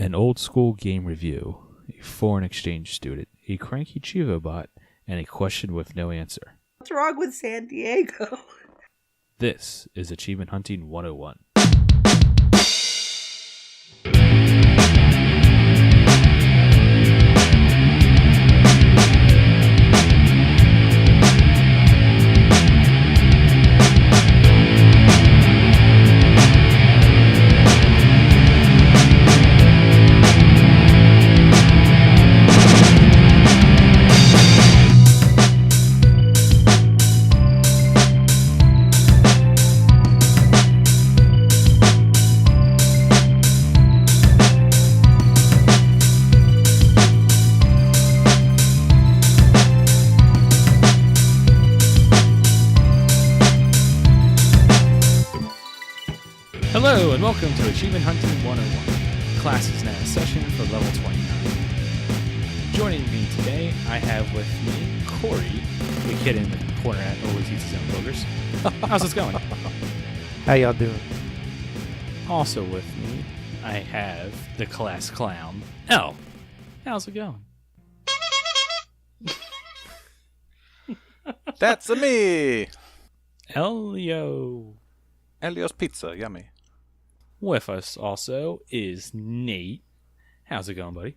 An old school game review, a foreign exchange student, a cranky Chivo bot, and a question with no answer. What's wrong with San Diego? This is Achievement Hunting 101. Hello and welcome to Achievement Hunting 101. Class is now in session for level 29. Joining me today, I have with me Corey, the kid in the corner that always eats his own boogers. How's it going? How y'all doing? Also with me, I have the class clown, Ell. How's it going? That's me! Elio. Elio's Pizza, yummy. With us also is Nate. How's it going, buddy?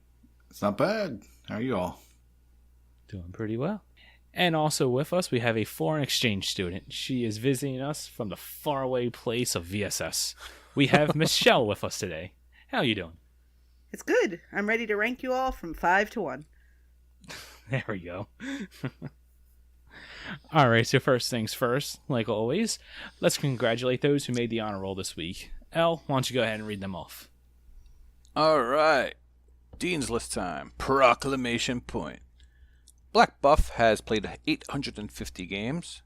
It's not bad. How are you all? Doing pretty well. And also with us, we have a foreign exchange student. She is visiting us from the faraway place of VSS. We have Michelle with us today. How are you doing? It's good. I'm ready to rank you all from 5 to 1. There we go. All right, so first things first, like always, let's congratulate those who made the honor roll this week. Ell, why don't you go ahead and read them off? Alright. Dean's List time. Proclamation point. Black Buff has played 850 games.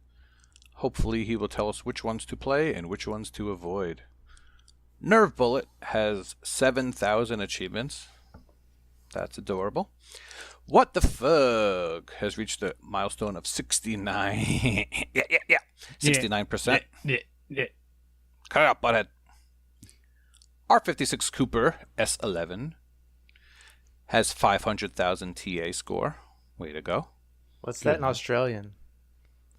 Hopefully he will tell us which ones to play and which ones to avoid. Nerve Bullet has 7,000 achievements. That's adorable. What the Fug has reached a milestone of 69. yeah. 69%. Yeah. Cut it up, butthead. R56 Cooper, S11, has 500,000 TA score. Way to go. What's that in Australian?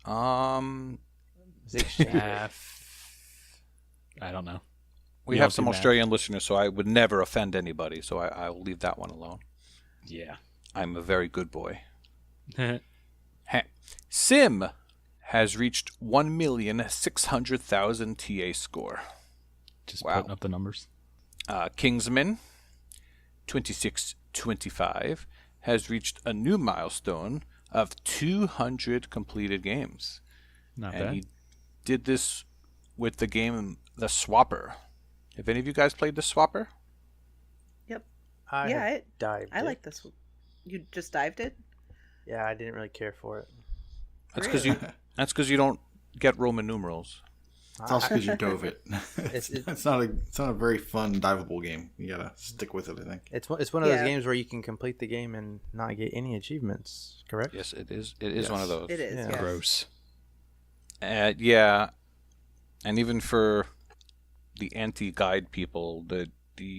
Is it I don't know. We have some Australian listeners, so I would never offend anybody, so I will leave that one alone. Yeah. I'm a very good boy. Sim has reached 1,600,000 TA score. Just wow. putting up the numbers. Kingsman, 2625, has reached a new milestone of 200 completed games. Not and bad. He did this with the game The Swapper. Have any of you guys played The Swapper? Yep. I dived I it. like this one. You just dived it? Yeah, I didn't really care for it. That's because you don't get Roman numerals. It's also because you dove it. It's it's not a very fun diveable game. You gotta stick with it, I think. It's one of those games where you can complete the game and not get any achievements, correct? Yes, it is. It is one of those. It is, Yeah. yes. Gross. Yeah, and even for the anti-guide people, the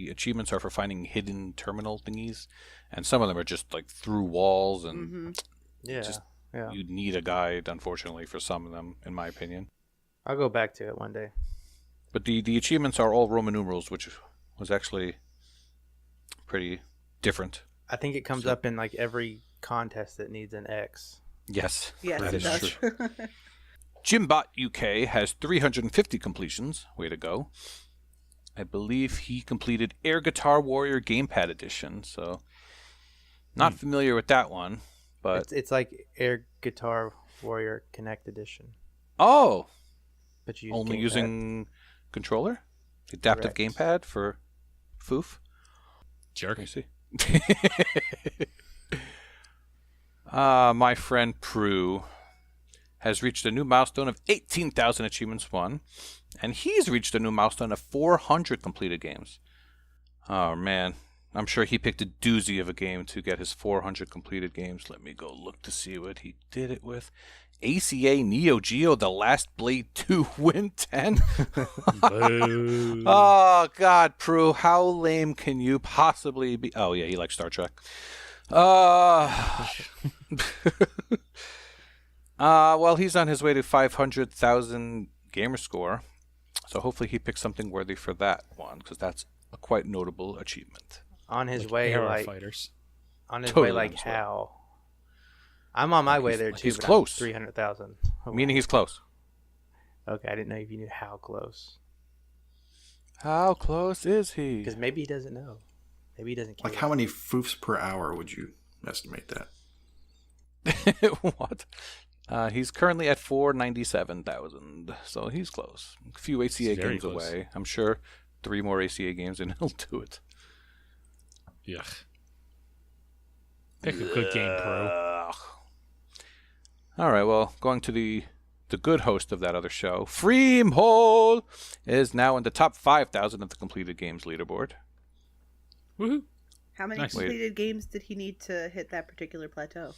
achievements are for finding hidden terminal thingies, and some of them are just like through walls, and Yeah. you need a guide, unfortunately, for some of them, in my opinion. I'll go back to it one day. But the achievements are all Roman numerals, which was actually pretty different. I think it comes up in like every contest that needs an X. Yes, Yes, that it is does. true. Jimbot UK has 350 completions. Way to go. I believe he completed Air Guitar Warrior Gamepad Edition, so not familiar with that one. But It's like Air Guitar Warrior Connect Edition. Oh! But you Only gamepad. using controller? Adaptive Correct. gamepad for foof? Jerk. Let me see. My friend Prue has reached a new milestone of 18,000 achievements won, and he's reached a new milestone of 400 completed games. Oh man, I'm sure he picked a doozy of a game to get his 400 completed games. Let me go look to see what he did it with. ACA Neo Geo The Last Blade 2 Win 10. Oh, God, Prue, how lame can you possibly be? Oh, yeah, he likes Star Trek. Well, he's on his way to 500,000 gamer score. So hopefully he picks something worthy for that one, because that's a quite notable achievement. On his Like way, Arrow like fighters. on his Totally way, on like his way. how? I'm on my way there too. He's but I'm close. 300,000. Meaning he's close. Okay, I didn't know if you knew how close. How close is he? Because maybe he doesn't know. Maybe he doesn't care. Like, how many foofs per hour would you estimate that? What? He's currently at 497,000, so he's close. A few ACA He's very games close. away. I'm sure 3 more ACA games and he'll do it. Yuck. Pick a good game, Pro. Ugh. All right, well, going to the good host of that other show, Freemhole, is now in the top 5,000 of the completed games leaderboard. Woohoo! How many Nice. completed games did he need to hit that particular plateau?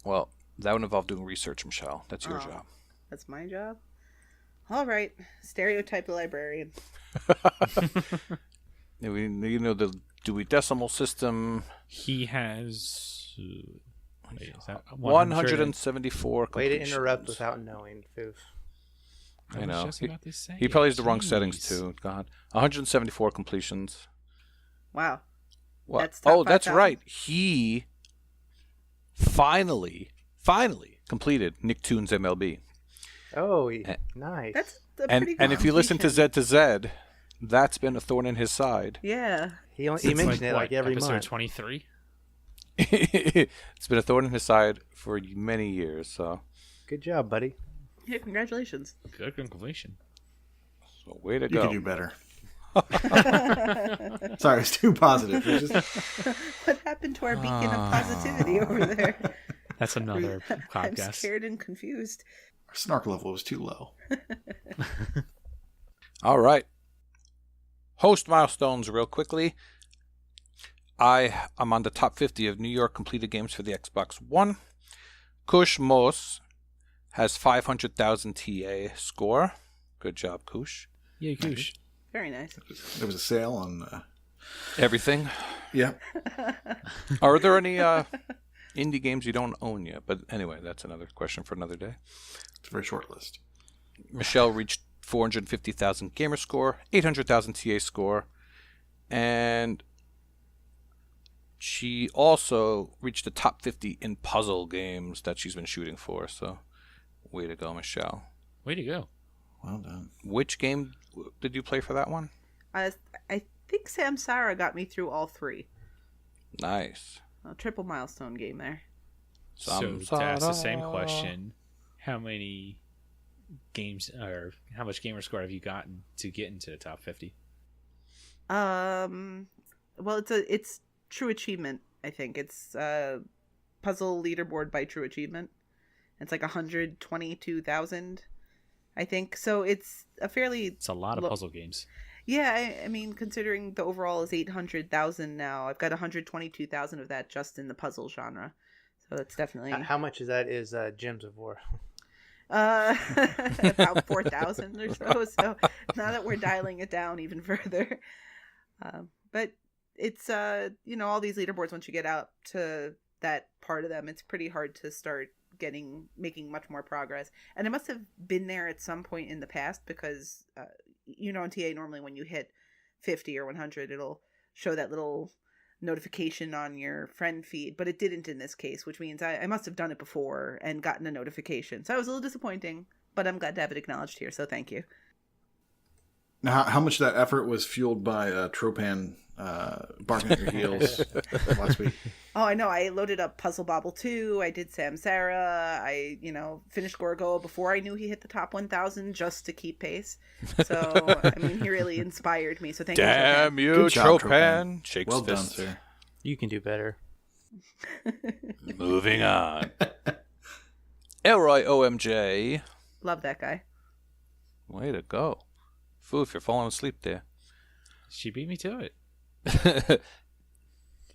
Well, that would involve doing research, Michelle. That's your Oh. job. That's my job. All right, stereotype the librarian. We need to know the Dewey Decimal System. He has... wait, is that 174 Way to completions. interrupt without knowing, Foof. I know. Just about to say He probably has the wrong Jeez. settings too. God, 174 completions. Wow. What? That's top Oh, that's 5,000. right. He finally completed Nicktoons MLB. Oh, Eh. nice. That's a And pretty good if you listen to completion. Z to Z, that's been a thorn in his side. Yeah. He It's mentioned it like every episode month. 23? It's been a thorn in his side for many years. So, Good job, buddy. Yeah, congratulations. Good completion. way to You go. could do better. Sorry, it's too positive. It's just, What happened to our beacon of positivity over there? That's another I'm podcast. scared and confused. our snark level was too low. All right. Host milestones real quickly. I'm on the top 50 of New York completed games for the Xbox One. Kush Mos has 500,000 TA score. Good job, Kush. Yay, Goosh. Very nice. There was a sale on. Everything. Yeah. Are there any indie games you don't own yet? But anyway, that's another question for another day. It's a very short list. Michelle reached 450,000 gamer score, 800,000 TA score, and she also reached the top 50 in puzzle games that she's been shooting for. So, way to go, Michelle. Way to go. Well done. Which game did you play for that one? I think Samsara got me through all 3. Nice. A triple milestone game there. So to ask the same question, how many games or how much gamer score have you gotten to get into the top 50? Well, it's True Achievement. I think it's puzzle leaderboard by True Achievement. It's like 122,000, I think. So it's a fairly It's a lot of puzzle games. Yeah, I mean, considering the overall is 800,000 now, I've got 122,000 of that just in the puzzle genre. So that's definitely How much of that is Gems of War? about 4,000 or so. So now that we're dialing it down even further, but it's all these leaderboards. Once you get out to that part of them, it's pretty hard to start making much more progress. And it must have been there at some point in the past because in TA normally when you hit 50 or 100, it'll show that little notification on your friend feed, but it didn't in this case, which means I must have done it before and gotten a notification. So I was a little disappointing, but I'm glad to have it acknowledged here, so thank you. Now, how much of that effort was fueled by Tropan barking at your heels last week? Oh, I know. I loaded up Puzzle Bobble 2. I did Samsara. I, finished Gorgo before I knew he hit the top 1,000 just to keep pace. So, I mean, he really inspired me. So thank you. Damn you, Good job, Tropan. Shakes Well done, fist. sir. You can do better. Moving on. Elroy OMJ. Love that guy. Way to go. Foof, you're falling asleep there. She beat me to it.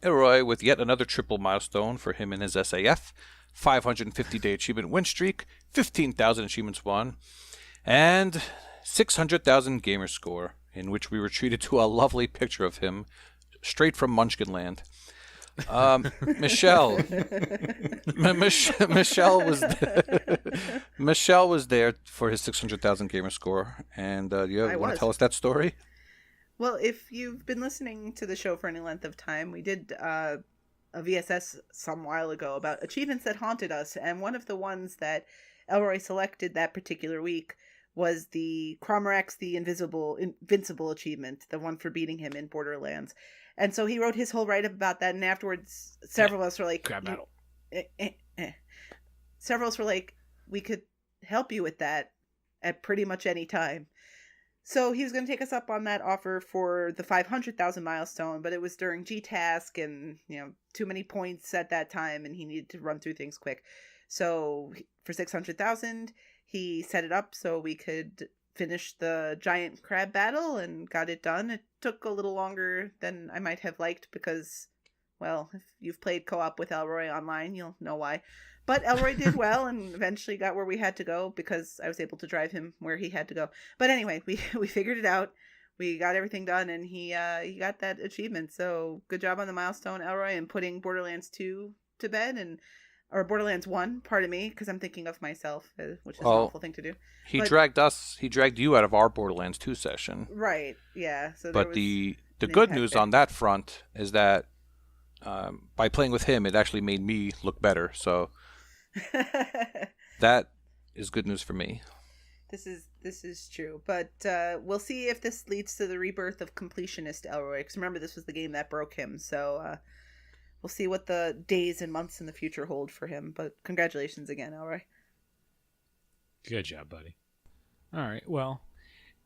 Elroy with yet another triple milestone for him in his SAF. 550-day achievement win streak, 15,000 achievements won, and 600,000 gamer score, in which we were treated to a lovely picture of him straight from Munchkinland. Michelle, Michelle was there for his 600,000 gamer score, and you want to tell us that story? Well, if you've been listening to the show for any length of time, we did a VSS some while ago about achievements that haunted us, and one of the ones that Elroy selected that particular week was the Cromarex the Invincible achievement, the one for beating him in Borderlands. And so he wrote his whole write-up about that, and afterwards several of us were like... Crab battle. Several of us were like, we could help you with that at pretty much any time. So he was going to take us up on that offer for the 500,000 milestone, but it was during G-Task and, too many points at that time, and he needed to run through things quick. So for 600,000, he set it up so we could finish the giant crab battle and got it done. It took a little longer than I might have liked because, well, if you've played co-op with Elroy online, you'll know why. But Elroy did well and eventually got where we had to go because I was able to drive him where he had to go. But anyway, we figured it out. We got everything done, and he got that achievement. So good job on the milestone, Elroy, and putting Borderlands 2 to bed, or Borderlands 1, pardon me, because I'm thinking of myself, which is an awful thing to do. He dragged you out of our Borderlands 2 session. Right, yeah. So but the good news on that front is that by playing with him, it actually made me look better. So that is good news for me. This is true, but we'll see if this leads to the rebirth of completionist Elroy. Because remember, this was the game that broke him, so we'll see what the days and months in the future hold for him. But congratulations again, Elroy. Good job, buddy. All right, well,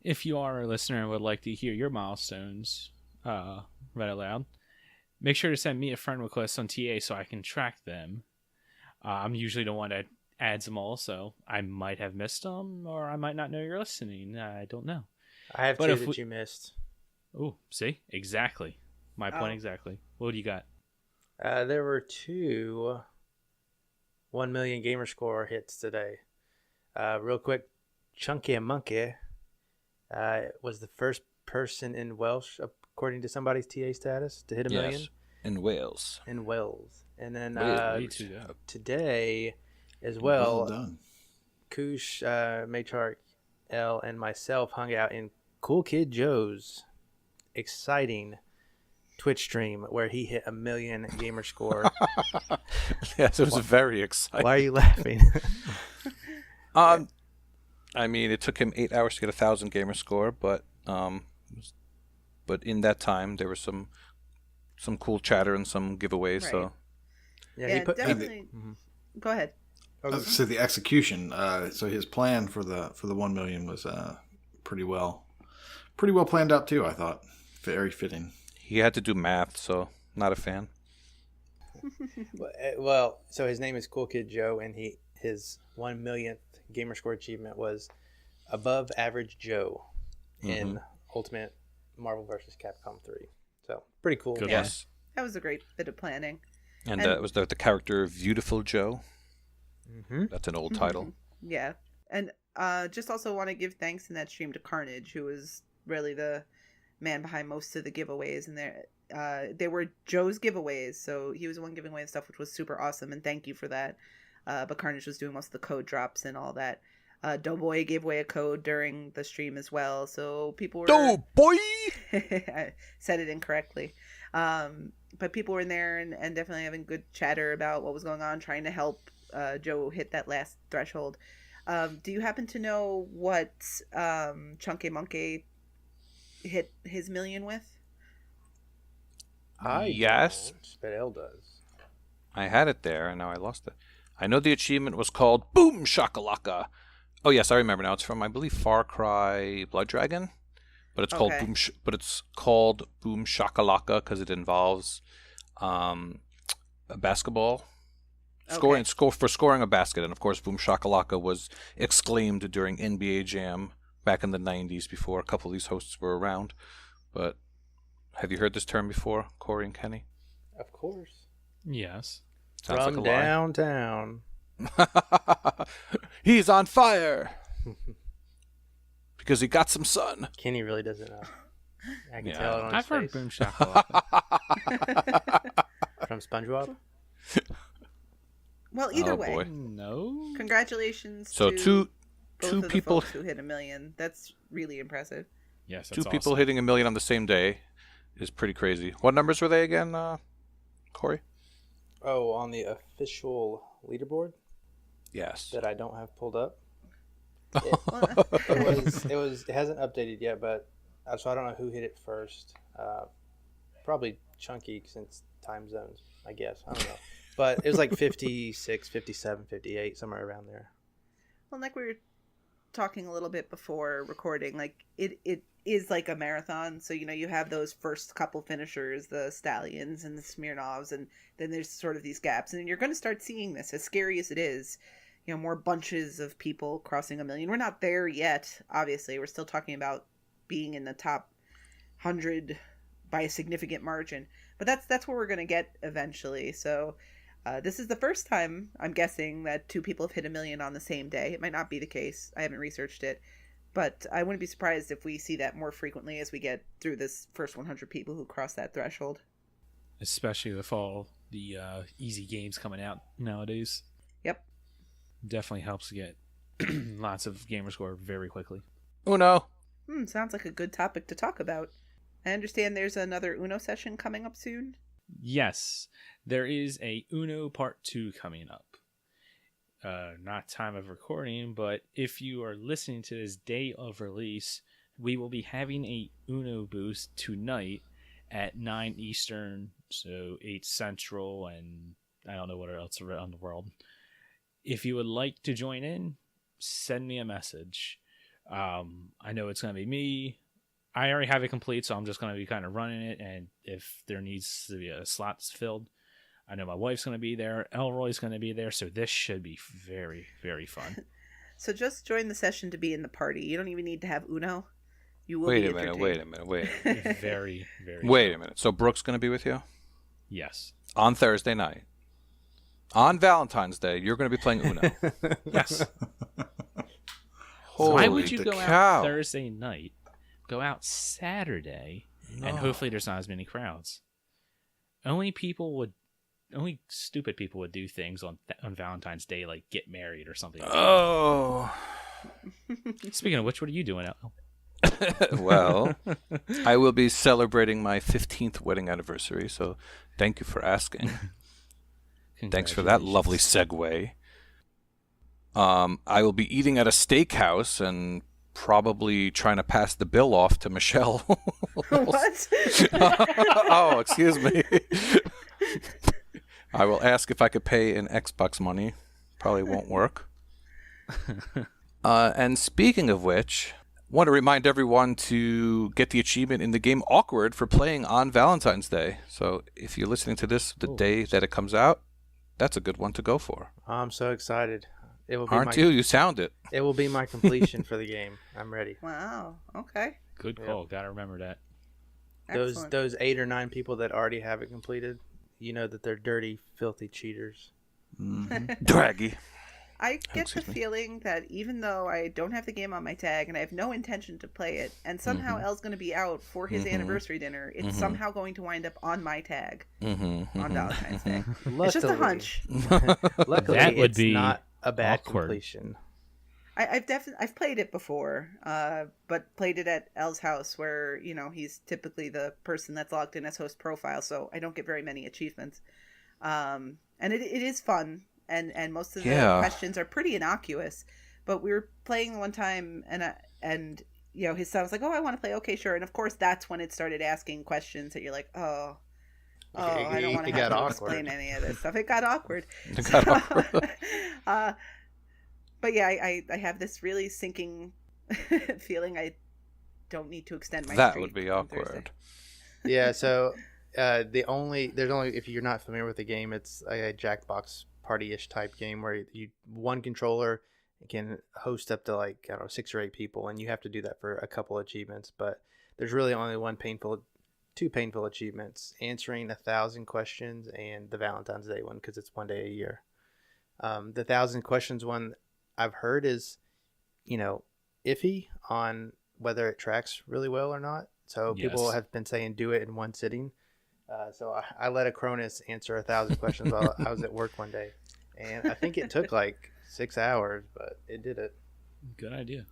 if you are a listener and would like to hear your milestones read aloud, make sure to send me a friend request on TA so I can track them. I'm usually the one that adds them all, so I might have missed them, or I might not know you're listening. I don't know. I have two that you missed. Oh, see? Exactly. My point exactly. What do you got? There were 2 1 million gamer score hits today. Real quick, Chunky Monkey was the first person in Welsh, according to somebody's TA status, to hit a million. In Wales. In Wales. And then today as well done. Koosh, Matrarch, Ell, and myself hung out in Cool Kid Joe's exciting Twitch stream where he hit 1 million gamer score. Yes, it was very exciting. Why are you laughing? I mean, it took him 8 hours to get 1,000 gamer score, but in that time there was some cool chatter and some giveaways. Right. So yeah, definitely. Go ahead. So the execution. So his plan for the 1 million was pretty well planned out too. I thought very fitting. He had to do math, so not a fan. Well, so his name is Cool Kid Joe, and his 1 millionth gamer score achievement was above average Joe in Ultimate Marvel vs. Capcom 3. So pretty cool. Good. Yeah, that was a great bit of planning. And that was the character Beautiful Joe. Mm-hmm. That's an old title. Yeah, and just also want to give thanks in that stream to Carnage, who was really the man behind most of the giveaways, and they were Joe's giveaways, so he was the one giving away the stuff, which was super awesome, and thank you for that. But Carnage was doing most of the code drops and all that. Doughboy gave away a code during the stream as well, so people were... Doughboy! I said it incorrectly. But people were in there and definitely having good chatter about what was going on, trying to help Joe hit that last threshold. Do you happen to know what Chunky Monkey hit his million with? Yes. But L does. I had it there, and now I lost it. I know the achievement was called Boom Shakalaka. Oh yes, I remember now. It's from, I believe, Far Cry Blood Dragon, but it's called Boom Shakalaka because it involves a basketball scoring a basket, and of course, Boom Shakalaka was exclaimed during NBA Jam back in the '90s before a couple of these hosts were around. But Have you heard this term before, Corey and Kenny? Of course. Yes. Sounds From like a lie. downtown. He's on fire because he got some sun. Kenny really doesn't know. I can Yeah. tell it on his I've heard face. boom shakalaka. From SpongeBob. Well, either Oh, way, boy. No. congratulations So to two both of the people folks who hit 1 million. That's really impressive. Yes, two that's people awesome. hitting 1 million on the same day is pretty crazy. What numbers were they again, Corey? Oh, on the official leaderboard Yes. that I don't have pulled up. Well, It hasn't updated yet, but so I don't know who hit it first. Probably Chunky since time zones, I guess. I don't know. But it was like 56, 57, 58, somewhere around there. well, like we were talking a little bit before recording, like it is like a marathon. So, you have those first couple finishers, the Stallions and the Smirnovs, and then there's sort of these gaps. And you're going to start seeing this, as scary as it is, more bunches of people crossing 1 million. We're not there yet, obviously. We're still talking about being in the top 100 by a significant margin. But that's where we're going to get eventually. So this is the first time, I'm guessing, that 2 people have hit 1 million on the same day. It might not be the case. I haven't researched it. But I wouldn't be surprised if we see that more frequently as we get through this first 100 people who cross that threshold. Especially with all the easy games coming out nowadays. Yep. Definitely helps to get lots of gamer score very quickly. Uno. Sounds like a good topic to talk about. I understand there's another Uno session coming up soon. Yes, there is a Uno Part 2 coming up. Not time of recording, but if you are listening to this day of release, we will be having a Uno boost tonight at 9 Eastern, so 8 Central, and I don't know what else around the world. If you would like to join in, send me a message. I know it's going to be me. I already have it complete, so I'm just going to be kind of running it, and if there needs to be a slot filled, I know my wife's going to be there. Elroy's going to be there, so this should be very, very fun. So just join the session to be in the party. You don't even need to have Uno. You will Wait be a minute. Very, very Wait fun. a minute. So Brooke's going to be with you Yes. on Thursday night. On Valentine's Day, you're going to be playing Uno. Yes. Holy Why would you go cow. out Thursday night, go out Saturday, and hopefully there's not as many crowds? Only stupid people would do things on Valentine's Day, like get married or something. Oh. Speaking of which, what are you doing, El? Well, I will be celebrating my 15th wedding anniversary, so thank you for asking. Thanks for that lovely segue. I will be eating at a steakhouse and probably trying to pass the bill off to Michelle. What? Oh, excuse me. I will ask if I could pay in Xbox money. Probably won't work. And speaking of which, want to remind everyone to get the achievement in the game Awkward for playing on Valentine's Day. So if you're listening to this the day that it comes out, that's a good one to go for. I'm so excited. It will be Aren't you? You sound it. It will be my completion for the game. I'm ready. Wow. Okay. Good call. Gotta remember that. Excellent. Those 8 or 9 people that already have it completed, you know that they're dirty, filthy cheaters. Draggy. I get the excuse me. feeling that even though I don't have the game on my tag and I have no intention to play it, and somehow Elle's going to be out for his anniversary dinner, it's somehow going to wind up on my tag on Valentine's Day. It's just a hunch. Luckily, That would it's be not a bad awkward. completion. I've played it before, but played it at Elle's house where, he's typically the person that's logged in as host profile, so I don't get very many achievements. And it is fun, and most of the questions are pretty innocuous. But we were playing one time, and his son was like, "Oh, I want to play." Okay, sure. And of course, that's when it started asking questions that you're like, "Oh, I don't want to have to explain any of this stuff." It got awkward. It got awkward. But yeah, I have this really sinking feeling I don't need to extend my That streak would be on Thursday. awkward. Yeah, so there's only if you're not familiar with the game, it's a Jackbox party-ish type game where one controller can host up to 6 or 8 people, and you have to do that for a couple achievements. But there's really only one painful two painful achievements: answering 1,000 questions and the Valentine's Day one, because it's one day a year. The 1,000 questions one I've heard is, iffy on whether it tracks really well or not. So people Yes. have been saying do it in one sitting. So I let a Cronus answer 1,000 questions while I was at work one day, and I think it took like 6 hours, but it did it. Good idea.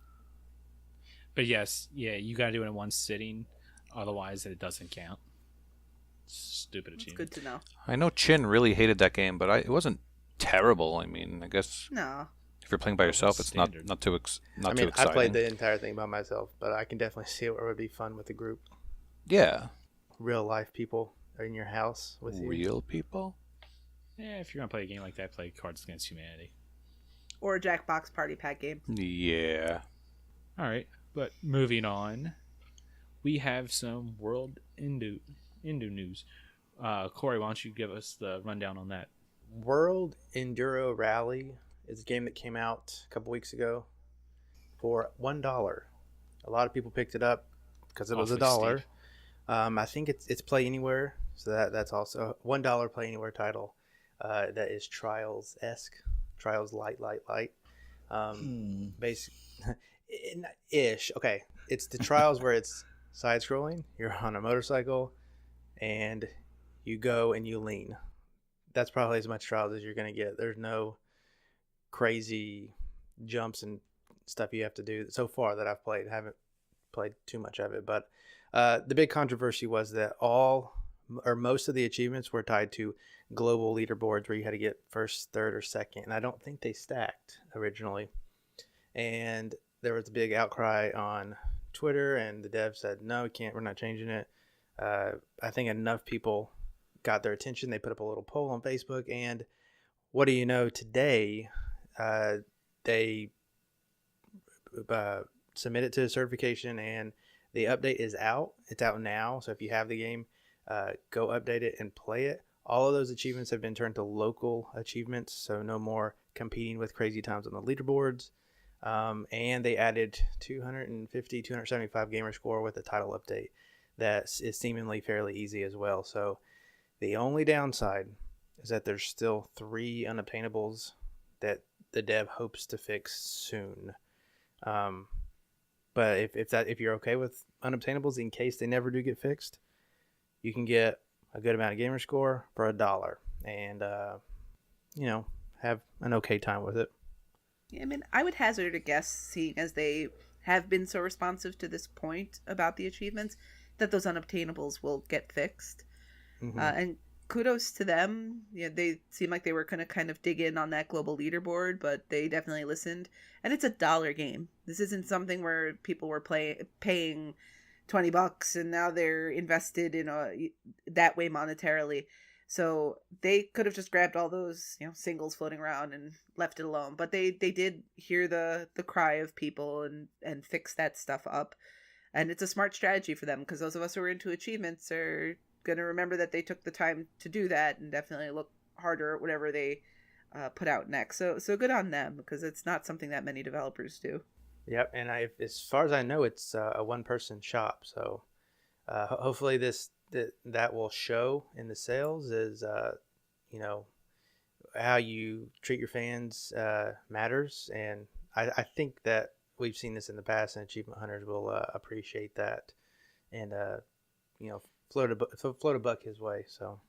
But yes, you got to do it in one sitting, otherwise it doesn't count. Stupid It's achievement. good to know. I know Chin really hated that game, but it wasn't terrible. I mean, I guess No. if you're playing by yourself, it's Standard. not too I exciting. played the entire thing by myself, but I can definitely see where it would be fun with a group. Yeah, Real life people in your house with you. real people. Yeah, if you're gonna play a game like that, play Cards Against Humanity. Or a Jackbox Party Pack game. Yeah. All right, but moving on, we have some World Indo news. Corey, why don't you give us the rundown on that? World Enduro Rally is a game that came out a couple weeks ago for $1. A lot of people picked it up because it was Awfully $1. steep. I think it's Play Anywhere, so that's also a $1 Play Anywhere title that is Trials-esque. Trials light. Basic ish. Okay, it's the Trials where it's side scrolling. You're on a motorcycle and you go and you lean. That's probably as much Trials as you're gonna get. There's no crazy jumps and stuff you have to do so far that I've played. I haven't played too much of it, but the big controversy was that all or most of the achievements were tied to global leaderboards where you had to get first, third, or second, and I don't think they stacked originally. And there was a big outcry on Twitter, and the dev said, no, we can't, we're not changing it. I think enough people got their attention. They put up a little poll on Facebook, and what do you know, today they submit it to certification, and the update is out. It's out now, so if you have the game, go update it and play it. All of those achievements have been turned to local achievements, so no more competing with crazy times on the leaderboards. And they added 275 gamer score with a title update that is seemingly fairly easy as well. So the only downside is that there's still 3 unobtainables that the dev hopes to fix soon. But if you're okay with unobtainables in case they never do get fixed, you can get a good amount of gamer score for $1 and have an okay time with it. Yeah, I mean, I would hazard a guess, seeing as they have been so responsive to this point about the achievements, that those unobtainables will get fixed. Mm-hmm. And kudos to them. Yeah, they seem like they were going to kind of dig in on that global leaderboard, but they definitely listened. And it's $1 game. This isn't something where people were paying $20 and now they're invested in that way monetarily. So they could have just grabbed all those singles floating around and left it alone. But they did hear the cry of people and fix that stuff up. And it's a smart strategy for them, because those of us who are into achievements are going to remember that they took the time to do that and definitely look harder at whatever they put out next. So good on them, because it's not something that many developers do. Yep, and as far as I know, it's a one-person shop. So hopefully that will show in the sales is how you treat your fans matters, and I think that we've seen this in the past, and achievement hunters will appreciate that, and float a buck his way. So,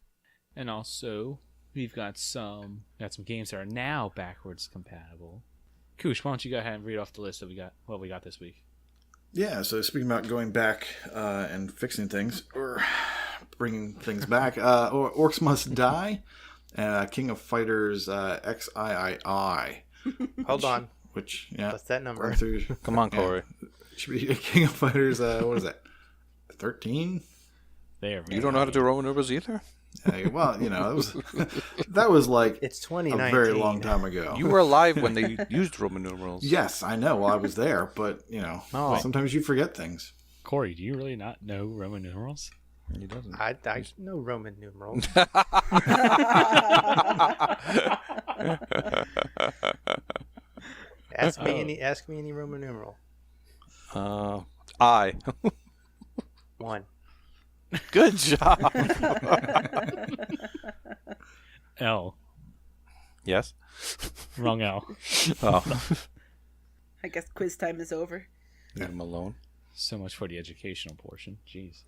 And also, we've got some games that are now backwards compatible. Koosh, why don't you go ahead and read off the list of what we got this week? Yeah, so speaking about going back and fixing things, or bringing things back, Orcs Must Die, and King of Fighters XIII. hold on. Yeah. What's that number? Come on, Corey. Should be King of Fighters, what is that, 13? There, You don't know how to do Roman numerals either? Well, that was like It's a 2019. very long time ago. You were alive when they used Roman numerals. Yes, I know. Well, I was there, but Oh. sometimes you forget things. Corey, do you really not know Roman numerals? He doesn't. I know Roman numerals. Ask me any Roman numeral. I. 1. Good job. L. Yes. Wrong L. Oh, I guess quiz time is over. leave him alone. So much for the educational portion. Jeez.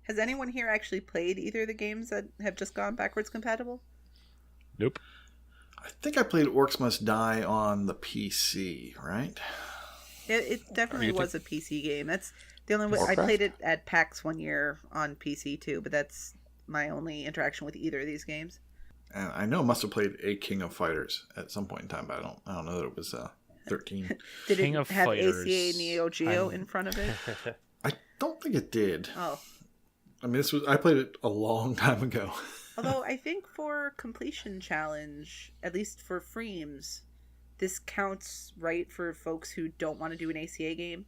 Has anyone here actually played either of the games that have just gone backwards compatible? Nope. I think I played Orcs Must Die on the PC, right? It definitely You was a PC game. That's the only way. I Warcraft? played it at PAX one year on PC too, but that's my only interaction with either of these games. And I know I must have played a King of Fighters at some point in time, but I don't know that it was 13. Did King it of have Fighters. ACA Neo Geo in front of it? I don't think it did. Oh. I mean, I played it a long time ago. Although I think for completion challenge, at least for Freems, this counts right for folks who don't want to do an ACA game.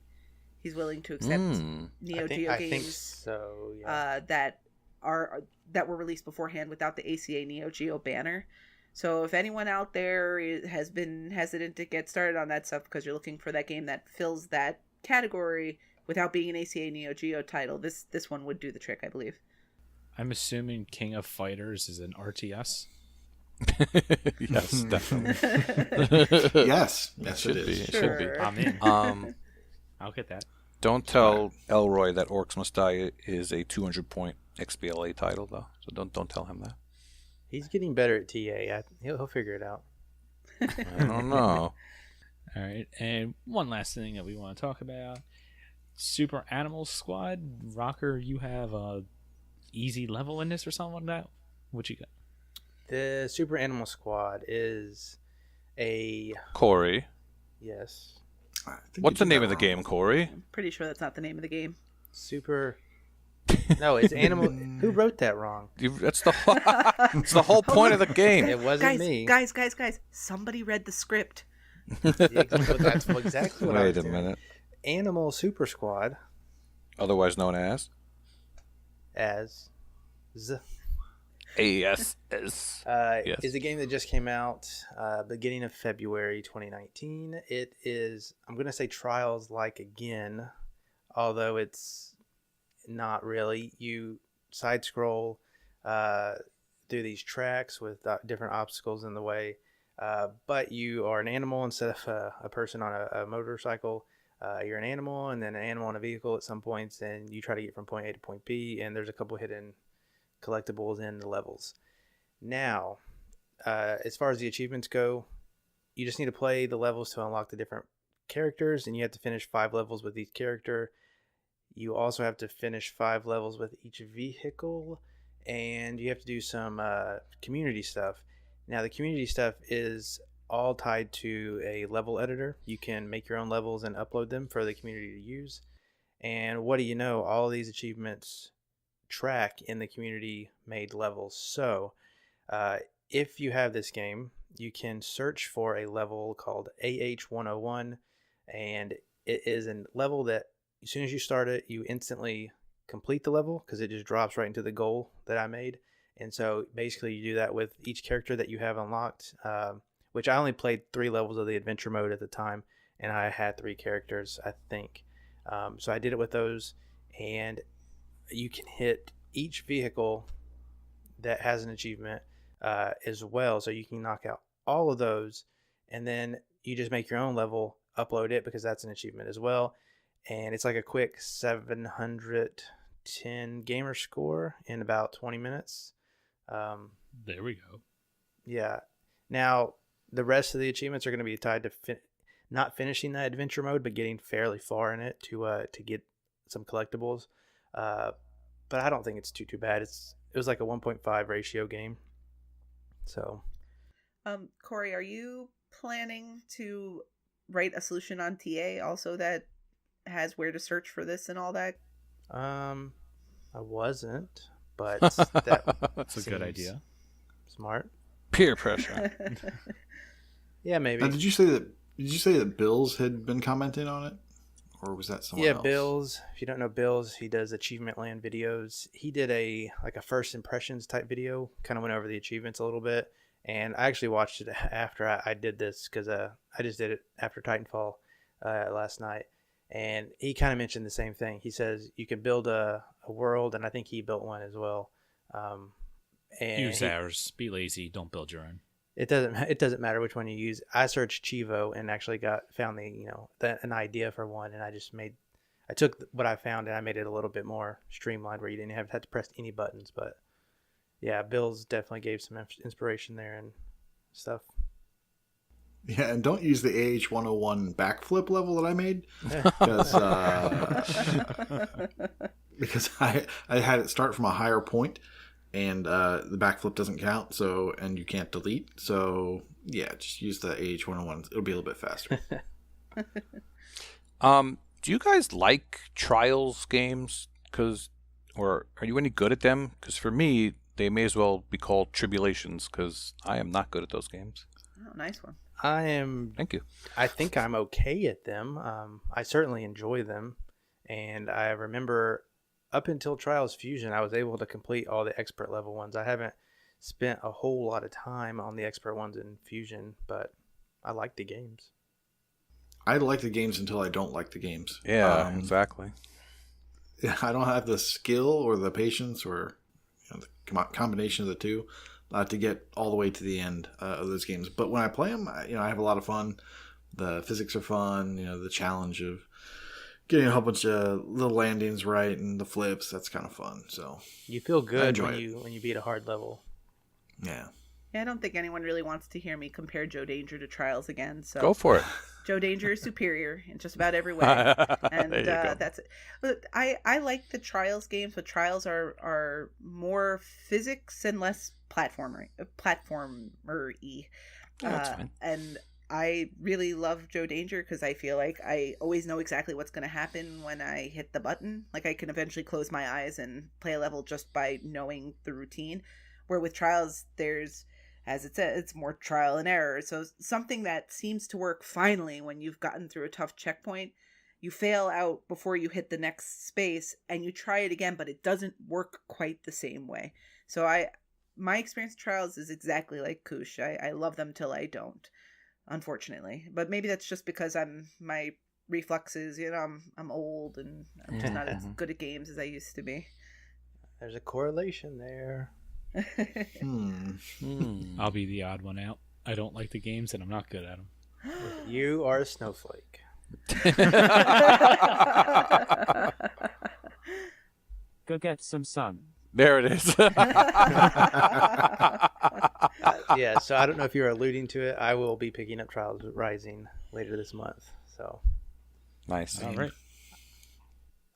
He's willing to accept Neo Geo I think games so. Yeah. that were released beforehand without the ACA Neo Geo banner. So if anyone out there has been hesitant to get started on that stuff because you're looking for that game that fills that category without being an ACA Neo Geo title, this one would do the trick, I believe. I'm assuming King of Fighters is an RTS. Yes, definitely. Yes, It yes, should it be. is. It should be. Sure. I'm in. I'll get that. Don't tell Elroy that Orcs Must Die is a 200-point XBLA title, though. So don't tell him that. He's getting better at TA. He'll figure it out. I don't know. All right. And one last thing that we want to talk about. Super Animal Squad. Rocker, you have a easy level in this or something like that? What you got? The Super Animal Squad is a Corey, yes. I think what's you the did name that of the wrong. game, Corey? I'm pretty sure that's not the name of the game. Super. No, it's animal. Who wrote that wrong? That's the it's the whole point of the game. It wasn't Guys, me. guys, somebody read the script. That's exactly what I was Wait a doing. minute. Animal Super Squad Otherwise known as as ASS. Yes. is a game that just came out beginning of February 2019. It is, I'm going to say Trials like again, although it's not really. You side scroll through these tracks with different obstacles in the way, but you are an animal instead of a person on a motorcycle. You're an animal and then an animal in a vehicle at some points, and you try to get from point A to point B, and there's a couple hidden collectibles in the levels. Now, as far as the achievements go, you just need to play the levels to unlock the different characters, and you have to finish 5 levels with each character. You also have to finish 5 levels with each vehicle, and you have to do some community stuff. Now, the community stuff is all tied to a level editor. You can make your own levels and upload them for the community to use. And what do you know? All of these achievements track in the community made levels. So if you have this game, you can search for a level called AH101, and it is a level that as soon as you start it, you instantly complete the level because it just drops right into the goal that I made. And so basically you do that with each character that you have unlocked, which I only played 3 levels of the adventure mode at the time, and I had 3 characters, I think. So I did it with those, and you can hit each vehicle that has an achievement as well. So you can knock out all of those, and then you just make your own level, upload it because that's an achievement as well. And it's like a quick 710 gamer score in about 20 minutes. There we go. Yeah. Now, the rest of the achievements are going to be tied to not finishing that adventure mode, but getting fairly far in it to get some collectibles. But I don't think it's too bad. It was like a 1.5 ratio game. So, Corey, are you planning to write a solution on TA also that has where to search for this and all that? I wasn't, but that That's a good idea. Smart. Peer pressure. Yeah, maybe. Now, did you say that Bills had been commenting on it, or was that someone else? Bills. If you don't know Bills, he does Achievement Land videos. He did a first impressions type video, kind of went over the achievements a little bit, and I actually watched it after I did this because I just did it after Titanfall last night, And he kind of mentioned the same thing. He says you can build a world, and I think he built one as well. And Use ours. Be lazy. Don't build your own. It doesn't matter which one you use. I searched Chivo and actually found an idea for one, and I took what I found and I made it a little bit more streamlined where you didn't have to press any buttons. But yeah, Bill's definitely gave some inspiration there and stuff. Yeah, and don't use the AH-101 backflip level that I made because I had it start from a higher point, and the backflip doesn't count. So, and you can't delete. So yeah, just use the AH-101. It'll be a little bit faster. Do you guys like Trials games? Or are you any good at them? Because for me, they may as well be called Tribulations, because I am not good at those games. Oh, nice one. Thank you. I think I'm okay at them. I certainly enjoy them. And I remember up until Trials Fusion, I was able to complete all the expert level ones. I haven't spent a whole lot of time on the expert ones in Fusion, but I like the games. I like the games until I don't like the games. Yeah, exactly. Yeah, I don't have the skill or the patience or the combination of the two to get all the way to the end of those games. But when I play them, I have a lot of fun. The physics are fun. The challenge of getting a whole bunch of little landings right and the flips, that's kind of fun. So you feel good when you beat a hard level. Yeah. Yeah, I don't think anyone really wants to hear me compare Joe Danger to Trials again. So go for it. Joe Danger is superior in just about every way, and that's it. But I like the Trials games, but Trials are more physics and less platformer-y. That's fine. And I really love Joe Danger because I feel like I always know exactly what's going to happen when I hit the button. Like I can eventually close my eyes and play a level just by knowing the routine. Where with Trials, there's, as it said, it's more trial and error. So something that seems to work finally when you've gotten through a tough checkpoint, you fail out before you hit the next space and you try it again, but it doesn't work quite the same way. So my experience with Trials is exactly like Koosh. I love them till I don't, unfortunately. But maybe that's just because my reflexes, I'm old and I'm just not as good at games as I used to be. There's a correlation there. I'll be the odd one out. I don't like the games and I'm not good at them. You are a snowflake. Go get some sun. There it is. Yeah, so I don't know if you're alluding to it. I will be picking up Trials Rising later this month. So Nice. All right.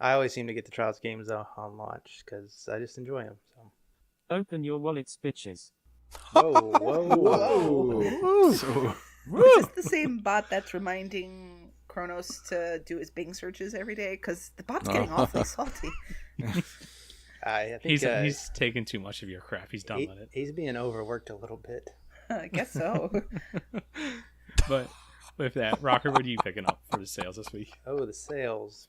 I always seem to get the Trials games on launch because I just enjoy them. So. Open your wallets, bitches. Whoa. So, Is this the same bot that's reminding Kronos to do his Bing searches every day? Because the bot's getting awfully salty. I think He's taken too much of your crap. He's done with it. He's being overworked a little bit. I guess so. But with that, Rocker, what are you picking up for the sales this week? Oh, the sales.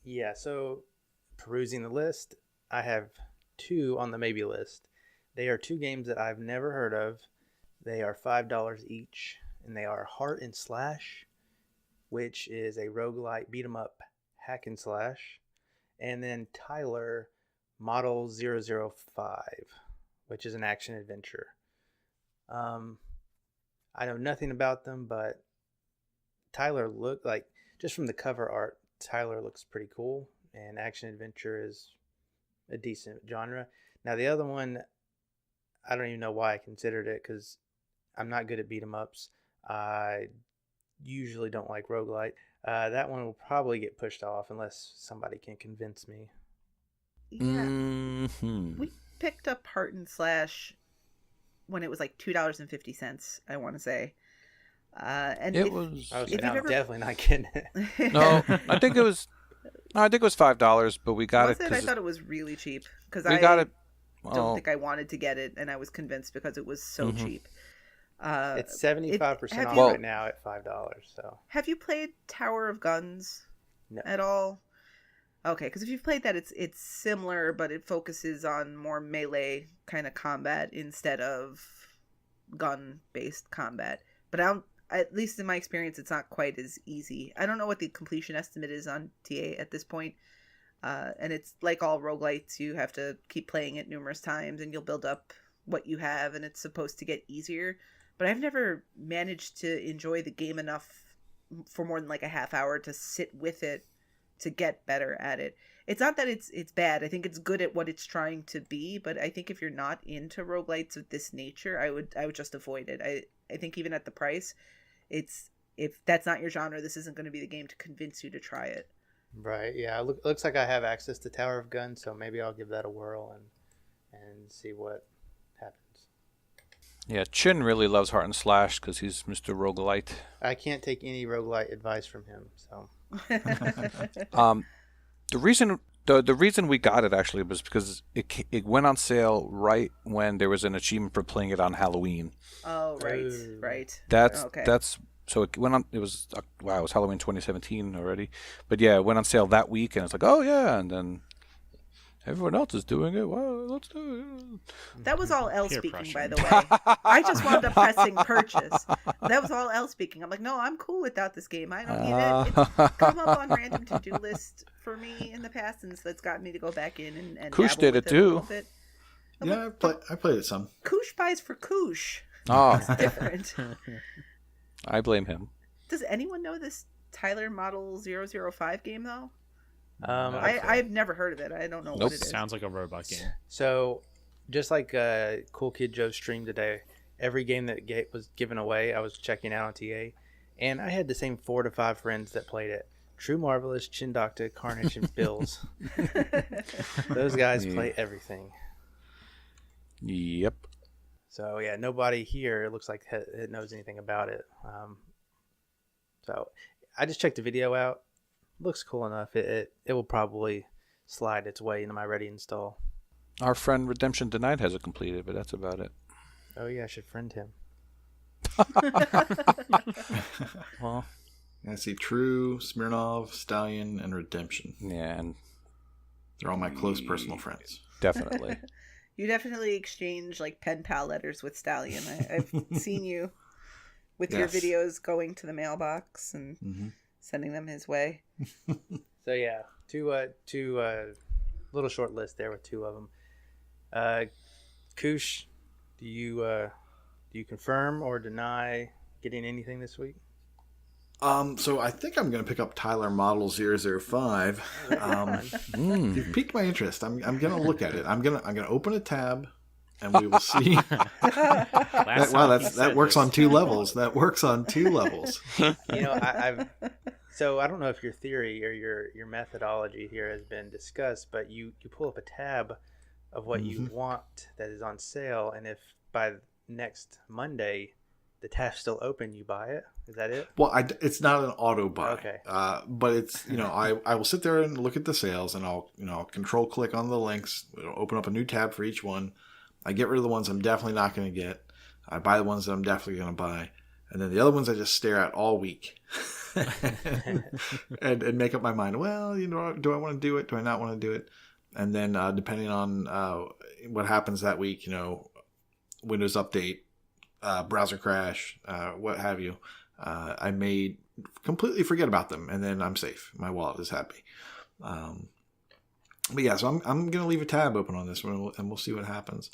Yeah, so perusing the list, I have 2 on the maybe list. They are 2 games that I've never heard of. They are $5 each, and they are Heart and Slash, which is a roguelike beat 'em up hack and slash, and then Tyler Model 005, which is an action adventure. I know nothing about them, but Tyler looked like, just from the cover art, Tyler looks pretty cool, and action adventure is a decent genre. Now the other one, I don't even know why I considered it, because I'm not good at beat 'em ups. I usually don't like roguelite. That one will probably get pushed off unless somebody can convince me. Yeah. We picked up Heart and Slash when it was like $2.50, I want to say. And it was. I was if like, you've I'm ever- definitely not getting it. No, I think it was. No, I think it was $5, but we got Was it. it? I thought it was really cheap because we I got it. don't Well, think I wanted to get it, and I was convinced because it was so cheap. It's 75% have off you- right now at $5. So Have you played Tower of Guns No. at all? Okay, because if you've played that, it's similar, but it focuses on more melee kind of combat instead of gun-based combat. But at least in my experience, it's not quite as easy. I don't know what the completion estimate is on TA at this point. And it's like all roguelites, you have to keep playing it numerous times and you'll build up what you have and it's supposed to get easier. But I've never managed to enjoy the game enough for more than like a half hour to sit with it to get better at it. It's not that it's bad. I think it's good at what it's trying to be, but I think if you're not into roguelites of this nature, I would just avoid it. I think even at the price, if that's not your genre, this isn't going to be the game to convince you to try it. Right. Yeah. Looks like I have access to Tower of Gun, so maybe I'll give that a whirl and see what happens. Yeah, Chin really loves Heart and Slash because he's Mr. Roguelite. I can't take any roguelite advice from him, so. The reason we got it actually was because it went on sale right when there was an achievement for playing it on Halloween. Oh, right. That's okay. So it went on. It was wow. It was Halloween 2017 already, but yeah, it went on sale that week, and it's like, oh yeah, and then everyone else is doing it. Well, let's do it. That was all Ell Peer speaking, pressure. by the way. I just wound up pressing purchase. That was all Ell speaking. I'm like, no, I'm cool without this game. I don't need it. It's come up on random to-do list for me in the past, and so it's gotten me to go back in and Koosh dabble did with it a too. little bit. Yeah, I played it some. Koosh buys for Koosh. Oh, It's different. I blame him. Does anyone know this Tyler Model 005 game, though? Okay. I've never heard of it. I don't know Nope. what it is. Sounds like a robot game. So, just like Cool Kid Joe's stream today, every game that was given away, I was checking out on TA, and I had the same 4 to 5 friends that played it. True Marvelous, Chin Doctor, Carnage, and Bills. Those guys play everything. Yep. So yeah, nobody here, it looks like, knows anything about it. So I just checked the video out. Looks cool enough. It will probably slide its way into my ready install. Our friend Redemption Denied has it completed, but that's about it. Oh yeah, I should friend him. Well, I see True, Smirnov, Stallion, and Redemption. yeah, and They're all my close personal friends. definitely. You definitely exchange like pen pal letters with Stallion. I've seen you with your Yes. videos going to the mailbox and Mm-hmm. sending them his way. So yeah, two little short list there with 2 of them. Koosh, do you confirm or deny getting anything this week? So I think I'm going to pick up Tyler Model 005. You've piqued my interest. I'm going to look at it. I'm going to open a tab, and we will see. That works on 2 levels. That works on 2 levels. You know, so I don't know if your theory or your methodology here has been discussed, but you pull up a tab of what you want that is on sale, and if by next Monday the tab's still open, you buy it. Is that it? Well, it's not an auto buy. Okay. But it's, I will sit there and look at the sales, and I'll control click on the links. It'll open up a new tab for each one. I get rid of the ones I'm definitely not going to get. I buy the ones that I'm definitely going to buy. And then the other ones I just stare at all week and make up my mind. Well, do I want to do it? Do I not want to do it? And then depending on what happens that week, Windows update, browser crash, what have you, I may completely forget about them, and then I'm safe. My wallet is happy. But yeah, so I'm going to leave a tab open on this one, and we'll see what happens.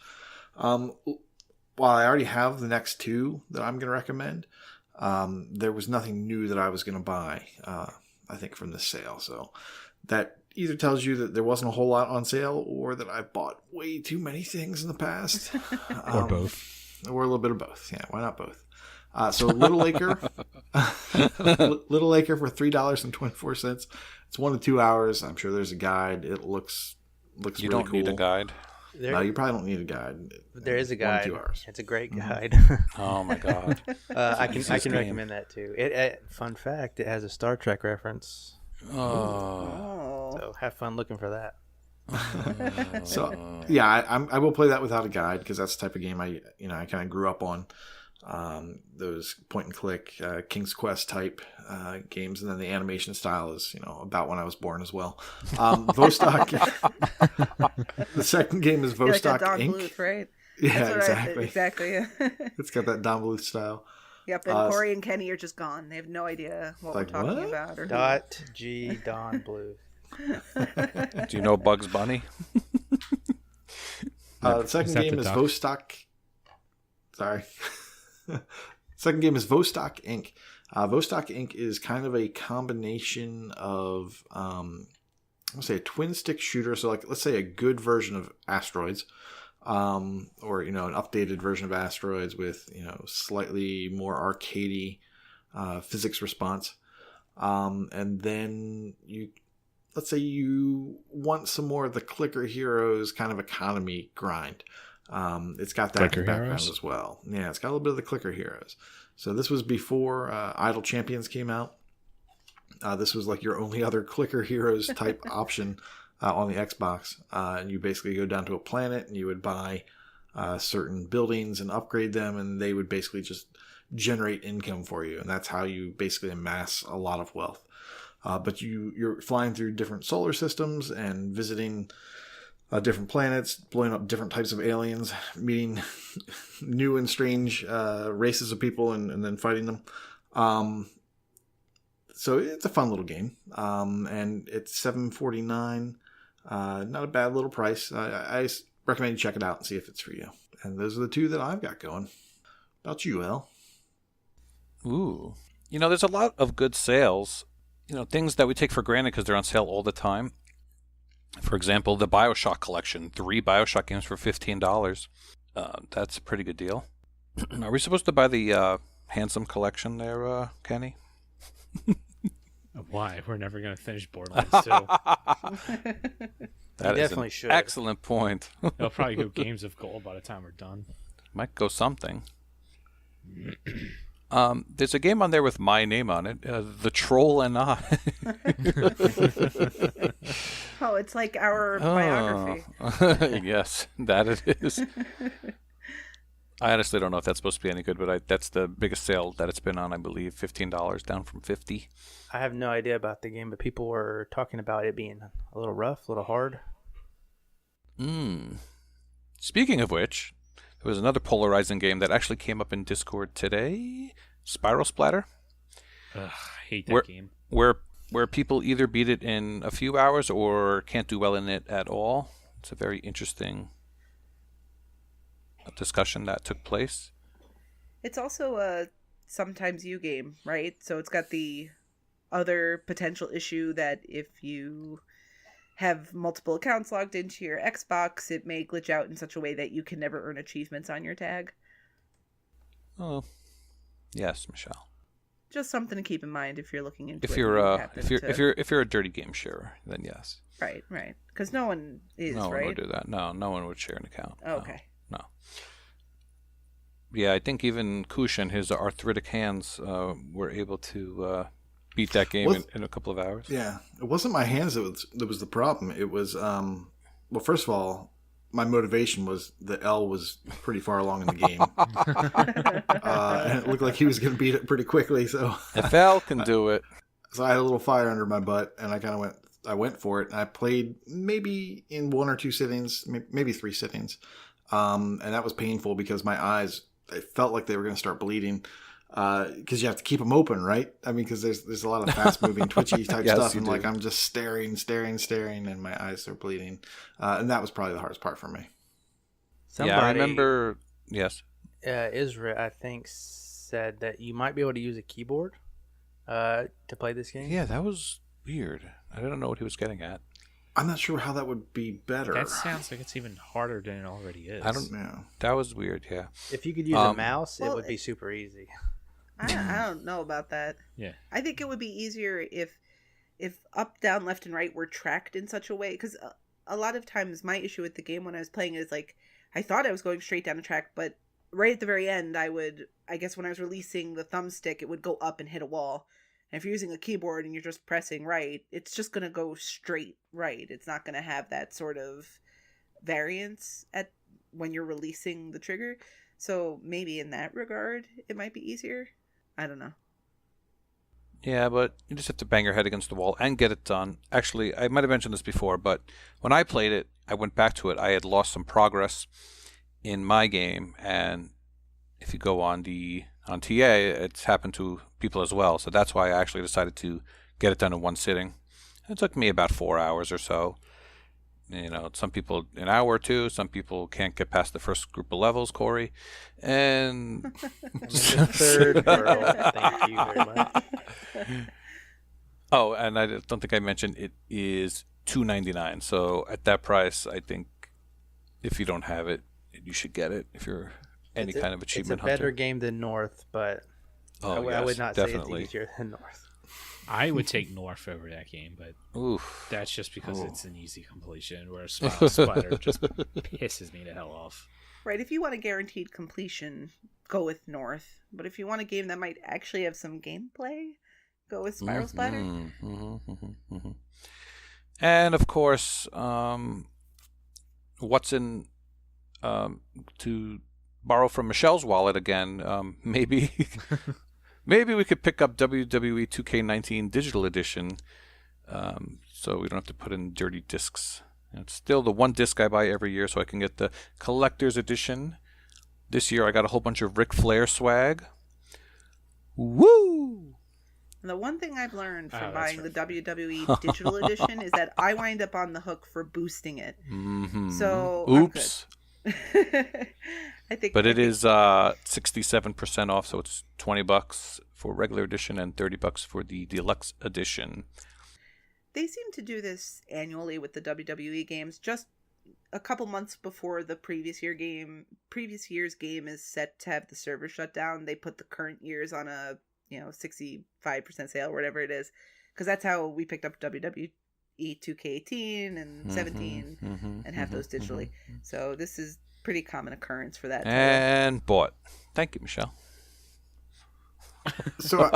While I already have the next 2 that I'm going to recommend, there was nothing new that I was going to buy, I think, from this sale. So that either tells you that there wasn't a whole lot on sale, or that I've bought way too many things in the past. Or both. Or a little bit of both. Yeah, why not both? So Little Acre, Little Acre for $3.24. It's 1 to 2 hours. I'm sure there's a guide. It looks You really don't cool. need a guide. No, you probably don't need a guide. There is a 1 to guide. 2 hours. It's a great guide. Oh my god. I Jesus can name. recommend that too. It fun fact, it has a Star Trek reference. Oh. Oh. So have fun looking for that. So yeah, I will play that without a guide, because that's the type of game I kind of grew up on. Those point and click King's Quest type games, and then the animation style is about when I was born as well. Vostok. The second game is Like Vostok a Don Inc. Bluth, right? Yeah, That's what exactly. Exactly. It's got that Don Bluth style. Yep, and Corey and Kenny are just gone. They have no idea what we're talking about. Or G Don Blue. Do you know Bugs Bunny? The second game is Vostok. Sorry. Second game is Vostok Inc. Vostok Inc. is kind of a combination of, I'll say a twin stick shooter. So like, let's say a good version of Asteroids, or, an updated version of Asteroids with, slightly more arcadey, physics response. And then let's say you want some more of the Clicker Heroes kind of economy grind. It's got that Clicker in the background Heroes? as well. Yeah, it's got a little bit of the Clicker Heroes. So this was before Idle Champions came out. This was like your only other Clicker Heroes type option on the Xbox. And you basically go down to a planet and you would buy certain buildings and upgrade them, and they would basically just generate income for you. And that's how you basically amass a lot of wealth. But you're flying through different solar systems and visiting different planets, blowing up different types of aliens, meeting new and strange races of people, and then fighting them. So it's a fun little game, and it's $7.49. Not a bad little price. I recommend you check it out and see if it's for you. And those are the two that I've got going. About you, El? Ooh. There's a lot of good sales. Things that we take for granted because they're on sale all the time. For example, the BioShock collection, 3 BioShock games for $15. That's a pretty good deal. Are we supposed to buy the Handsome collection there, Kenny? Why? We're never going to finish Borderlands 2. That is definitely an should. excellent point. It'll probably go Games of Gold by the time we're done. Might go something. There's a game on there with my name on it, The Troll and I. Oh, it's like our biography. Yes, that it is. I honestly don't know if that's supposed to be any good, but that's the biggest sale that it's been on, I believe. $15 down from $50. I have no idea about the game, but people were talking about it being a little rough, a little hard. Speaking of which, there was another polarizing game that actually came up in Discord today. Spiral Splatter. Ugh, I hate that game. Where people either beat it in a few hours or can't do well in it at all. It's a very interesting discussion that took place. It's also a sometimes you game, right? So it's got the other potential issue that if you have multiple accounts logged into your Xbox, it may glitch out in such a way that you can never earn achievements on your tag. Oh, yes, Michelle. Just something to keep in mind if you're looking into If it. you're a dirty game sharer, then yes. Right. Because no one is, no right? one would do that. No one would share an account. Oh, okay. No. Yeah, I think even Kush and his arthritic hands were able to beat that game in a couple of hours. Yeah, it wasn't my hands that was the problem. It was, well, first of all, my motivation was that Ell was pretty far along in the game. And it looked like he was going to beat it pretty quickly. So If Ell can do it. So I had a little fire under my butt, and I went for it, and I played maybe in 1 or 2 sittings, maybe 3 sittings. And that was painful because my eyes, I felt like they were going to start bleeding. Because you have to keep them open, right? I mean, because there's a lot of fast moving, twitchy type Yes, stuff, you and do. like I'm just staring, and my eyes are bleeding, and that was probably the hardest part for me. Somebody, Yeah, I remember. Yes. Israel, I think, said that you might be able to use a keyboard to play this game. Yeah, that was weird. I don't know what he was getting at. I'm not sure how that would be better. That sounds like it's even harder than it already is. I don't know. That was weird. Yeah. If you could use a mouse, well, it would be super easy. I don't know about that. Yeah. I think it would be easier if up, down, left, and right were tracked in such a way. Because a lot of times my issue with the game when I was playing is like, I thought I was going straight down a track, but right at the very end, I guess when I was releasing the thumbstick, it would go up and hit a wall. And if you're using a keyboard and you're just pressing right, it's just going to go straight right. It's not going to have that sort of variance when you're releasing the trigger. So maybe in that regard, it might be easier. I don't know. Yeah, but you just have to bang your head against the wall and get it done. Actually, I might have mentioned this before, but when I played it, I went back to it. I had lost some progress in my game, and if you go on the On TA, it's happened to people as well. So that's why I actually decided to get it done in one sitting. It took me about 4 hours or so. You know, some people an hour or two. Some people can't get past the first group of levels, Corey. And The third world. Thank you very much. Oh, and I don't think I mentioned it is $2.99. So at that price, I think if you don't have it, you should get it if you're any kind of achievement hunter. It's a better hunter. game than North, but I yes, would not definitely. say it's easier than North. I would take North over that game, but Oof. that's just because it's an easy completion, whereas Spiral Spider just pisses me the hell off. Right, if you want a guaranteed completion, go with North. But if you want a game that might actually have some gameplay, go with Spiral Spider. And of course, what's in to borrow from Michelle's wallet again? Maybe we could pick up WWE 2K19 Digital Edition, so we don't have to put in dirty discs. It's still the one disc I buy every year, so I can get the collector's edition. This year I got a whole bunch of Ric Flair swag. Woo! And the one thing I've learned from that's buying right. the WWE Digital Edition is that I wind up on the hook for boosting it. So Oops. I'm good. But it is 67% off, so it's $20 for regular edition and $30 for the deluxe edition. They seem to do this annually with the WWE games, just a couple months before the previous year's game is set to have the server shut down. They put the current years on a 65% sale or whatever it is, because that's how we picked up WWE 2K18 and 17 and have those digitally. So this is pretty common occurrence for that. And bought. Thank you, Michelle. So,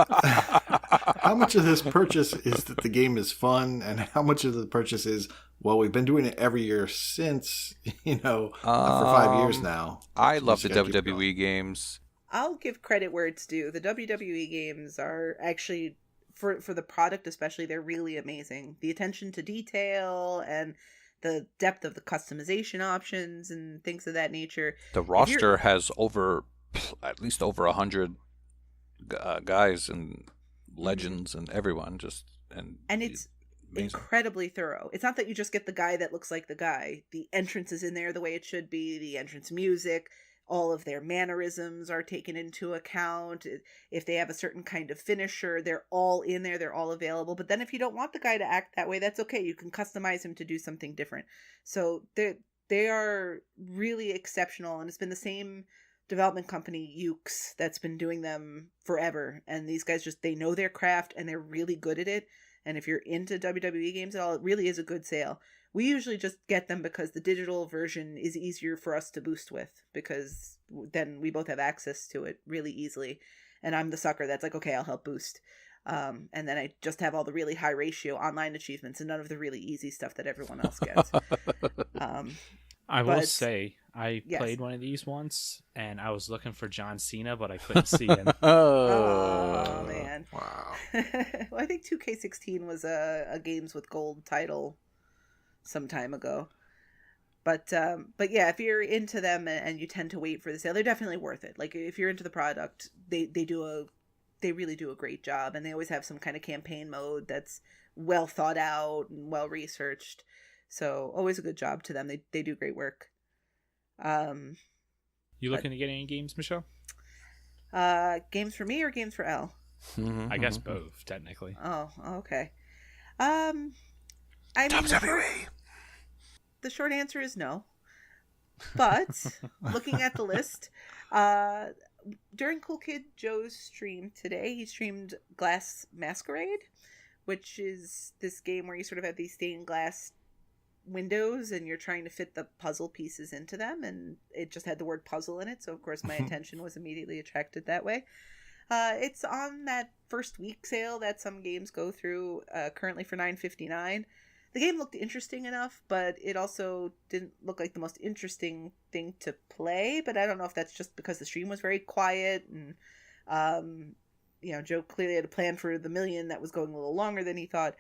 how much of this purchase is that the game is fun, and how much of the purchase is, well, we've been doing it every year since, for 5 years now. I So love we the just gotta keep WWE going. games. I'll give credit where it's due. The WWE games are actually, for the product especially, they're really amazing. The attention to detail and the depth of the customization options and things of that nature. The roster has at least over 100 guys and legends and everyone And it's amazing. incredibly thorough. It's not that you just get the guy that looks like the guy. The entrance is in there the way it should be. The entrance music, all of their mannerisms are taken into account. If they have a certain kind of finisher, they're all in there. They're all available. But then if you don't want the guy to act that way, that's okay. You can customize him to do something different. So they are really exceptional. And it's been the same development company, Ukes, that's been doing them forever. And these guys they know their craft and they're really good at it. And if you're into WWE games at all, it really is a good sale. We usually just get them because the digital version is easier for us to boost with, because then we both have access to it really easily. And I'm the sucker that's like, okay, I'll help boost. And then I just have all the really high ratio online achievements and none of the really easy stuff that everyone else gets. I will But- say, I yes. played one of these once, and I was looking for John Cena, but I couldn't see him. Oh, man. Wow. Well, I think 2K16 was a Games with Gold title some time ago. But yeah, if you're into them and you tend to wait for the sale, they're definitely worth it. Like, if you're into the product, they really do a great job, and they always have some kind of campaign mode that's well thought out and well researched. So always a good job to them. They do great work. You looking to get any games, Michelle? Games for me or games for Ell? I guess both, technically. Oh, okay. I mean, the short answer is no. But looking at the list, during Cool Kid Joe's stream today, he streamed Glass Masquerade, which is this game where you sort of have these stained glass windows and you're trying to fit the puzzle pieces into them, and it just had the word puzzle in it, so of course my attention was immediately attracted that way. It's on that first week sale that some games go through, currently for $9.59. The game looked interesting enough, but it also didn't look like the most interesting thing to play. But I don't know if that's just because the stream was very quiet and Joe clearly had a plan for the million that was going a little longer than he thought.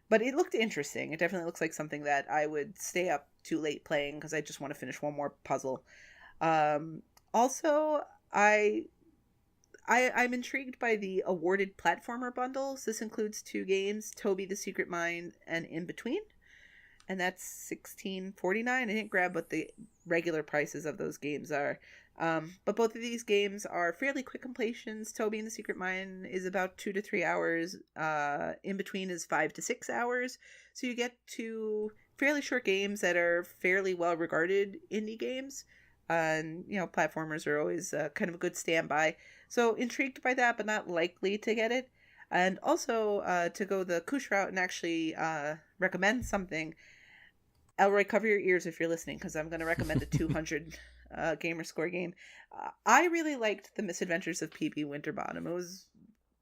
But it looked interesting. It definitely looks like something that I would stay up too late playing because I just want to finish one more puzzle. Also, I I'm intrigued by the awarded platformer bundles. This includes 2 games, Toby the Secret Mind and In Between. And that's $16.49. I didn't grab what the regular prices of those games are. But both of these games are fairly quick completions. Toby and the Secret Mind is about 2 to 3 hours. In Between is 5 to 6 hours. So you get 2 fairly short games that are fairly well regarded indie games. And, platformers are always kind of a good standby. So intrigued by that, but not likely to get it. And also to go the Kush route and actually recommend something. Elroy, cover your ears if you're listening, because I'm going to recommend a 200 gamer score game. I really liked The Misadventures of PB Winterbottom. It was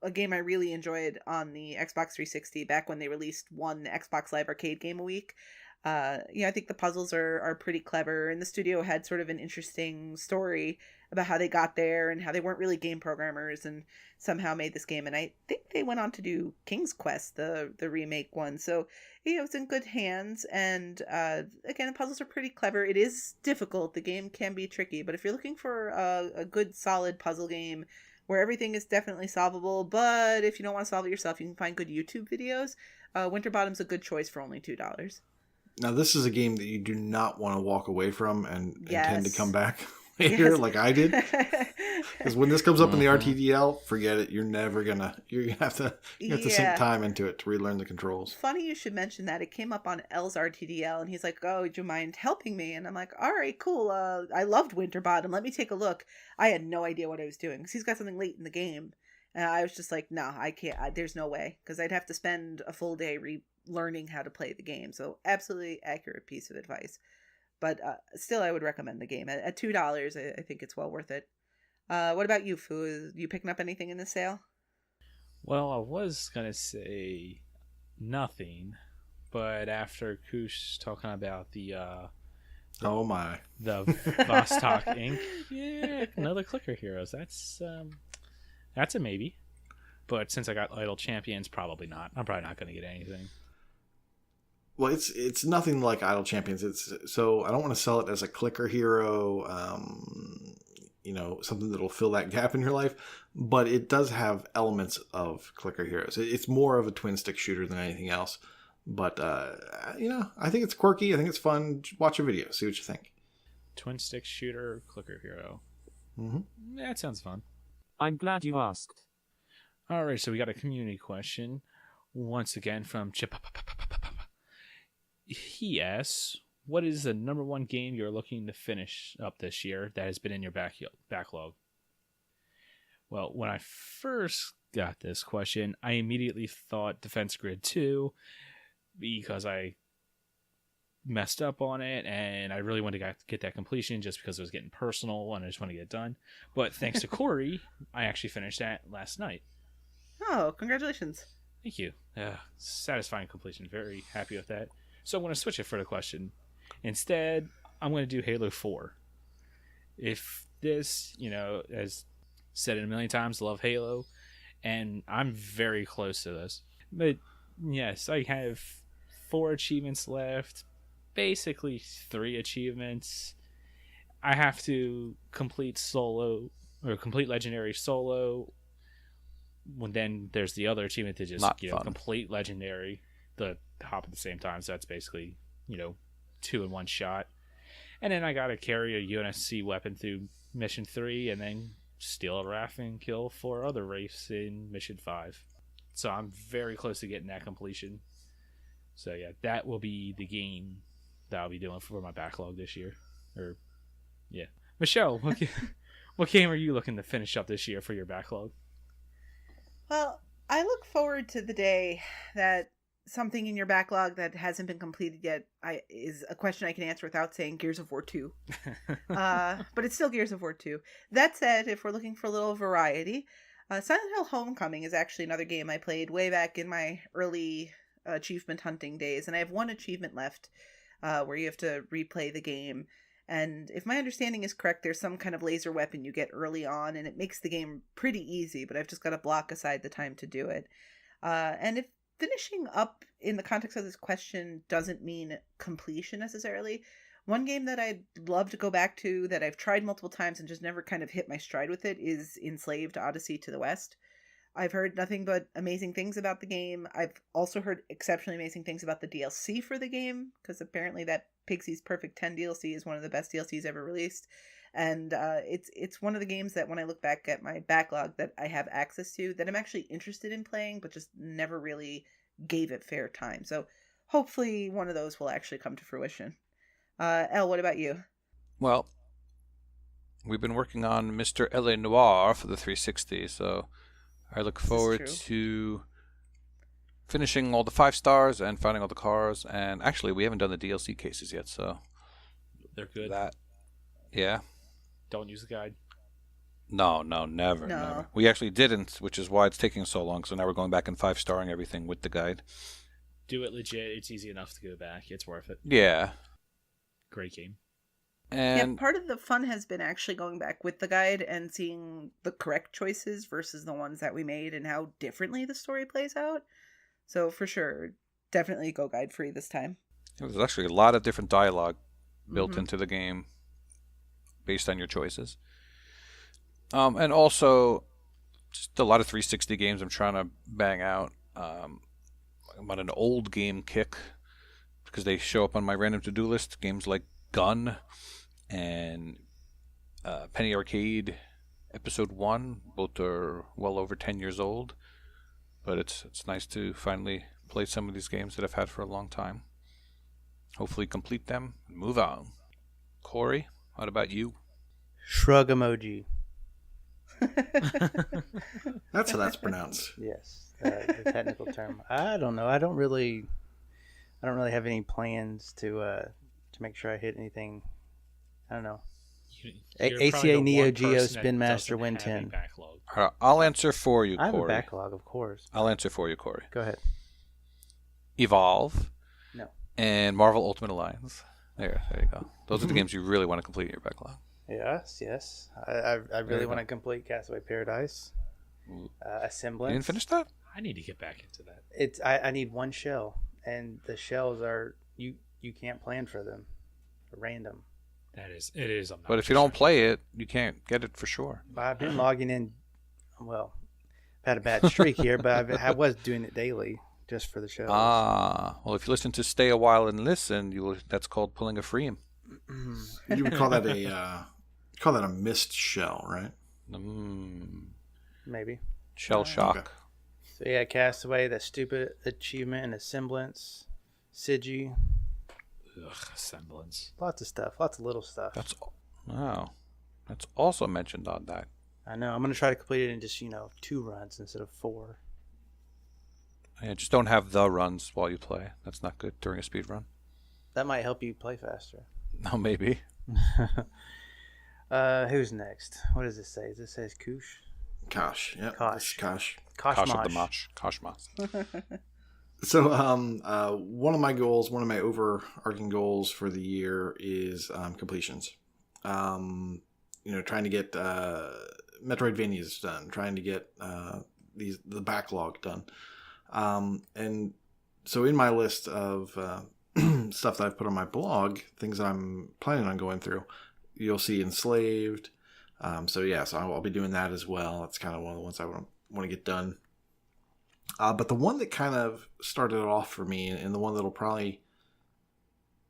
a game I really enjoyed on the Xbox 360 back when they released one Xbox Live Arcade game a week. I think the puzzles are pretty clever, and the studio had sort of an interesting story about how they got there and how they weren't really game programmers and somehow made this game. And I think they went on to do King's Quest, the remake one. So, it's in good hands. And again, the puzzles are pretty clever. It is difficult. The game can be tricky. But if you're looking for a good, solid puzzle game where everything is definitely solvable, but if you don't want to solve it yourself, you can find good YouTube videos, Winterbottom's a good choice for only $2. Now, this is a game that you do not want to walk away from and intend to Yes. come back later, like I did. Because when this comes up in the Mhm. RTDL, forget it. You're gonna have to Yeah. sink time into it to relearn the controls. Funny you should mention that. It came up on Ell's RTDL, and he's like, "Oh, would you mind helping me?" And I'm like, "All right, cool. I loved Winterbottom. Let me take a look." I had no idea what I was doing because he's got something late in the game, and I was just like, "No, I can't. There's no way," because I'd have to spend a full day learning how to play the game. So, absolutely accurate piece of advice. But still, I would recommend the game at $2. I think it's well worth it. What about you, Fu? You picking up anything in the sale? Well, I was gonna say nothing, but after Kush talking about the Oh my! Vostok Inc., yeah, another Clicker Heroes. That's a maybe. But since I got Idle Champions, probably not. I'm probably not gonna get anything. Well, it's nothing like Idle Champions. So I don't want to sell it as a clicker hero, something that'll fill that gap in your life. But it does have elements of clicker heroes. It's more of a twin stick shooter than anything else. But I think it's quirky. I think it's fun. Watch a video, see what you think. Twin stick shooter, Clicker Hero. Mm-hmm. That sounds fun. I'm glad you asked. All right, so we got a community question once again from Chip. He asks, what is the number one game you're looking to finish up this year that has been in your backlog? Well, when I first got this question, I immediately thought Defense Grid 2 because I messed up on it and I really wanted to get that completion just because it was getting personal and I just want to get it done. But thanks to Corey, I actually finished that last night. Oh, congratulations. Thank you. Satisfying completion. Very happy with that. So I'm going to switch it for the question. Instead, I'm going to do Halo 4. If this, as said it a million times, love Halo, and I'm very close to this. But yes, I have 4 achievements left, basically 3 achievements. I have to complete Legendary Solo. When then there's the other achievement to just complete Legendary, the hop at the same time. So that's basically 2 in one shot. And then I gotta carry a UNSC weapon through mission 3, and then steal a raft and kill 4 other wraiths in mission 5. So I'm very close to getting that completion. So yeah, that will be the game that I'll be doing for my backlog this year. Michelle, what game are you looking to finish up this year for your backlog? Well, I look forward to the day that something in your backlog that hasn't been completed yet is a question I can answer without saying Gears of War 2. But it's still Gears of War 2. That said, if we're looking for a little variety, Silent Hill Homecoming is actually another game I played way back in my early achievement hunting days. And I have 1 achievement left where you have to replay the game. And if my understanding is correct, there's some kind of laser weapon you get early on, and it makes the game pretty easy, but I've just got to block aside the time to do it. And if finishing up in the context of this question doesn't mean completion necessarily, One game that I'd love to go back to that I've tried multiple times and just never kind of hit my stride with it is Enslaved: Odyssey to the West. I've heard nothing but amazing things about the game. I've also heard exceptionally amazing things about the DLC for the game, because apparently that Pigsy's Perfect 10 DLC is one of the best DLCs ever released. And it's one of the games that when I look back at my backlog that I have access to, that I'm actually interested in playing, but just never really gave it fair time. So hopefully one of those will actually come to fruition. Elle, what about you? Well, we've been working on Mr. L.A. Noir for the 360, so I look forward to finishing all the 5 stars and finding all the cars. And actually, we haven't done the DLC cases yet, so They're good. Yeah. Don't use the guide. No, never. We actually didn't, which is why it's taking so long. So now we're going back and 5-starring everything with the guide. Do it legit. It's easy enough to go back. It's worth it. Yeah. Great game. And yeah, part of the fun has been actually going back with the guide and seeing the correct choices versus the ones that we made and how differently the story plays out. So for sure, definitely go guide free this time. there's actually a lot of different dialogue built into the game based on your choices. And also, just a lot of 360 games I'm trying to bang out. I'm on an old game kick because they show up on my random to-do list. Games like Gun and Penny Arcade Episode 1. Both are well over 10 years old. But it's nice to finally play some of these games that I've had for a long time. Hopefully complete them and move on. Corey, what about you? Shrug emoji. That's how that's pronounced. Yes, the technical term. I don't know. I don't really have any plans to make sure I hit anything. I don't know. ACA Neo Geo Spin Master Win 10. I'll answer for you, Corey. I have a backlog, of course. I'll answer for you, Corey. Go ahead. Evolve. No. And Marvel Ultimate Alliance. There you go. Those are the games you really want to complete in your backlog. Yes. I really want to complete Castaway Paradise. Assemblance. You didn't finish that? I need to get back into that. I need one shell, and the shells are you can't plan for them. They're random. It is. But if you don't play it, you can't get it for sure. I've been logging in. Well, I've had a bad streak here, but I was doing it daily just for the show. Well, if you listen to Stay a While and Listen, that's called pulling a freem. You would call that a missed shell, right? Maybe. Shell shock. Okay. So yeah, Castaway, that stupid achievement and Assemblance, Sigi. Semblance. Lots of stuff. Lots of little stuff. That's also mentioned on that. I know. I'm going to try to complete it in just, 2 runs instead of 4. Yeah, just don't have the runs while you play. That's not good during a speed run. That might help you play faster. No, maybe. Who's next? What does this say? Does this say Koosh? Kosh. Yeah. Kosh. Kosh. Kosh of the Mosh. Koshmas. So, one of my goals, one of my overarching goals for the year is completions. Trying to get Metroidvanias done, trying to get the backlog done. And so in my list of stuff that I've put on my blog, things that I'm planning on going through, you'll see Enslaved. So I'll be doing that as well. That's kind of one of the ones I want to get done. But the one that kind of started it off for me, and the one that'll probably,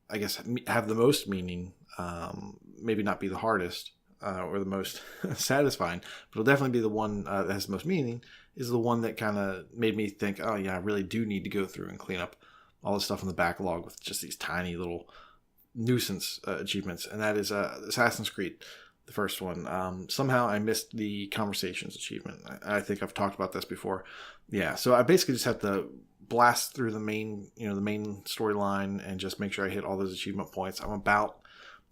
I guess, have the most meaning, maybe not be the hardest or the most satisfying, but it'll definitely be the one that has the most meaning, is the one that kind of made me think, oh yeah, I really do need to go through and clean up all the stuff in the backlog with just these tiny little nuisance achievements, and that is Assassin's Creed. The first one. Somehow I missed the Conversations achievement. I think I've talked about this before. Yeah, so I basically just have to blast through the main storyline and just make sure I hit all those achievement points. I'm about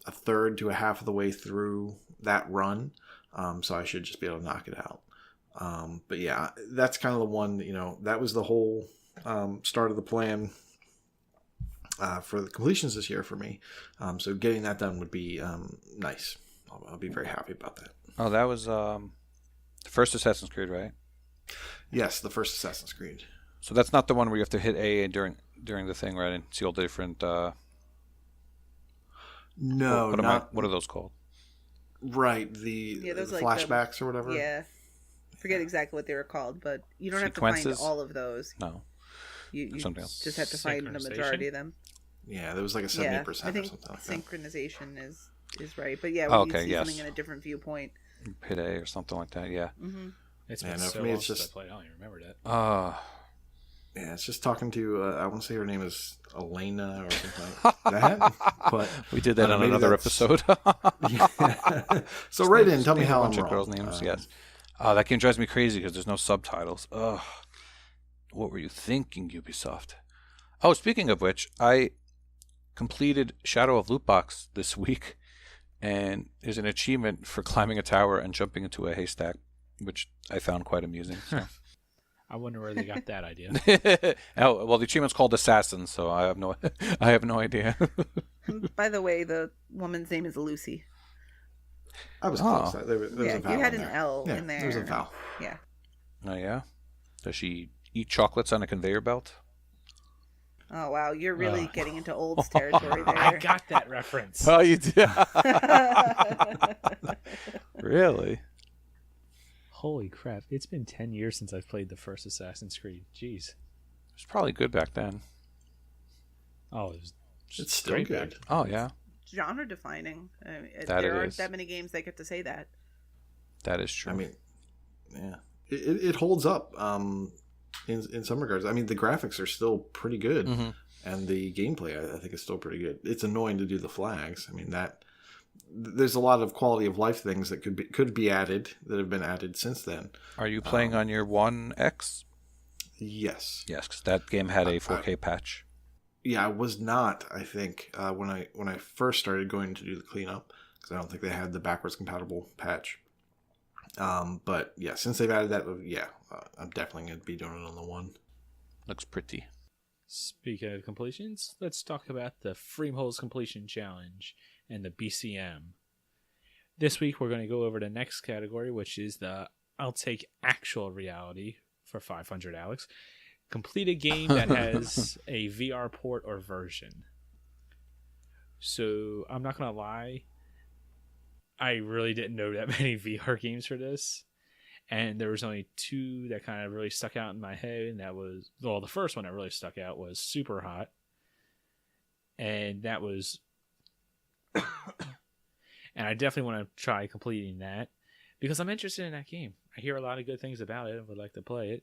a third to a half of the way through that run, so I should just be able to knock it out. But yeah, that's kind of the one, that was the whole start of the plan for the completions this year for me. So getting that done would be nice. I'll be very happy about that. Oh, that was the first Assassin's Creed, right? Yes, the first Assassin's Creed. So that's not the one where you have to hit A during the thing, right, and see all the different... No, not what are those called? right. The those the like flashbacks or whatever. Yeah, forget exactly what they were called, but you don't have to find Sequences? all of those. No. You Something else. just have to find the majority of them. Yeah, there was like a 70% I or think something like that. synchronization is right, but yeah, Oh, when you okay, see yes. something in a different viewpoint. Pit A or something like that, yeah. Mm-hmm. It's Yeah, been no, so for me, long it's since just- I played. I don't even remember that. Yeah, it's just talking to, I want to say her name is Elena or something like that. But we did that on maybe another that's- episode. yeah. So write in, tell me how a I'm bunch of wrong. girls' names, yes. That game drives me crazy because there's no subtitles. Ugh. What were you thinking, Ubisoft? Oh, speaking of which, I completed Shadow of Lootbox this week, and there's an achievement for climbing a tower and jumping into a haystack, which I found quite amusing. So. I wonder where they got that idea. Oh, well, the achievement's called Assassin, so I have no idea. By the way, the woman's name is Lucy. I was Oh. close. There was a vowel you had in an there. L Yeah, in there. there was a vowel. Yeah. Oh, yeah? Does she eat chocolates on a conveyor belt? Oh wow, you're really Ugh. getting into Olds territory there. I got that reference. Oh, you did? Really? Holy crap. It's been 10 years since I've played the first Assassin's Creed. Jeez. It was probably good back then. Oh, it was It's still great good. back. Oh, yeah. Genre defining. I mean, That there it aren't is. that many games that get to say that. That is true. I mean, yeah, it holds up in some regards. I mean, the graphics are still pretty good, Mhm. and the gameplay I think is still pretty good. It's annoying to do the flags. I mean that there's a lot of quality of life things that could be added that have been added since then. Are you playing on your One X? Yes, Yes, because that game had a 4K patch. yeah, I was not. I think when I first started going to do the cleanup, because I don't think they had the backwards compatible patch. But yeah, since they've added that, I'm definitely going to be doing it on the one. Looks pretty. Speaking of completions, let's talk about the Freehold's Completion Challenge and the BCM. This week we're going to go over the next category, which is the I'll Take Actual Reality for 500 Alex. Complete a game that has a VR port or version. So I'm not going to lie, I really didn't know that many VR games for this. And there was only two that kind of really stuck out in my head. And that was, well, the first one that really stuck out was Super Hot. And that was, and I definitely want to try completing that because I'm interested in that game. I hear a lot of good things about it. I would like to play it.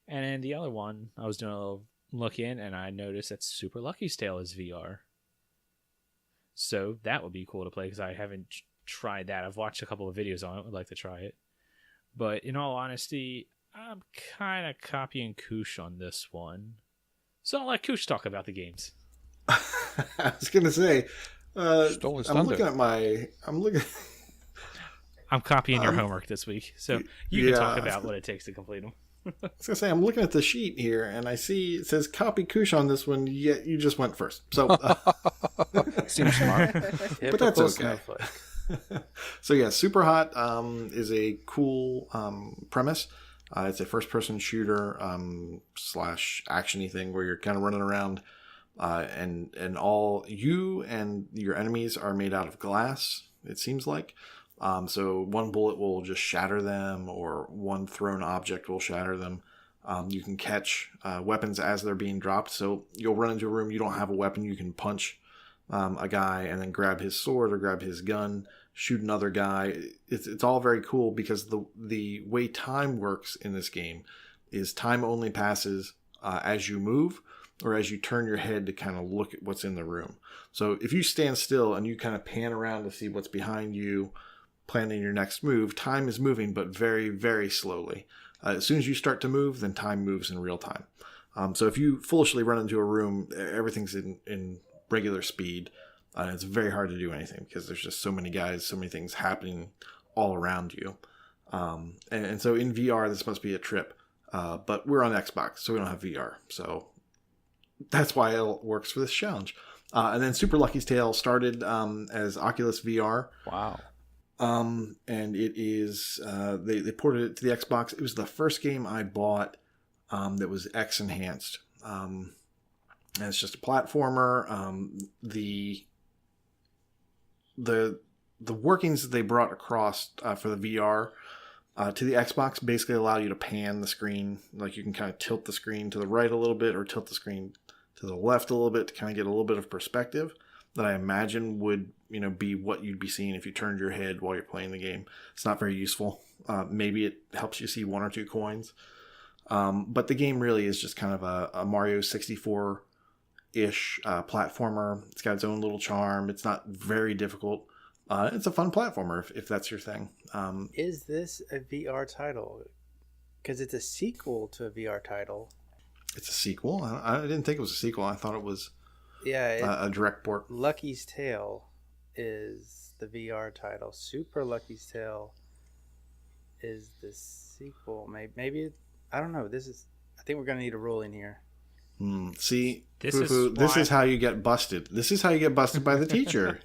And then the other one, I was doing a little look in and I noticed that Super Lucky's Tale is VR. So that would be cool to play because I haven't tried that. I've watched a couple of videos on it. Would like to try it. But in all honesty, I'm kind of copying Koosh on this one. So I'll let Koosh talk about the games. I was going to say, Stole his I'm thunder. looking at my, I'm copying your homework this week. So you can yeah. talk about what it takes to complete them. I was going to say, I'm looking at the sheet here, and I see it says copy Koosh on this one, yet you just went first. So, Seems smart. but that's okay. So yeah, Super Hot is a cool premise. It's a first-person shooter slash actiony thing where you're kind of running around, and all you and your enemies are made out of glass. It seems like. So one bullet will just shatter them, or one thrown object will shatter them. You can catch weapons as they're being dropped. So you'll run into a room, you don't have a weapon, you can punch a guy and then grab his sword or grab his gun, shoot another guy. It's all very cool because the way time works in this game is time only passes as you move or as you turn your head to kind of look at what's in the room. So if you stand still and you kind of pan around to see what's behind you, planning your next move, time is moving, but very, very slowly. As soon as you start to move, then time moves in real time. So if you foolishly run into a room, everything's in regular speed. It's very hard to do anything because there's just so many guys, so many things happening all around you. And so in VR, this must be a trip. But we're on Xbox, so we don't have VR. So that's why it works for this challenge. And then Super Lucky's Tale started as Oculus VR. Wow. And it is they ported it to the Xbox. It was the first game I bought that was X enhanced. And it's just a platformer. the workings that they brought across for the VR to the Xbox basically allow you to pan the screen. Like you can kind of tilt the screen to the right a little bit or tilt the screen to the left a little bit to kind of get a little bit of perspective that I imagine would, be what you'd be seeing if you turned your head while you're playing the game. It's not very useful. Maybe it helps you see 1 or 2 coins. But the game really is just kind of a Mario 64-ish platformer. It's got its own little charm. It's not very difficult. It's a fun platformer if that's your thing. Is this a VR title? Because it's a sequel to a VR title. It's a sequel? I didn't think it was a sequel. I thought it was a direct port. Lucky's Tale is the VR title. Super Lucky's Tale is the sequel. Maybe I don't know. I think we're going to need a ruling here. See, this is how you get busted. This is how you get busted by the teacher.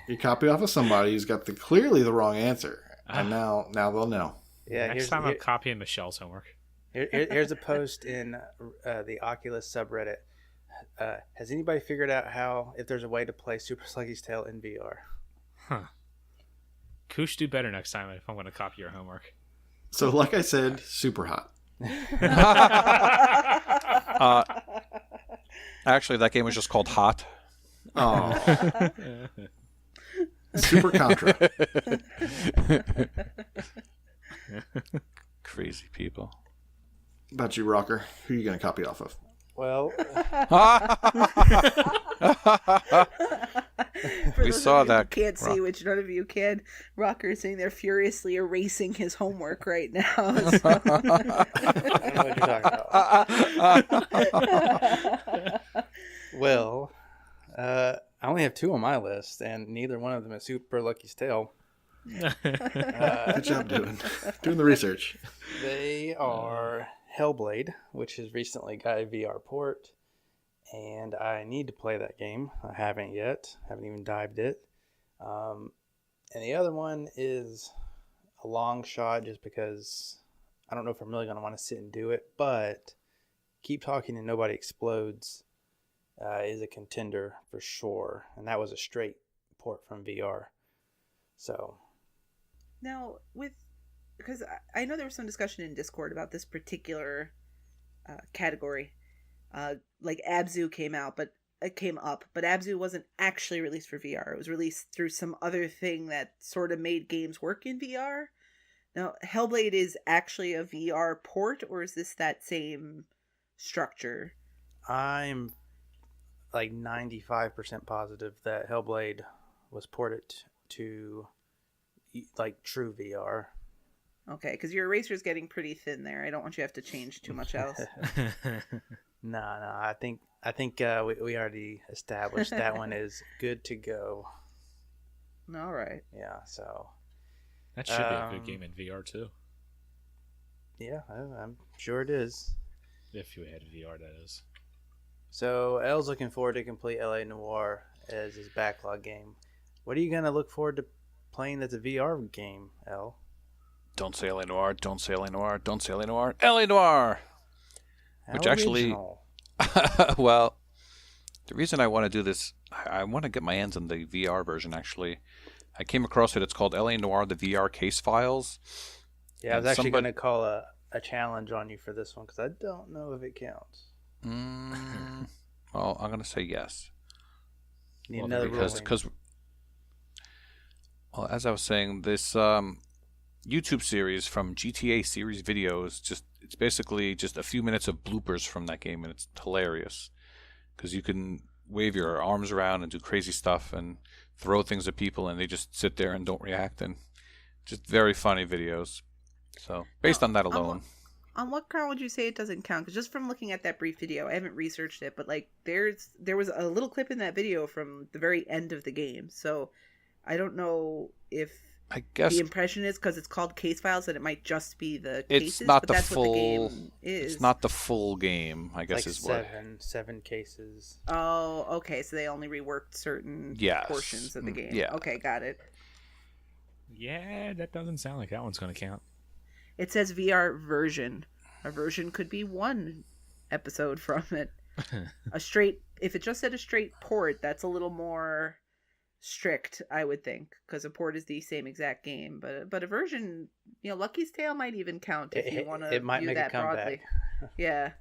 You copy off of somebody who's got clearly the wrong answer, and now they'll know. Yeah, next time I'm copying Michelle's homework. Here's a post in the Oculus subreddit. Has anybody figured out if there's a way to play Super Sluggy's Tale in VR? Huh. Koosh, do better next time if I'm going to copy your homework. So, like I said, super hot. Actually, that game was just called Hot. Oh. Super Contra. Crazy people. About you, Rocker. Who are you going to copy off of? Well, we saw that. Can't see, which none of you can. Rocker is sitting there furiously erasing his homework right now. So. I don't know what you're talking about. Well, I only have 2 on my list, and neither one of them is Super Lucky's Tale. Good job doing the research. They are Hellblade, which has recently got a VR port, and I need to play that game. I haven't yet. Haven't even dived it. And the other one is a long shot just because I don't know if I'm really going to want to sit and do it, but Keep Talking and Nobody Explodes is a contender for sure, and that was a straight port from VR. So now because I know there was some discussion in Discord about this particular category. Like Abzu came up, but Abzu wasn't actually released for VR. It was released through some other thing that sort of made games work in VR. Now, Hellblade is actually a VR port, or is this that same structure? I'm like 95% positive that Hellblade was ported to like true VR. Okay, because your eraser's getting pretty thin there. I don't want you to have to change too much else. No. I think we already established that one is good to go. All right. Yeah. So that should be a good game in VR too. Yeah, I'm sure it is. If you had VR, that is. So Elle's looking forward to complete LA Noire as his backlog game. What are you gonna look forward to playing that's a VR game, Elle? Don't say LA Noire, don't say LA Noire, don't say LA Noire, LA Noire! Which actually, well, the reason I want to do this, I want to get my hands on the VR version, actually. I came across it. It's called Ell and Matrarch, the VR case files. Yeah, I was actually going to call a challenge on you for this one, because I don't know if it counts. Well, I'm going to say yes. Need another because, well, as I was saying, this YouTube series from GTA Series Videos, it's basically just a few minutes of bloopers from that game, and it's hilarious because you can wave your arms around and do crazy stuff and throw things at people, and they just sit there and don't react, and just very funny videos. So based on that alone, on what ground would you say it doesn't count? Because just from looking at that brief video, I haven't researched it, but like there was a little clip in that video from the very end of the game, so I don't know if I guess the impression is because it's called case files that it might just be the cases. It's not but the that's full. What the game is. It's not the full game. I guess like is what. seven cases. Oh, okay. So they only reworked certain portions of the game. Yeah. Okay, got it. Yeah, that doesn't sound like that one's going to count. It says VR version. A version could be one episode from it. If it just said a straight port, that's a little more strict, I would think, because a port is the same exact game. But a version, Lucky's Tale might even count if you want to It might view make that a comeback. broadly. Yeah.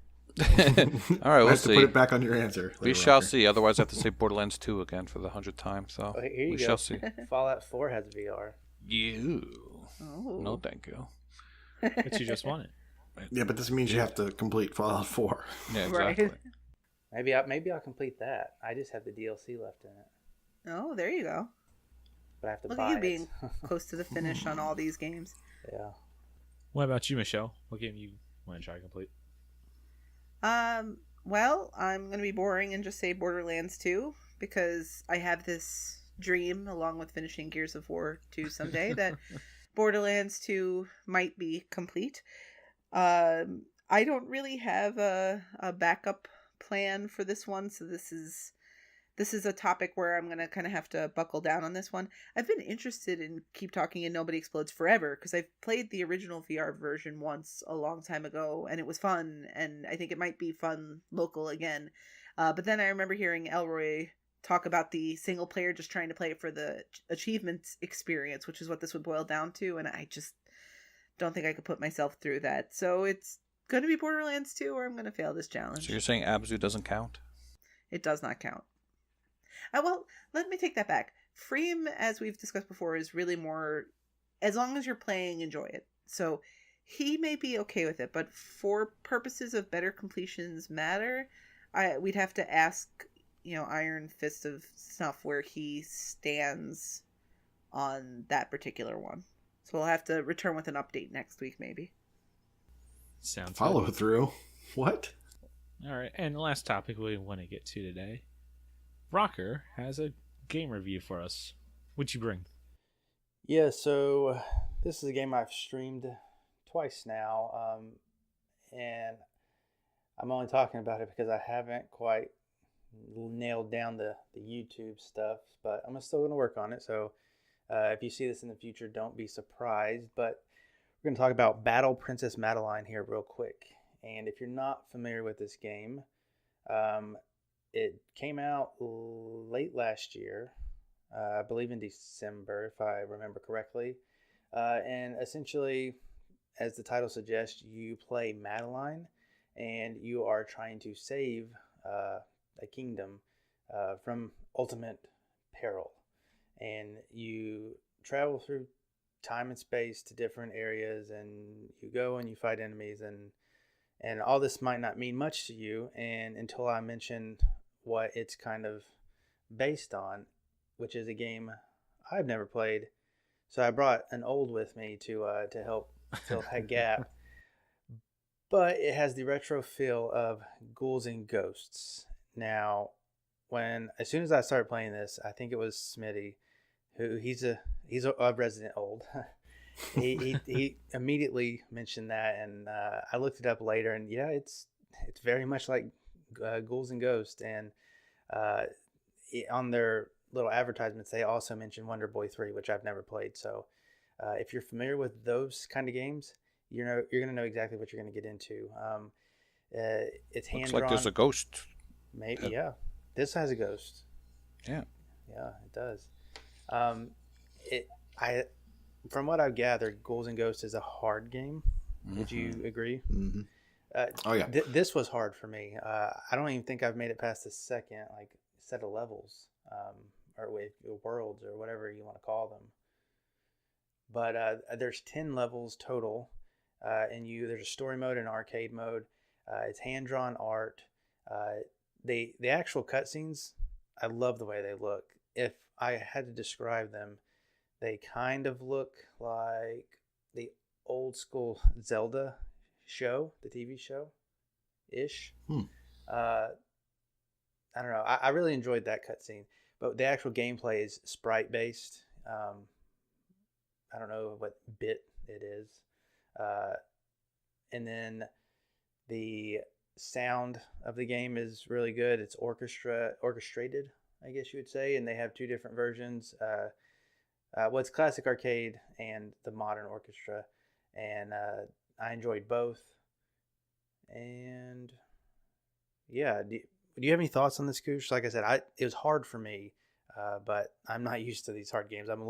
All right, I we'll have to put see. it back on your answer. We later, shall Rocker. see. Otherwise, I have to say Borderlands 2 again for the 100th time. So Oh, here you we go. shall see. Fallout 4 has VR. You. Oh. No, thank you. But you just won it. Yeah, but this means you have to complete Fallout 4. Yeah, exactly. Right. Maybe I'll complete that. I just have the DLC left in it, Oh, there you go. but I have to Look buy at you it. being close to the finish on all these games. Yeah. What about you, Michelle? What game you want to try to complete? Well, I'm going to be boring and just say Borderlands 2 because I have this dream, along with finishing Gears of War 2 someday, that Borderlands 2 might be complete. I don't really have a backup plan for this one, so this is a topic where I'm going to kind of have to buckle down on this one. I've been interested in Keep Talking and Nobody Explodes Forever because I've played the original VR version once a long time ago and it was fun, and I think it might be fun local again. But then I remember hearing Elroy talk about the single player just trying to play it for the achievements experience, which is what this would boil down to, and I just don't think I could put myself through that. So it's going to be Borderlands 2 or I'm going to fail this challenge. So you're saying Abzu doesn't count? It does not count. Well, let me take that back. Freem, as we've discussed before, is really more, as long as you're playing, enjoy it. So he may be okay with it, but for purposes of better completions matter, we'd have to ask, Iron Fist of Snuff where he stands on that particular one. So we'll have to return with an update next week, maybe. Sounds Follow good. through. What? All right, and the last topic we want to get to today. Rocker has a game review for us. What'd you bring? Yeah, so this is a game I've streamed twice now, and I'm only talking about it because I haven't quite nailed down the YouTube stuff, but I'm still going to work on it. So if you see this in the future, don't be surprised. But we're going to talk about Battle Princess Madelyn here real quick. And if you're not familiar with this game, it came out late last year, I believe in December, if I remember correctly. And essentially, as the title suggests, you play Madelyn, and you are trying to save a kingdom from ultimate peril. And you travel through time and space to different areas, and you go and you fight enemies, and all this might not mean much to you, and until I mention what it's kind of based on, which is a game I've never played. So I brought an old with me to help fill that gap. But it has the retro feel of Ghouls and Ghosts. Now, as soon as I started playing this, I think it was Smitty, who he's a resident old. he immediately mentioned that, and I looked it up later, and yeah, it's very much like Ghouls and Ghosts, and on their little advertisements they also mentioned Wonder Boy 3, which I've never played. So if you're familiar with those kind of games, you're gonna know exactly what you're gonna get into. It's hand drawn. Looks like there's a ghost. Maybe, yeah. This has a ghost. Yeah. Yeah, it does. From what I've gathered, Ghouls and Ghosts is a hard game. Would you agree? Mm-hmm. Oh yeah. This was hard for me. I don't even think I've made it past the second set of levels, or worlds, or whatever you want to call them. But there's 10 levels total, and there's a story mode and arcade mode. It's hand drawn art. The actual cutscenes, I love the way they look. If I had to describe them, they kind of look like the old school Zelda show, the TV show ish. I don't know. I really enjoyed that cutscene, but the actual gameplay is sprite based. I don't know what bit it is. And then the sound of the game is really good. It's orchestrated, I guess you would say, and they have two different versions. What's classic arcade and the modern orchestra, and I enjoyed both. And yeah, do you have any thoughts on this, Koosh? Like I said, it was hard for me. but I'm not used to these hard games. I'm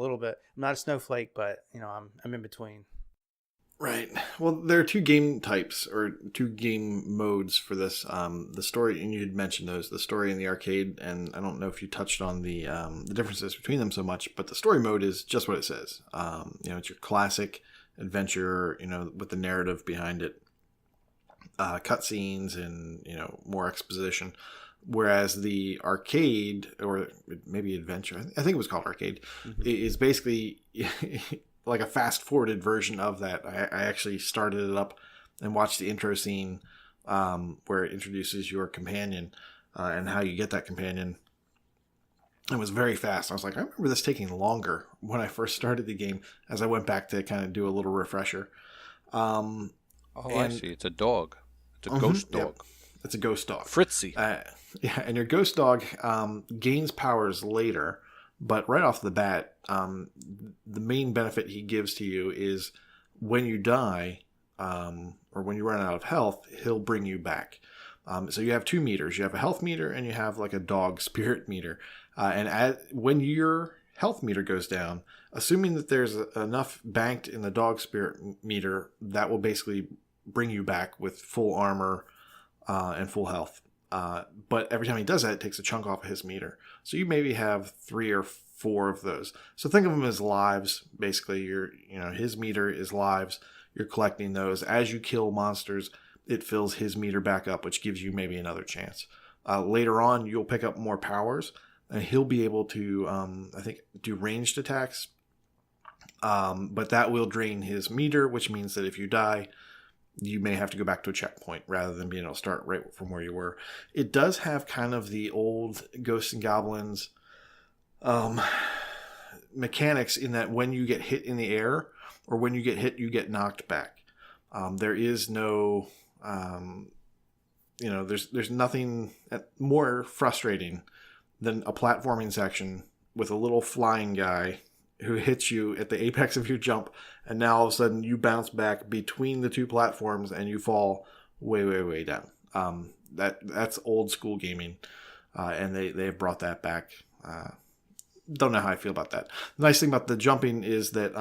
not a snowflake, but I'm in between. Right. Well, there are two game types or two game modes for this. The story, and you had mentioned those, the story and the arcade, and I don't know if you touched on the differences between them so much, but the story mode is just what it says. It's your classic adventure, with the narrative behind it, cutscenes and, more exposition. Whereas the arcade, or maybe adventure, I think it was called arcade, is basically like a fast-forwarded version of that. I actually started it up and watched the intro scene where it introduces your companion and how you get that companion. It was very fast. I was like, I remember this taking longer when I first started the game, as I went back to kind of do a little refresher. I see. It's a dog. It's a ghost dog. Yep. It's a ghost dog. Fritzy. And your ghost dog gains powers later. But right off the bat, the main benefit he gives to you is when you die or when you run out of health, he'll bring you back. So you have 2 meters. You have a health meter and you have like a dog spirit meter. When your health meter goes down, assuming that there's enough banked in the dog spirit meter, that will basically bring you back with full armor and full health. But every time he does that, it takes a chunk off of his meter. So you maybe have 3 or 4 of those. So think of them as lives. Basically, his meter is lives. You're collecting those. As you kill monsters, it fills his meter back up, which gives you maybe another chance. Later on, you'll pick up more powers, and he'll be able to, I think, do ranged attacks. But that will drain his meter, which means that if you die, you may have to go back to a checkpoint rather than being able to start right from where you were. It does have kind of the old Ghosts and Goblins mechanics in that when you get hit in the air or when you get hit, you get knocked back. There is no, there's nothing more frustrating than a platforming section with a little flying guy who hits you at the apex of your jump, and now all of a sudden you bounce back between the 2 platforms and you fall way, way, way down. That's old school gaming, and they have brought that back. Don't know how I feel about that. The nice thing about the jumping is that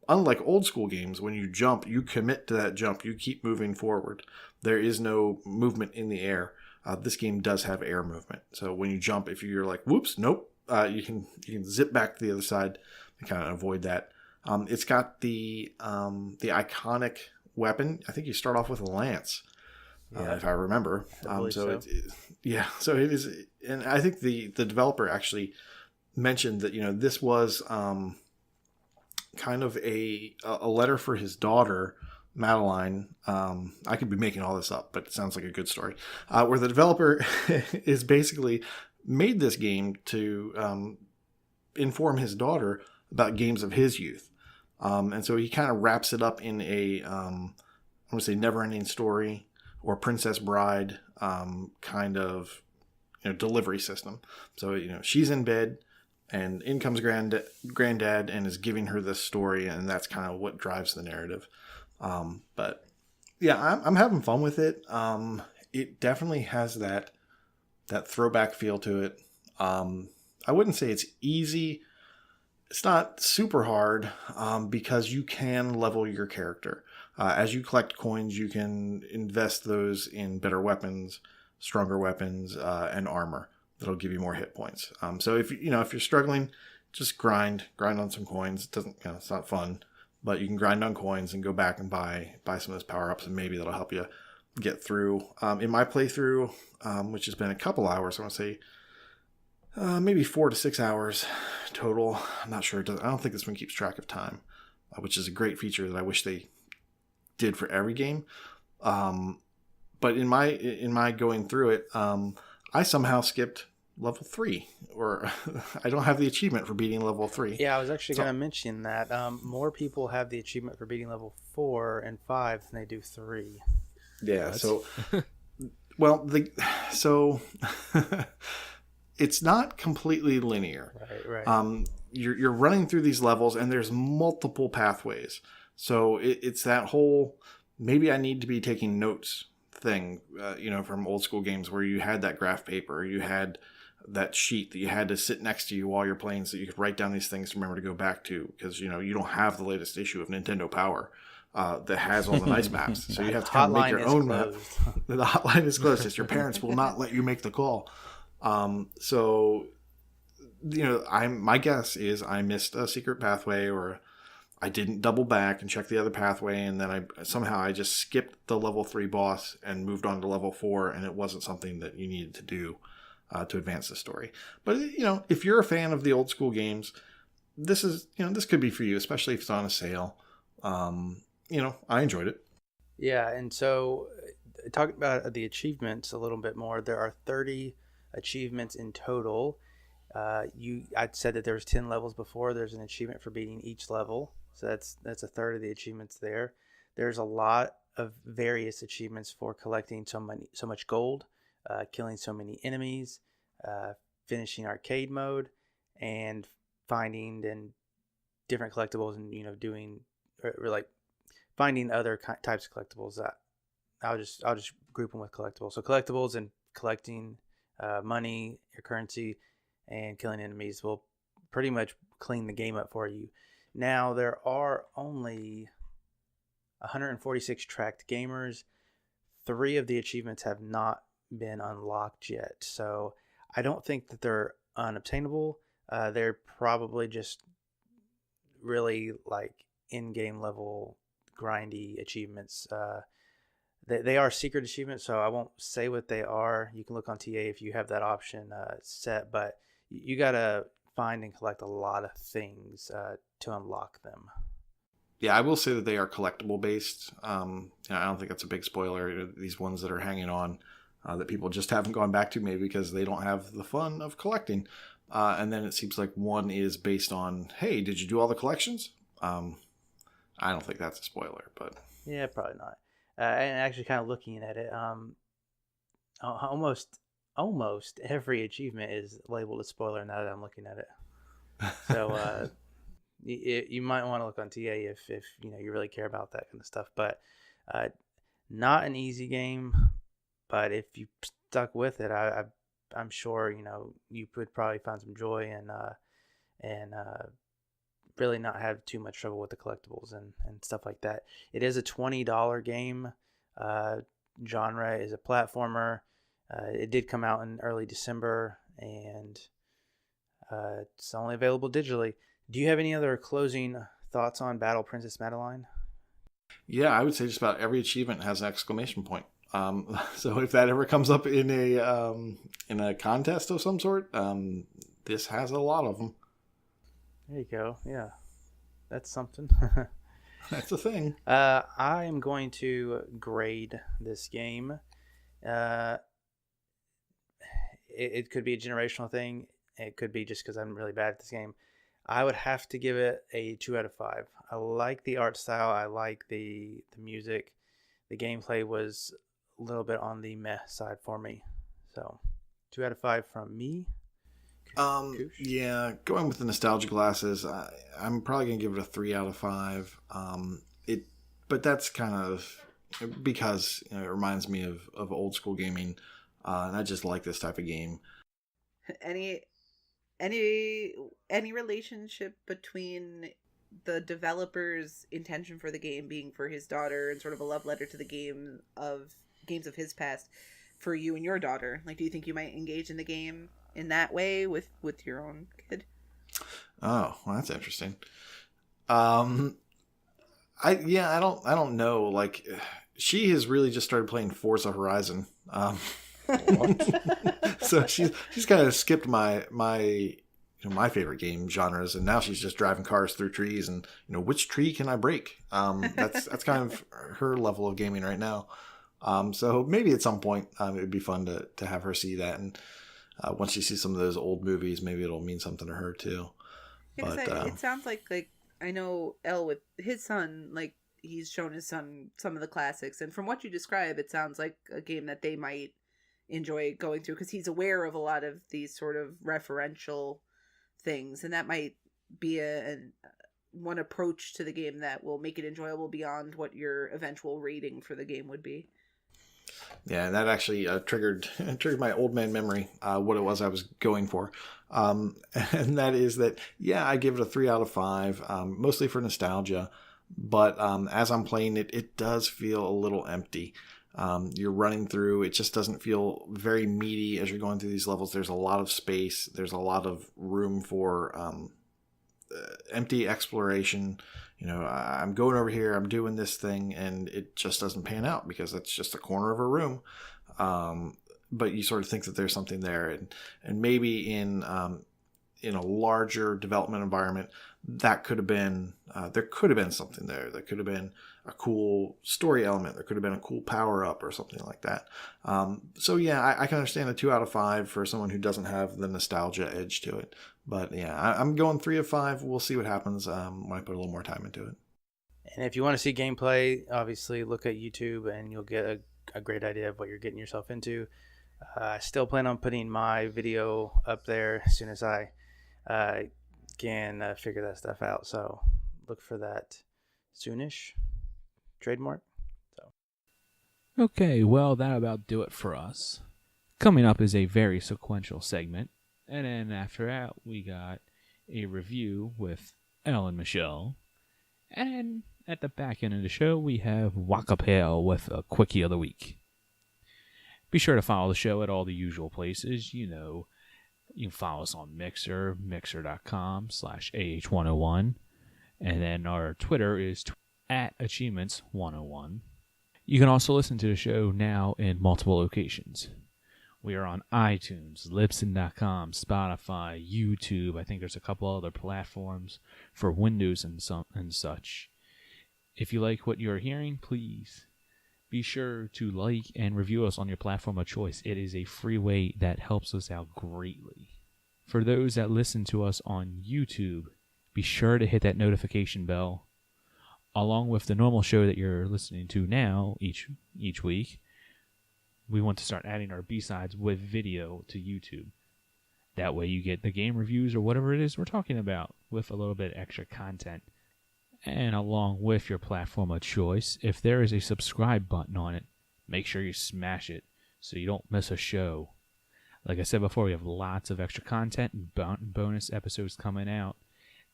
unlike old school games, when you jump, you commit to that jump. You keep moving forward. There is no movement in the air. This game does have air movement. So when you jump, if you're like, whoops, nope, you can zip back to the other side and kind of avoid that. It's got the iconic weapon. I think you start off with a lance, if I remember. So it is, and I think the developer actually mentioned that this was kind of a letter for his daughter, Madelyn. I could be making all this up, but it sounds like a good story. Where the developer is basically made this game to inform his daughter about games of his youth. And so he kind of wraps it up in a, I'm going to say Neverending Story or Princess Bride kind of delivery system. So, she's in bed and in comes granddad and is giving her this story, and that's kind of what drives the narrative. But yeah, I'm having fun with it. It definitely has that throwback feel to it. I wouldn't say it's easy. It's not super hard because you can level your character. As you collect coins, you can invest those in better weapons, stronger weapons, and armor that'll give you more hit points. So if you're struggling, just grind on some coins. It doesn't, it's not fun, but you can grind on coins and go back and buy some of those power ups, and maybe that'll help you get through. In my playthrough, which has been a couple hours, I want to say maybe 4 to 6 hours total. I'm not sure. I don't think this one keeps track of time, which is a great feature that I wish they did for every game. But in my going through it, I somehow skipped level 3, or I don't have the achievement for beating level 3. Yeah, I was actually going to mention that more people have the achievement for beating level 4 and 5 than they do 3. Yeah. So, well, it's not completely linear. Right. You're running through these levels, and there's multiple pathways. So it's that whole maybe I need to be taking notes thing, from old school games where you had that graph paper, or you had that sheet that you had to sit next to you while you're playing so you could write down these things to remember to go back to, because you don't have the latest issue of Nintendo Power that has all the nice maps. So you have to kind of make your own map. The hotline is closed. Just your parents will not let you make the call. So my guess is I missed a secret pathway, or I didn't double back and check the other pathway, and then I just skipped the level 3 boss and moved on to level 4, and it wasn't something that you needed to do to advance the story. But if you're a fan of the old school games, this is this could be for you, especially if it's on a sale. I enjoyed it. Yeah, and so talking about the achievements a little bit more, there are 30 achievements in total. I'd said that there was 10 levels before. There's an achievement for beating each level, so that's a third of the achievements there. There's a lot of various achievements for collecting so much gold, killing so many enemies, finishing arcade mode, and finding different collectibles, and doing or like finding other types of collectibles. I'll just group them with collectibles. So collectibles and collecting money, your currency, and killing enemies will pretty much clean the game up for you. Now, there are only 146 tracked gamers. 3 of the achievements have not been unlocked yet, so I don't think that they're unobtainable. They're probably just really like in-game level grindy achievements. They are secret achievements, so I won't say what they are. You can look on TA if you have that option set, but you gotta find and collect a lot of things to unlock them. Yeah, I will say that they are collectible based. I don't think that's a big spoiler. These ones that are hanging on that people just haven't gone back to, maybe because they don't have the fun of collecting. And then it seems like one is based on, hey, did you do all the collections? I don't think that's a spoiler, but yeah, probably not. And actually, kind of looking at it, almost every achievement is labeled a spoiler now that I'm looking at it. So you might want to look on TA if you really care about that kind of stuff. But not an easy game. But if you stuck with it, I'm sure you would probably find some joy and really not have too much trouble with the collectibles and stuff like that. It is a $20 game. Genre is a platformer. It did come out in early December, and it's only available digitally. Do you have any other closing thoughts on Battle Princess Madelyn? Yeah, I would say just about every achievement has an exclamation point. So if that ever comes up in a contest of some sort, this has a lot of them. There you go. Yeah, that's something. That's a thing. I am going to grade this game. It could be a generational thing. It could be just because I'm really bad at this game. I would have to give it a 2 out of 5. I like the art style. I like the music. The gameplay was a little bit on the meh side for me. So 2 out of 5 from me. Yeah, going with the nostalgia glasses, I'm probably gonna give it a 3 out of 5. But that's kind of because it reminds me of old school gaming, and I just like this type of game. Any relationship between the developer's intention for the game being for his daughter and sort of a love letter to the games of his past for you and your daughter? Like, do you think you might engage in the game in that way with your own kid? Oh, well, that's interesting. I don't know. Like, she has really just started playing Forza Horizon. So she's kind of skipped my favorite game genres, and now she's just driving cars through trees and which tree can I break? That's kind of her level of gaming right now. So maybe at some point it would be fun to have her see that, and once she sees some of those old movies, maybe it'll mean something to her too. Yeah, but it sounds like I know Ell with his son, like he's shown his son some of the classics, and from what you describe, it sounds like a game that they might enjoy going through because he's aware of a lot of these sort of referential things, and that might be one approach to the game that will make it enjoyable beyond what your eventual rating for the game would be. Yeah, that actually triggered my old man memory, what it was I was going for. And that is that, yeah, I give it a 3 out of 5, mostly for nostalgia. But as I'm playing it, it does feel a little empty. You're running through, it just doesn't feel very meaty as you're going through these levels. There's a lot of space. There's a lot of room for empty exploration. You know, I'm going over here, I'm doing this thing, and it just doesn't pan out because it's just a corner of a room. But you sort of think that there's something there, and maybe in a larger development environment, that could have been there could have been something there. There could have been a cool story element. There could have been a cool power up or something like that. So yeah, I can understand a 2 out of 5 for someone who doesn't have the nostalgia edge to it. But yeah, I'm going 3 of 5. We'll see what happens when I put a little more time into it. And if you want to see gameplay, obviously look at YouTube and you'll get a great idea of what you're getting yourself into. I still plan on putting my video up there as soon as I can figure that stuff out. So look for that soonish. Trademark. So. Okay, well, that'll about do it for us. Coming up is a very sequential segment. And then after that, we got a review with Ell and Michelle. And then at the back end of the show, we have Wakapeil with a Quickie of the Week. Be sure to follow the show at all the usual places. You know, you can follow us on Mixer, mixer.com/AH101. And then our Twitter is at Achievements101. You can also listen to the show now in multiple locations. We are on iTunes, Libsyn.com, Spotify, YouTube. I think there's a couple other platforms for Windows and such. If you like what you're hearing, please be sure to like and review us on your platform of choice. It is a free way that helps us out greatly. For those that listen to us on YouTube, be sure to hit that notification bell. Along with the normal show that you're listening to now each week, we want to start adding our B-sides with video to YouTube. That way you get the game reviews or whatever it is we're talking about with a little bit extra content. And along with your platform of choice, if there is a subscribe button on it, make sure you smash it so you don't miss a show. Like I said before, we have lots of extra content and bonus episodes coming out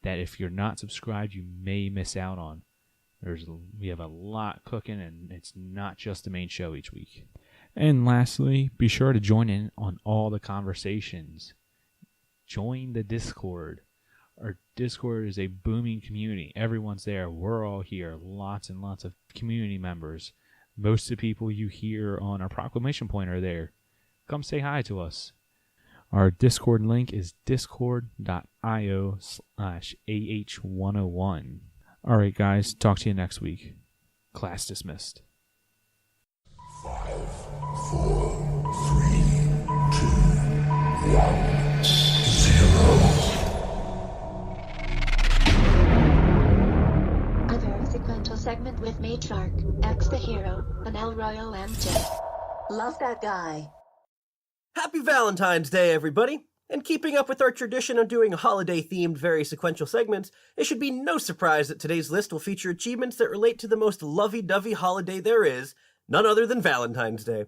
that if you're not subscribed, you may miss out on. We have a lot cooking, and it's not just the main show each week. And lastly, be sure to join in on all the conversations. Join the Discord. Our Discord is a booming community. Everyone's there. We're all here. Lots and lots of community members. Most of the people you hear on our proclamation point are there. Come say hi to us. Our Discord link is discord.io/AH101. All right, guys. Talk to you next week. Class dismissed. 5, 4, 3, 2, 1, 0. A very sequential segment with Matrarch, X the Hero, and El Royo MJ. Love that guy. Happy Valentine's Day, everybody! And keeping up with our tradition of doing holiday-themed, very sequential segments, it should be no surprise that today's list will feature achievements that relate to the most lovey-dovey holiday there is, none other than Valentine's Day.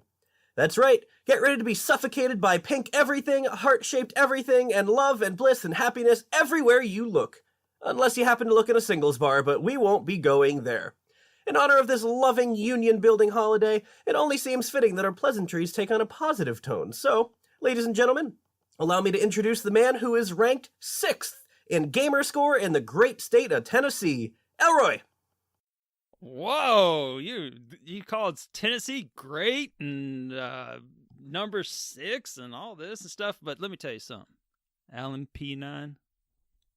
That's right, get ready to be suffocated by pink everything, heart-shaped everything, and love and bliss and happiness everywhere you look. Unless you happen to look in a singles bar, but we won't be going there. In honor of this loving, union-building holiday, it only seems fitting that our pleasantries take on a positive tone. So, ladies and gentlemen, allow me to introduce the man who is ranked 6th in gamer score in the great state of Tennessee, Elroy. Whoa, you called Tennessee great and number 6 and all this and stuff, but let me tell you something. Alan P9,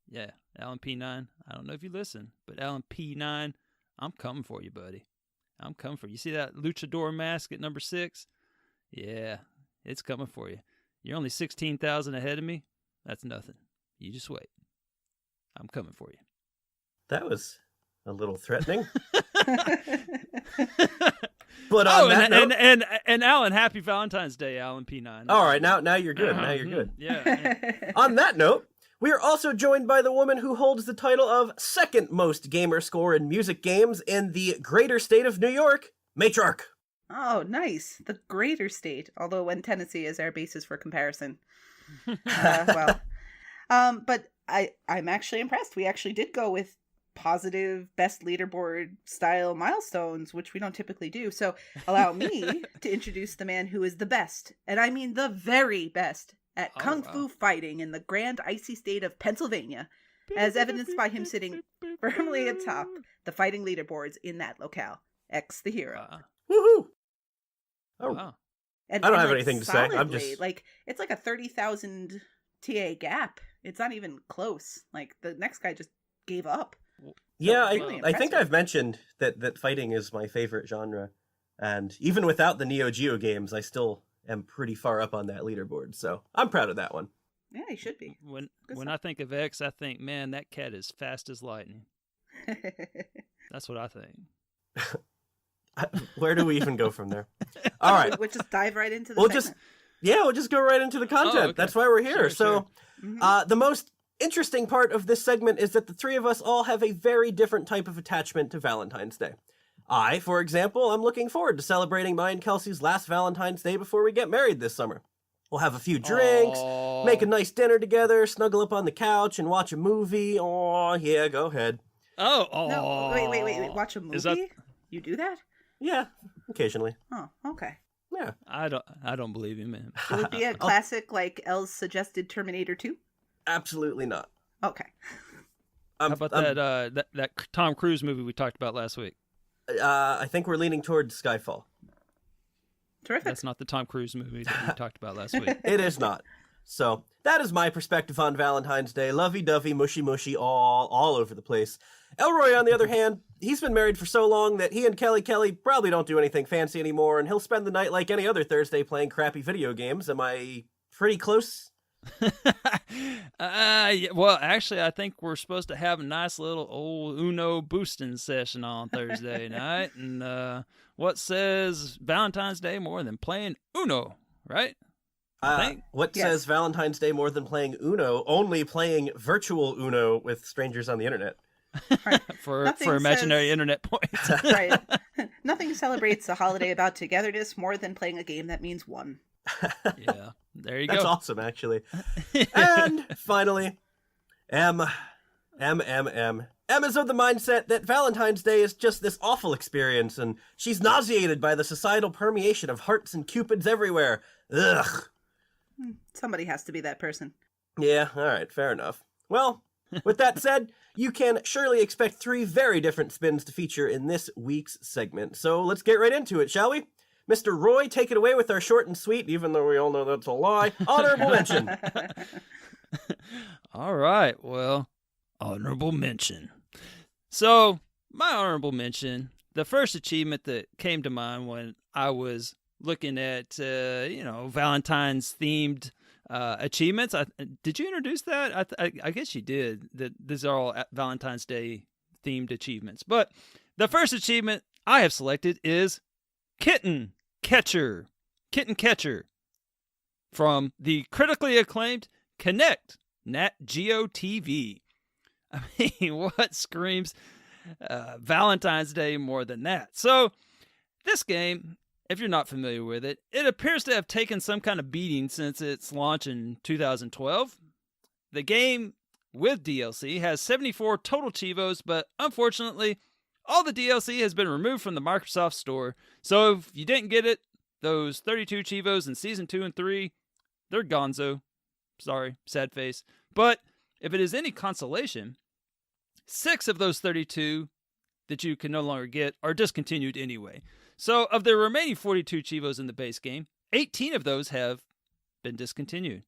yeah, Alan P9, I don't know if you listen, but Alan P9, I'm coming for you, buddy. I'm coming for you. You see that luchador mask at number 6? Yeah, it's coming for you. You're only 16,000 ahead of me. That's nothing. You just wait. I'm coming for you. That was a little threatening. But on that note, and Alan, happy Valentine's Day, Alan P9. All right, now you're good. Now you're good. Yeah. On that note, we are also joined by the woman who holds the title of second most gamer score in music games in the greater state of New York, Matrarch. Oh, nice. The greater state, although when Tennessee is our basis for comparison. But I'm actually impressed. We actually did go with positive best leaderboard style milestones, which we don't typically do. So allow me to introduce the man who is the best, and I mean the very best, at Kung Fu fighting in the grand icy state of Pennsylvania, as evidenced by him sitting firmly atop the fighting leaderboards in that locale. X the hero. Woohoo! Oh, wow. And, I don't have like, anything to say. I'm solidly, just like, it's like a 30,000 TA gap. It's not even close. Like, the next guy just gave up. Yeah, really I think impressive. I've mentioned that fighting is my favorite genre, and even without the Neo Geo games, I still am pretty far up on that leaderboard. So I'm proud of that one. Yeah, he should be. When Good I think of X, I think, man, that cat is fast as lightning. That's what I think. Where do we even go from there? All right, We'll just dive right into the we'll segment. we'll just go right into the content. Oh, okay. That's why we're here. Sure, So, Mhm. the most interesting part of this segment is that the three of us all have a very different type of attachment to Valentine's Day. I, for example, I'm looking forward to celebrating mine and Kelsey's last Valentine's Day before we get married this summer. We'll have a few drinks, Aw. make a nice dinner together, snuggle up on the couch, and watch a movie. Oh, yeah, go ahead. Oh, No, wait. Watch a movie? Is that- You do that? Yeah, occasionally. Oh, okay. Yeah. I don't believe you, man. Will it be a classic like Elle's suggested Terminator 2? Absolutely not. Okay. How about that Tom Cruise movie we talked about last week? I think we're leaning towards Skyfall. Terrific. That's not the Tom Cruise movie that we talked about last week. It is not. So that is my perspective on Valentine's Day. Lovey-dovey, mushy, all over the place. Elroy, on the other hand, he's been married for so long that he and Kelly probably don't do anything fancy anymore, and he'll spend the night like any other Thursday playing crappy video games. Am I pretty close? Yeah, well, actually, I think we're supposed to have a nice little old Uno boosting session on Thursday night. And what says Valentine's Day more than playing Uno, right? What says Valentine's Day more than playing Uno? Only playing virtual Uno with strangers on the internet. for Nothing imaginary says- internet points. Right. Nothing celebrates a holiday about togetherness more than playing a game that means one. Yeah, there you That's go. awesome, actually. And finally, M is of the mindset that Valentine's Day is just this awful experience, and she's nauseated by the societal permeation of hearts and cupids everywhere. Ugh. Somebody has to be that person. Yeah, all right, fair enough. Well, with that said, you can surely expect three very different spins to feature in this week's segment. So let's get right into it, shall we? Mr. Roy, take it away with our short and sweet, even though we all know that's a lie, honorable mention. All right, well, honorable mention. So, my honorable mention, the first achievement that came to mind when I was looking at, Valentine's themed achievements. Did you introduce that? I guess you did. That these are all Valentine's Day themed achievements. But the first achievement I have selected is Kitten Catcher from the critically acclaimed Connect Nat Geo TV. I mean, what screams Valentine's Day more than that? So, this game, if you're not familiar with it, it appears to have taken some kind of beating since its launch in 2012. The game, with DLC, has 74 total Chivos, but unfortunately, all the DLC has been removed from the Microsoft Store. So if you didn't get it, those 32 Chivos in Season 2 and 3, they're gonzo. Sorry, sad face. But if it is any consolation, 6 of those 32 that you can no longer get are discontinued anyway. So of the remaining 42 Chivos in the base game, 18 of those have been discontinued.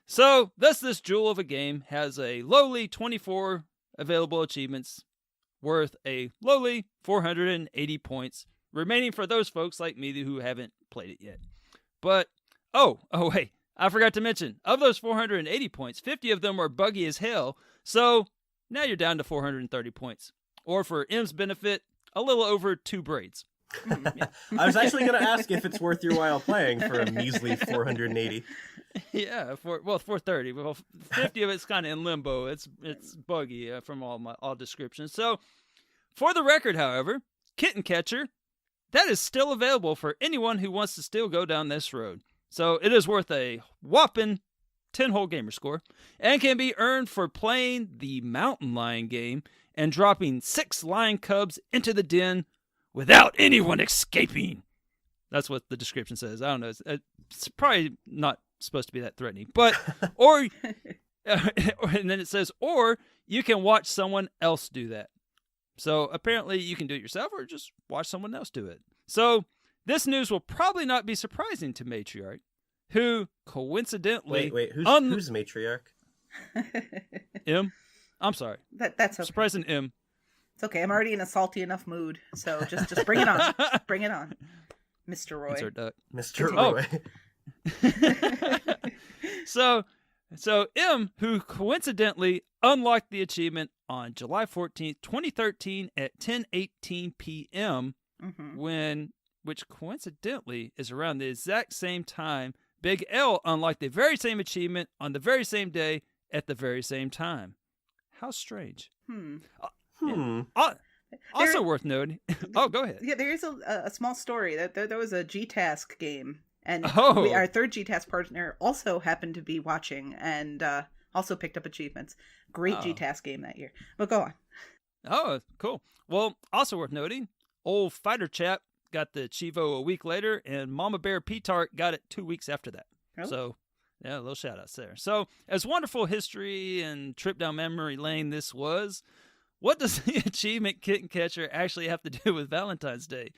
So thus this jewel of a game has a lowly 24 available achievements worth a lowly 480 points, remaining for those folks like me who haven't played it yet. But, oh wait, I forgot to mention, of those 480 points, 50 of them are buggy as hell, so now you're down to 430 points. Or for M's benefit, a little over 2 braids. Yeah. I was actually going to ask if it's worth your while playing for a measly 480. Yeah, 430. Well, 50 of it's kind of in limbo. It's buggy from all descriptions. So, for the record, however, Kitten Catcher, that is still available for anyone who wants to still go down this road. So it is worth a whopping 10-hole gamer score and can be earned for playing the mountain lion game and dropping 6 lion cubs into the den without anyone escaping. That's what the description says. I don't know. It's probably not supposed to be that threatening, but and then it says, or you can watch someone else do that. So apparently you can do it yourself or just watch someone else do it. So this news will probably not be surprising to Matriarch, who coincidentally... Wait, who's Matriarch? M? I'm sorry. That's okay. Surprising M. It's okay. I'm already in a salty enough mood, so just bring it on. Bring it on, Mr. Roy. Insert duck. Mr. Roy. So M, who coincidentally unlocked the achievement on July 14th, 2013 at 10:18 p.m., which coincidentally is around the exact same time Big L unlocked the very same achievement on the very same day at the very same time. How strange. Also worth noting. Oh, go ahead. Yeah, there is a small story that there was a G-Task game, and Oh. our third G-Task partner also happened to be watching and also picked up achievements. Great G-Task game that year. But go on. Oh, cool. Well, also worth noting, old fighter chap got the Chivo a week later, and Mama Bear P-Tart got it 2 weeks after that. Oh. So, yeah, little shout-outs there. So, as wonderful history and trip down memory lane this was, what does the achievement Kitten Catcher actually have to do with Valentine's Day?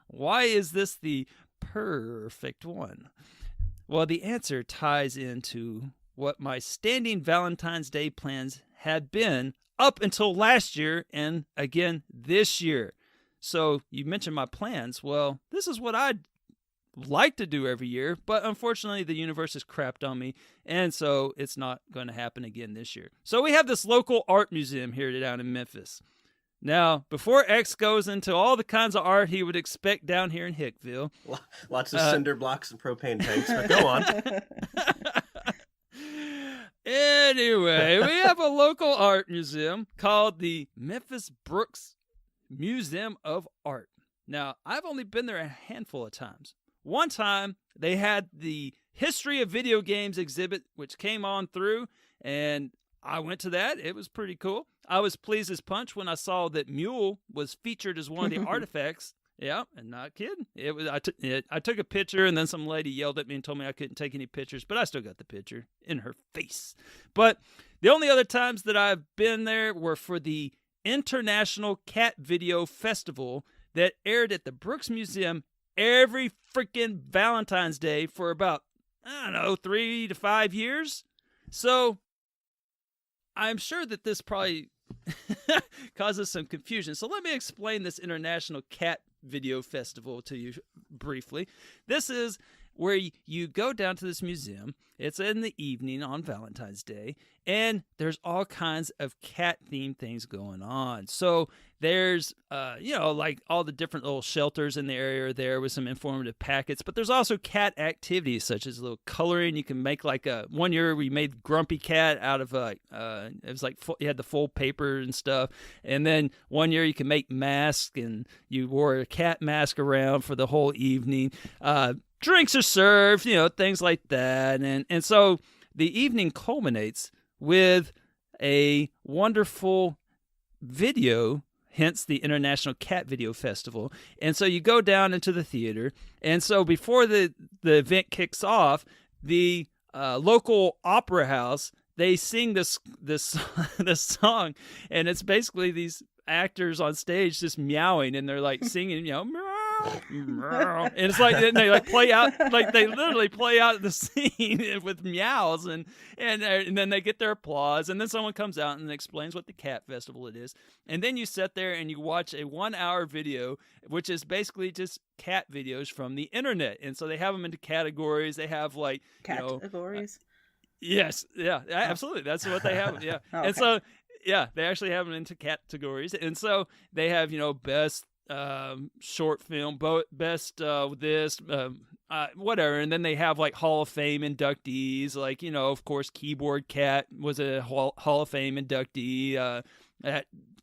Why is this the perfect one? Well, the answer ties into what my standing Valentine's Day plans had been up until last year and again this year. So you mentioned my plans. Well, this is what I'd like to do every year, but unfortunately the universe has crapped on me, and so it's not going to happen again this year. So we have this local art museum here down in Memphis. Now, before X goes into all the kinds of art he would expect down here in Hickville. Lots of cinder blocks and propane tanks, but go on. Anyway, we have a local art museum called the Memphis Brooks Museum of Art. Now, I've only been there a handful of times. One time, they had the History of Video Games exhibit, which came on through, and I went to that. It was pretty cool. I was pleased as punch when I saw that Mule was featured as one of the artifacts. Yeah, and not kidding. I took a picture, and then some lady yelled at me and told me I couldn't take any pictures, but I still got the picture in her face. But the only other times that I've been there were for the International Cat Video Festival that aired at the Brooks Museum every freaking Valentine's Day for about, 3 to 5 years. So I'm sure that this probably causes some confusion. So let me explain this International Cat Video Festival to you briefly. This is where you go down to this museum. It's in the evening on Valentine's Day, and there's all kinds of cat-themed things going on. So there's, like all the different little shelters in the area are there with some informative packets, but there's also cat activities such as a little coloring. You can make one year we made Grumpy Cat out of, it was like, you had the full paper and stuff. And then one year you can make masks, and you wore a cat mask around for the whole evening. Drinks are served, things like that. And so the evening culminates with a wonderful video, hence the International Cat Video Festival. And so you go down into the theater. And so before the event kicks off, the local opera house, they sing this song. And it's basically these actors on stage just meowing, and they're like singing, meow. And it's like they play out, they literally play out the scene with meows, and then they get their applause, and then someone comes out and explains what the cat festival it is, and then you sit there and you watch a 1-hour video, which is basically just cat videos from the internet. And so they have them into categories. They have categories. Yes, yeah, absolutely. That's what they have. Yeah, Okay. And so they actually have them into categories, and so they have best short film, best whatever, and then they have like Hall of Fame inductees, of course Keyboard Cat was a Hall of Fame inductee,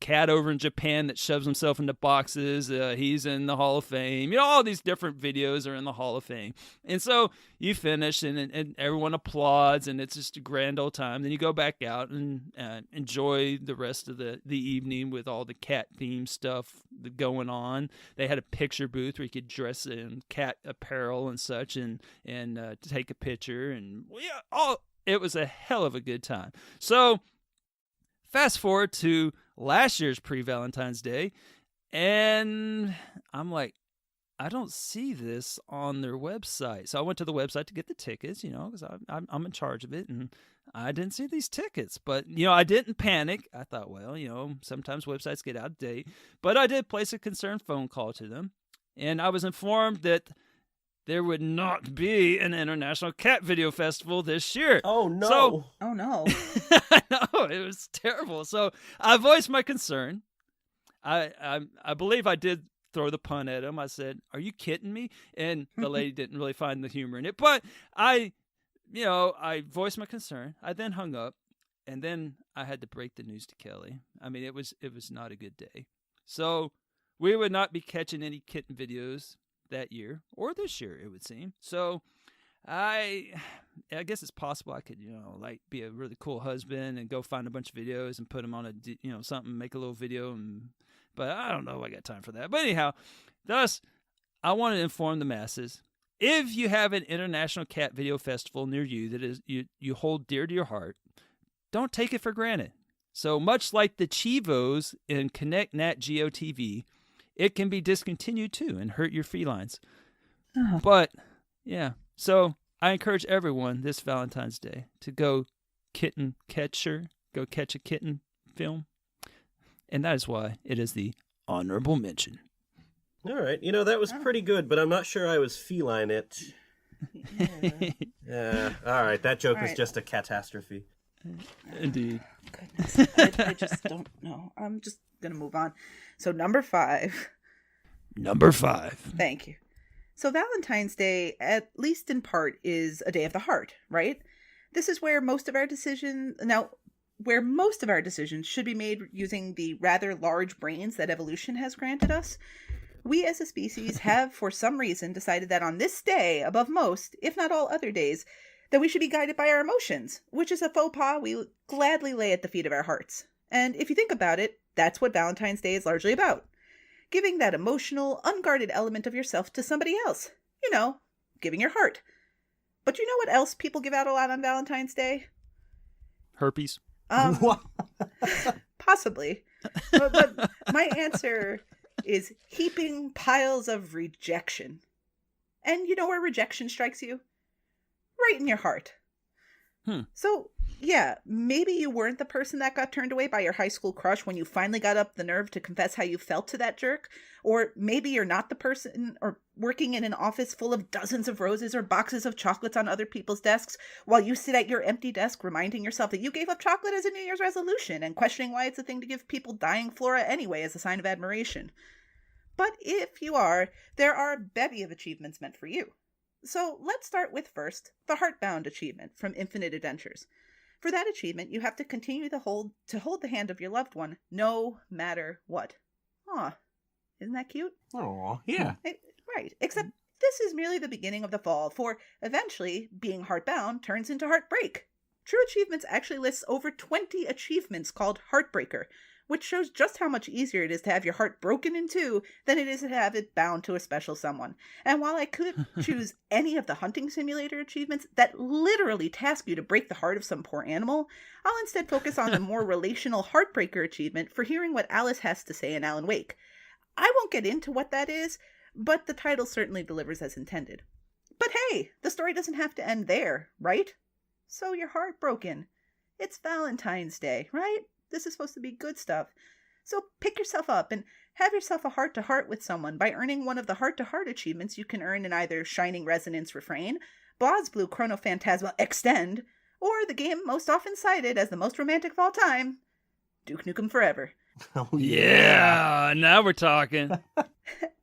cat over in Japan that shoves himself into boxes. He's in the Hall of Fame. All these different videos are in the Hall of Fame. And so you finish and everyone applauds and it's just a grand old time. Then you go back out and enjoy the rest of the evening with all the cat themed stuff going on. They had a picture booth where you could dress in cat apparel and such and take a picture. And it was a hell of a good time. So fast forward to last year's pre-Valentine's Day, and I'm like, I don't see this on their website. So I went to the website to get the tickets, because I'm in charge of it, and I didn't see these tickets. But, I didn't panic. I thought, well, sometimes websites get out of date. But I did place a concerned phone call to them, and I was informed that there would not be an International Cat Video Festival this year. Oh, no. So, Oh, no. I know, it was terrible. So I voiced my concern. I believe I did throw the pun at him. I said, "Are you kidding me?" And the lady didn't really find the humor in it. But I voiced my concern. I then hung up, and then I had to break the news to Kelly. I mean, it was not a good day. So we would not be catching any kitten videos that year or this year, it would seem. So I guess it's possible I could, be a really cool husband and go find a bunch of videos and put them on something, make a little video. But I don't know if I got time for that. But anyhow, thus, I want to inform the masses. If you have an International Cat Video Festival near you that is you hold dear to your heart, don't take it for granted. So much like the Chivos in Connect Nat Geo TV, it can be discontinued too and hurt your felines. Oh. But, yeah. So I encourage everyone this Valentine's Day to go kitten catcher, go catch a kitten film. And that is why it is the honorable mention. All right. That was pretty good, but I'm not sure I was feline it. Yeah. All right. That joke was just a catastrophe. Indeed. Goodness. I just don't know. I'm just going to move on. So number 5. Number 5. Thank you. So Valentine's Day, at least in part, is a day of the heart, right? This is where most of our decisions should be made using the rather large brains that evolution has granted us. We as a species have, for some reason, decided that on this day, above most, if not all other days, that we should be guided by our emotions, which is a faux pas we gladly lay at the feet of our hearts. And if you think about it, that's what Valentine's Day is largely about. Giving that emotional, unguarded element of yourself to somebody else. Giving your heart. But you know what else people give out a lot on Valentine's Day? Herpes. Possibly. But my answer is heaping piles of rejection. And you know where rejection strikes you? Right in your heart. So, yeah, maybe you weren't the person that got turned away by your high school crush when you finally got up the nerve to confess how you felt to that jerk. Or maybe you're not the person or working in an office full of dozens of roses or boxes of chocolates on other people's desks while you sit at your empty desk reminding yourself that you gave up chocolate as a New Year's resolution and questioning why it's a thing to give people dying flora anyway as a sign of admiration. But if you are, there are a bevy of achievements meant for you. So let's start with first, the Heartbound achievement from Infinite Adventures. For that achievement, you have to continue to hold the hand of your loved one, no matter what. Aw, isn't that cute? Oh, yeah. Right, except this is merely the beginning of the fall, for eventually, being heartbound turns into heartbreak. True Achievements actually lists over 20 achievements called Heartbreaker, which shows just how much easier it is to have your heart broken in two than it is to have it bound to a special someone. And while I could choose any of the hunting simulator achievements that literally task you to break the heart of some poor animal, I'll instead focus on the more relational Heartbreaker achievement for hearing what Alice has to say in Alan Wake. I won't get into what that is, but the title certainly delivers as intended. But hey, the story doesn't have to end there, right? So you're heartbroken. It's Valentine's Day, right? This is supposed to be good stuff. So pick yourself up and have yourself a heart-to-heart with someone by earning one of the heart-to-heart achievements you can earn in either Shining Resonance Refrain, BlazBlue Chrono Phantasma Extend, or the game most often cited as the most romantic of all time, Duke Nukem Forever. Oh, yeah, now we're talking.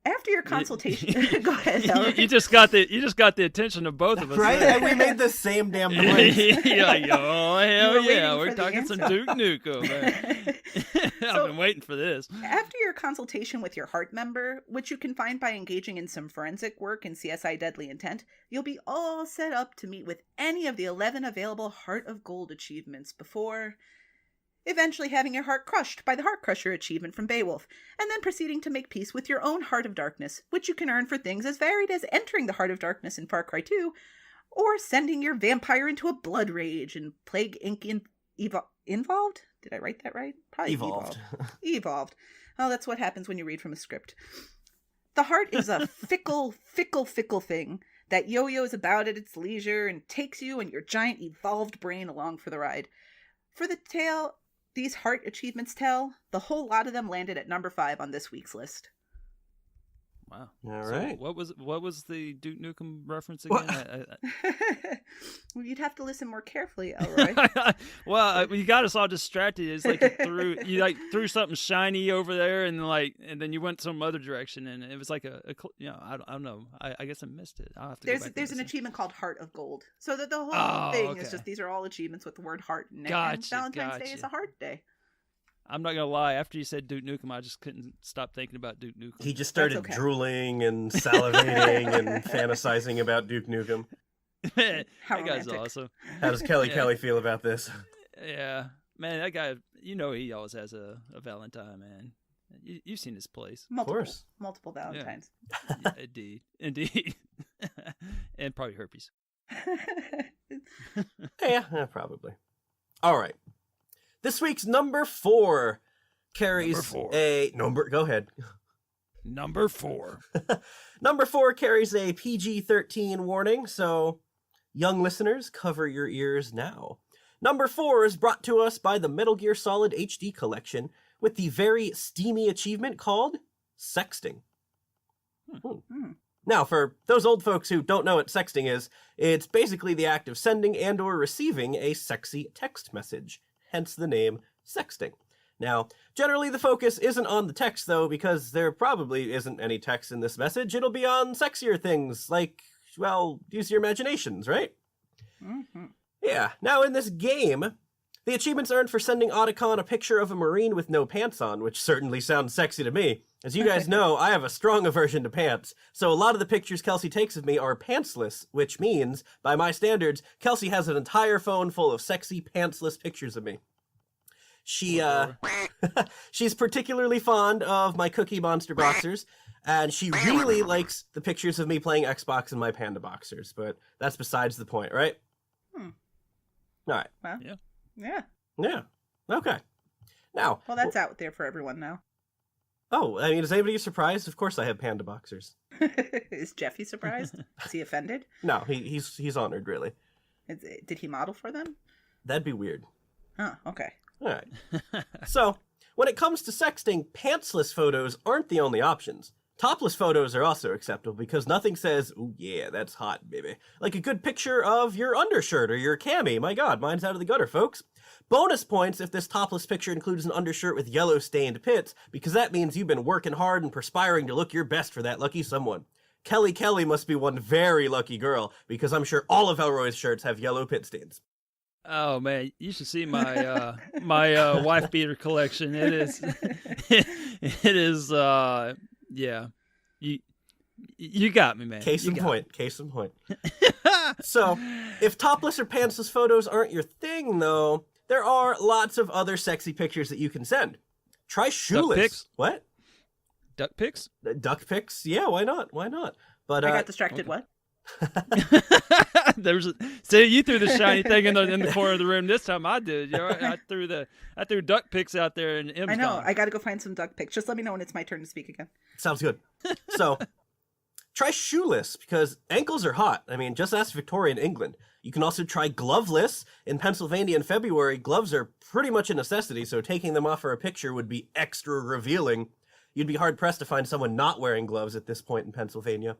After After your consultation, go ahead. You just got the attention of both of us, Right? And we made the same damn noise. Oh hell yeah, we're for the talking some answer. Duke Nukem, man. I've been waiting for this. After your consultation with your heart member, which you can find by engaging in some forensic work in CSI Deadly Intent, you'll be all set up to meet with any of the 11 available Heart of Gold achievements before eventually having your heart crushed by the Heart Crusher achievement from Beowulf, and then proceeding to make peace with your own Heart of Darkness, which you can earn for things as varied as entering the Heart of Darkness in Far Cry 2, or sending your vampire into a blood rage in Plague Inc. Involved? Did I write that right? Probably Evolved. Evolved. Oh, that's what happens when you read from a script. The heart is a fickle thing that yo-yos about at its leisure and takes you and your giant evolved brain along for the ride. For the tale these heart achievements tell, the whole lot of them landed at number 5 on this week's list. Wow. All So right. what was the Duke Nukem reference again? Well, you'd have to listen more carefully, Elroy. Well, you got us all distracted. It's like you threw something shiny over there, and then you went some other direction, and it was like I don't know. I guess I missed it. I'll have to go back There's and an listen. achievement called Heart of Gold. So that the whole thing is okay. just these are all achievements with the word heart in it. Gotcha, And Valentine's Day is gotcha. a heart day. I'm not gonna lie. After you said Duke Nukem, I just couldn't stop thinking about Duke Nukem. He just started okay. drooling and salivating and fantasizing about Duke Nukem. Man, How that guy's romantic. awesome. How does Kelly Yeah. Kelly feel about this? Yeah, man, that guy. He always has a Valentine, man. You've seen his place. course. Multiple Valentines. Yeah, indeed, and probably herpes. Yeah, probably. All right. This week's number 4 carries Number 4. a number. Go ahead. Number 4. Number 4 carries a PG-13 warning, so young listeners, cover your ears now. Number 4 is brought to us by the Metal Gear Solid HD collection with the very steamy achievement called Sexting. Now, for those old folks who don't know what sexting is, it's basically the act of sending and or receiving a sexy text message, hence the name sexting. Now, generally the focus isn't on the text, though, because there probably isn't any text in this message. It'll be on sexier things, like, well, use your imaginations, right? Mm-hmm. Yeah. Now, in this game, the achievements earned for sending Otacon a picture of a Marine with no pants on, which certainly sounds sexy to me. As you guys know, I have a strong aversion to pants, so a lot of the pictures Kelsey takes of me are pantsless, which means, by my standards, Kelsey has an entire phone full of sexy pantsless pictures of me. She's particularly fond of my Cookie Monster boxers, and she really likes the pictures of me playing Xbox in my Panda boxers, but that's besides the point, right? All right. Well, Yeah. yeah. Yeah. Okay. Now. Well, that's out there for everyone now. Oh, I mean, is anybody surprised? Of course I have Panda boxers. Is Jeffy surprised? Is he offended? No, he's honored, really. Did he model for them? That'd be weird. Oh, okay. All right. So, when it comes to sexting, pantsless photos aren't the only options. Topless photos are also acceptable because nothing says, "Ooh, yeah, that's hot, baby." Like a good picture of your undershirt or your cami. My God, mine's out of the gutter, folks. Bonus points if this topless picture includes an undershirt with yellow stained pits, because that means you've been working hard and perspiring to look your best for that lucky someone. Kelly must be one very lucky girl, because I'm sure all of Elroy's shirts have yellow pit stains. Oh man, you should see my my wife beater collection. It is, it is. Yeah, you got me, man. Case You in got point. Case in point. So, if topless or pantsless photos aren't your thing, though, there are lots of other sexy pictures that you can send. Try shoeless. pics? What? Duck pics? Duck pics? Yeah, why not? Why not? But I got distracted. okay. What? See, you threw the shiny thing in the corner of the room. This time I did. You know, I threw duck pics out there, and M's I know. gone. I got to go find some duck pics. Just let me know when it's my turn to speak again. sounds good. So, try shoeless, because ankles are hot. I mean, just ask Victorian England. You can also try gloveless. In Pennsylvania in February, gloves are pretty much a necessity, so taking them off for a picture would be extra revealing. You'd be hard-pressed to find someone not wearing gloves at this point in Pennsylvania.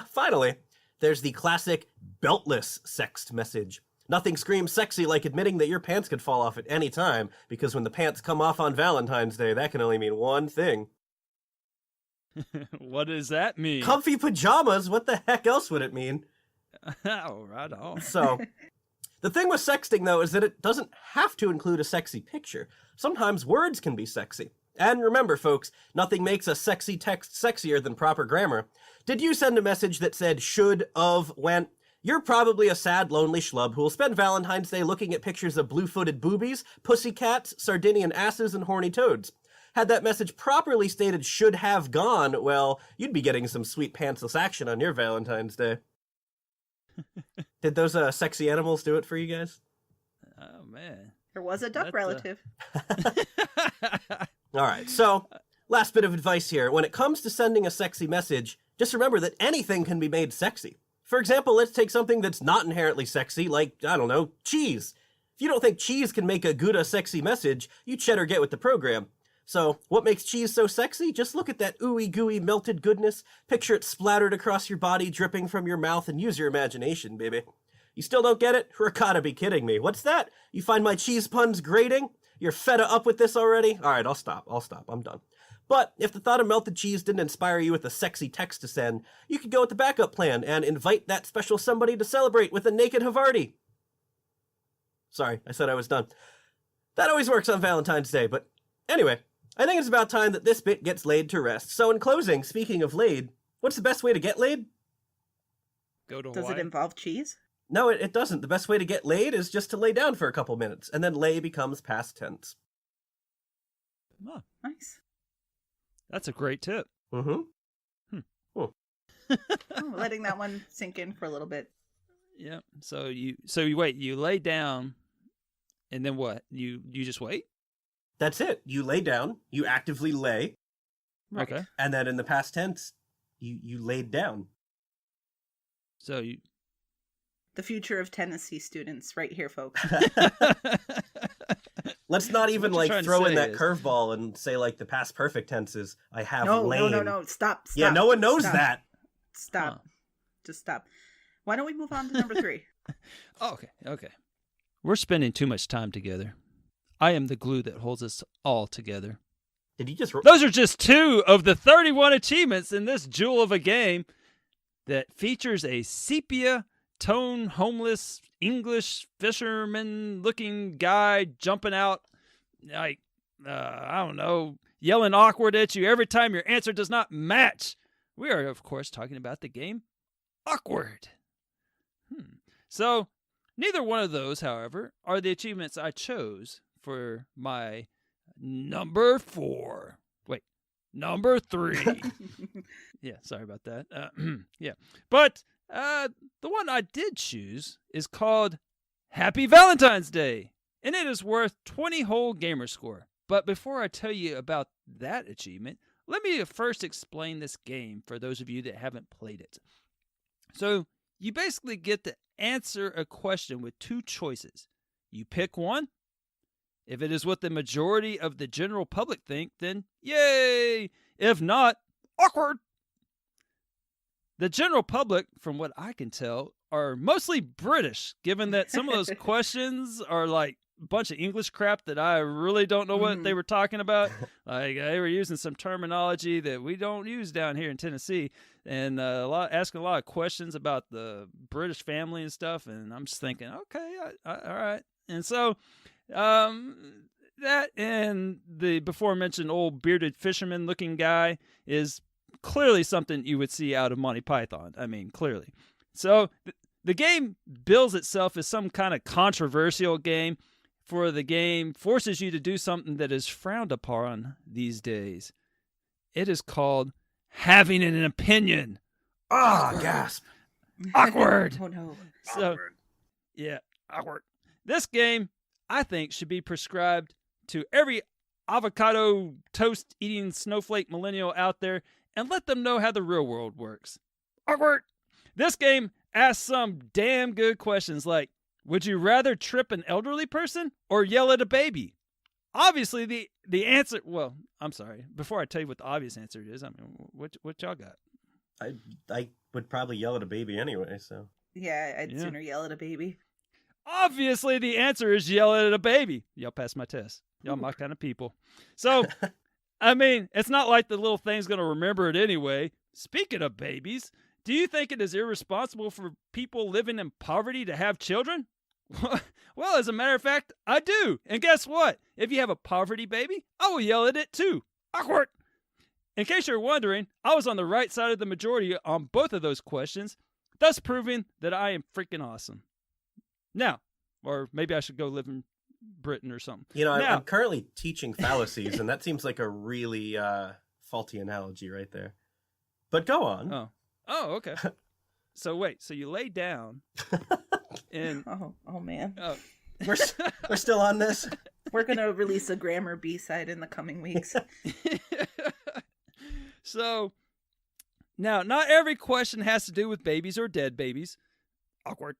Finally, there's the classic beltless sext message. Nothing screams sexy like admitting that your pants could fall off at any time, because when the pants come off on Valentine's Day, that can only mean one thing. What does that mean? Comfy pajamas? What the heck else would it mean? Oh, right on. So, the thing with sexting, though, is that it doesn't have to include a sexy picture. Sometimes words can be sexy. And remember, folks, nothing makes a sexy text sexier than proper grammar. Did you send a message that said should, of, went? You're probably a sad, lonely schlub who will spend Valentine's Day looking at pictures of blue-footed boobies, pussycats, Sardinian asses, and horny toads. Had that message properly stated should have gone, well, you'd be getting some sweet pantsless action on your Valentine's Day. Did those sexy animals do it for you guys? Oh, man. There was a duck relative. All right, so last bit of advice here. When it comes to sending a sexy message, just remember that anything can be made sexy. For example, let's take something that's not inherently sexy, like, I don't know, cheese. If you don't think cheese can make a Gouda sexy message, you cheddar get with the program. So, what makes cheese so sexy? Just look at that ooey gooey melted goodness, picture it splattered across your body, dripping from your mouth, and use your imagination, baby. You still don't get it? You're gotta be kidding me. What's that? You find my cheese puns grating? You're fed up with this already? Alright, I'll stop. I'm done. But if the thought of melted cheese didn't inspire you with a sexy text to send, you could go with the backup plan and invite that special somebody to celebrate with a naked Havarti. Sorry, I said I was done. That always works on Valentine's Day, but anyway, I think it's about time that this bit gets laid to rest. So in closing, speaking of laid, what's the best way to get laid? Go to Does Hawaii. it involve cheese? No, it doesn't. The best way to get laid is just to lay down for a couple minutes, and then lay becomes past tense. Oh, Nice. that's a great tip. Mm-hmm. Oh, letting that one sink in for a little bit. Yeah. So you wait, you lay down, and then what? You just wait? That's it. You lay down, you actively lay, Right. Okay. and then in the past tense, you laid down. So you The future of Tennessee students right here, folks. Let's not So even what you're trying to throw in say that is- curveball and say like the past perfect tenses. I have No, lain. no. Stop. Yeah, no one knows Stop. that. Stop. Huh. Just stop. Why don't we move on to number 3? Oh, okay. We're spending too much time together. I am the glue that holds us all together. Did you just? Those are just 2 of the 31 achievements in this jewel of a game that features a sepia tone homeless English fisherman looking guy jumping out like I don't know, yelling awkward at you every time your answer does not match. We are of course talking about the game Awkward. So neither one of those, however, are the achievements I chose for my number 4. Wait, number 3. Yeah, sorry about that. Yeah. But the one I did choose is called Happy Valentine's Day, and it is worth 20 whole gamer score. But before I tell you about that achievement, let me first explain this game for those of you that haven't played it. So, you basically get to answer a question with 2 choices. You pick one. If it is what the majority of the general public think, then yay! If not, awkward! The general public, from what I can tell, are mostly British, given that some of those questions are like a bunch of English crap that I really don't know what they were talking about. Like they were using some terminology that we don't use down here in Tennessee, and asking a lot of questions about the British family and stuff. And I'm just thinking, okay, all right. And so that and the before mentioned old bearded fisherman looking guy is clearly something you would see out of Monty Python. I mean, clearly. So the game bills itself as some kind of controversial game, for the game forces you to do something that is frowned upon these days. It is called having an opinion. Gasp. Awkward. Oh, no. So, yeah, awkward. This game, I think, should be prescribed to every avocado toast eating snowflake millennial out there and let them know how the real world works. Awkward. This game asks some damn good questions like, would you rather trip an elderly person or yell at a baby? Obviously, the answer... Well, I'm sorry. Before I tell you what the obvious answer is, I mean, what y'all got? I would probably yell at a baby anyway, so... Yeah, I'd sooner yell at a baby. Obviously, the answer is yell at a baby. Y'all passed my test. Y'all my kind of people. So, I mean, it's not like the little thing's going to remember it anyway. Speaking of babies, do you think it is irresponsible for people living in poverty to have children? Well, as a matter of fact, I do. And guess what? If you have a poverty baby, I will yell at it too. Awkward. In case you're wondering, I was on the right side of the majority on both of those questions, thus proving that I am freaking awesome. Now, or maybe I should go live in Britain or something. You know, Now, I'm currently teaching fallacies, and that seems like a really faulty analogy right there. But go on. Oh, okay. So wait, so you lay down and Oh man. We're still on this. We're going to release a grammar B-side in the coming weeks. So now, not every question has to do with babies or dead babies. Awkward.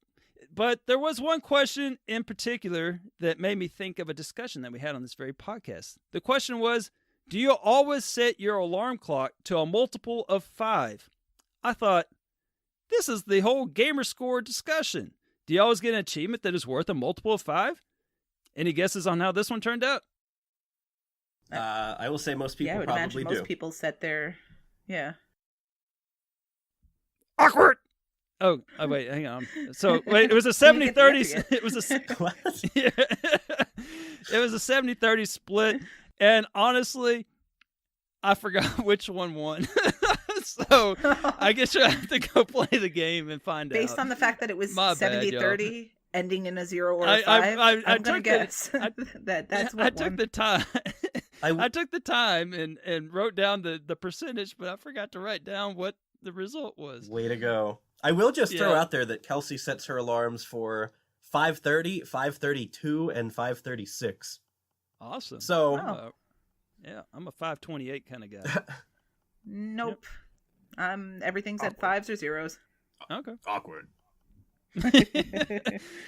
But there was one question in particular that made me think of a discussion that we had on this very podcast. The question was, do you always set your alarm clock to a multiple of 5? I thought, this is the whole gamer score discussion. Do you always get an achievement that is worth a multiple of 5? Any guesses on how this one turned out? I will say most people I would probably imagine do. most people set their, Awkward. Oh, wait, hang on. So wait, it was a 70-30. It was a What? Yeah. It was a 70-30 split, and honestly, I forgot which one won. So I guess you have to go play the game and find out. based on the fact that it was My bad, 70-30, ending in a 0 or a I- 5, I I'm going to took guess that's what I took won. the time. I- I took the time and wrote down the percentage, but I forgot to write down what the result was. Way to go. I will just throw Yeah. out there that Kelsey sets her alarms for 5:30, 5:32, and 5:36. Awesome. So, Wow. Yeah, I'm a 528 kind of guy. Nope. Everything's at 5s or 0s. Okay. Awkward.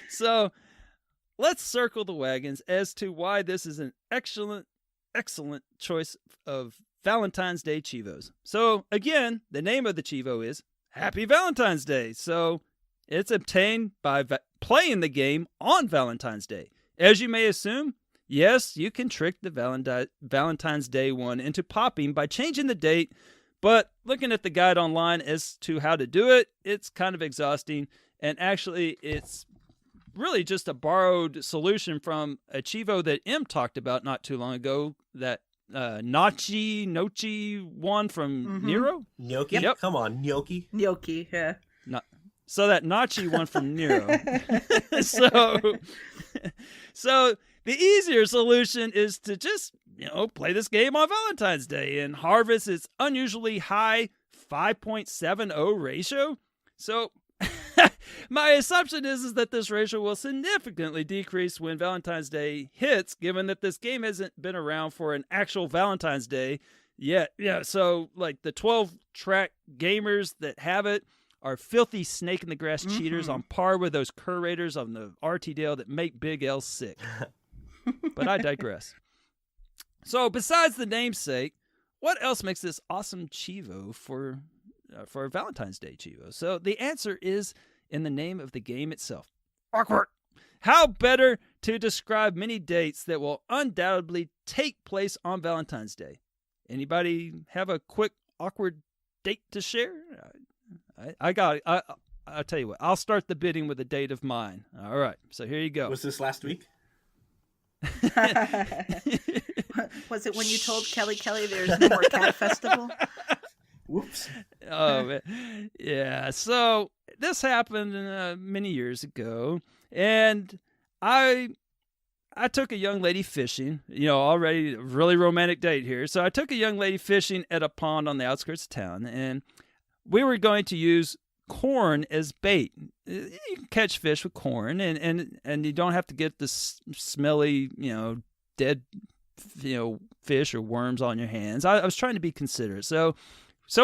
So let's circle the wagons as to why this is an excellent choice of Valentine's Day Chivos. So again, the name of the Chivo is Happy Valentine's Day. So it's obtained by playing the game on Valentine's Day. As you may assume, yes, you can trick the Valentine's Day one into popping by changing the date, but looking at the guide online as to how to do it, it's kind of exhausting, and actually it's really just a borrowed solution from a Chivo that M talked about not too long ago, that Nochi one from Nero. gnocchi? Yep. Come on, gnocchi. Gnocchi, yeah. So that Nachi one from Nero. So the easier solution is to just, play this game on Valentine's Day and harvest its unusually high 5.70 ratio. So my assumption is that this ratio will significantly decrease when Valentine's Day hits, given that this game hasn't been around for an actual Valentine's Day yet. Yeah, so like the 12-track gamers that have it are filthy snake in the grass cheaters on par with those curators on the RTDL that make Big L sick. But I digress. So besides the namesake, what else makes this awesome Chivo for Valentine's Day Chivo? So the answer is in the name of the game itself. Awkward. How better to describe many dates that will undoubtedly take place on Valentine's Day? Anybody have a quick awkward date to share? I got it. I'll tell you what. I'll start the bidding with a date of mine. All right. So here you go. Was this last week? Was it when you told Kelly there's no more cat festival? Whoops. Oh, man. Yeah. So this happened many years ago, and I took a young lady fishing. Already a really romantic date here. So I took a young lady fishing at a pond on the outskirts of town, and we were going to use corn as bait. You can catch fish with corn, and you don't have to get this smelly, dead, fish or worms on your hands. I was trying to be considerate. So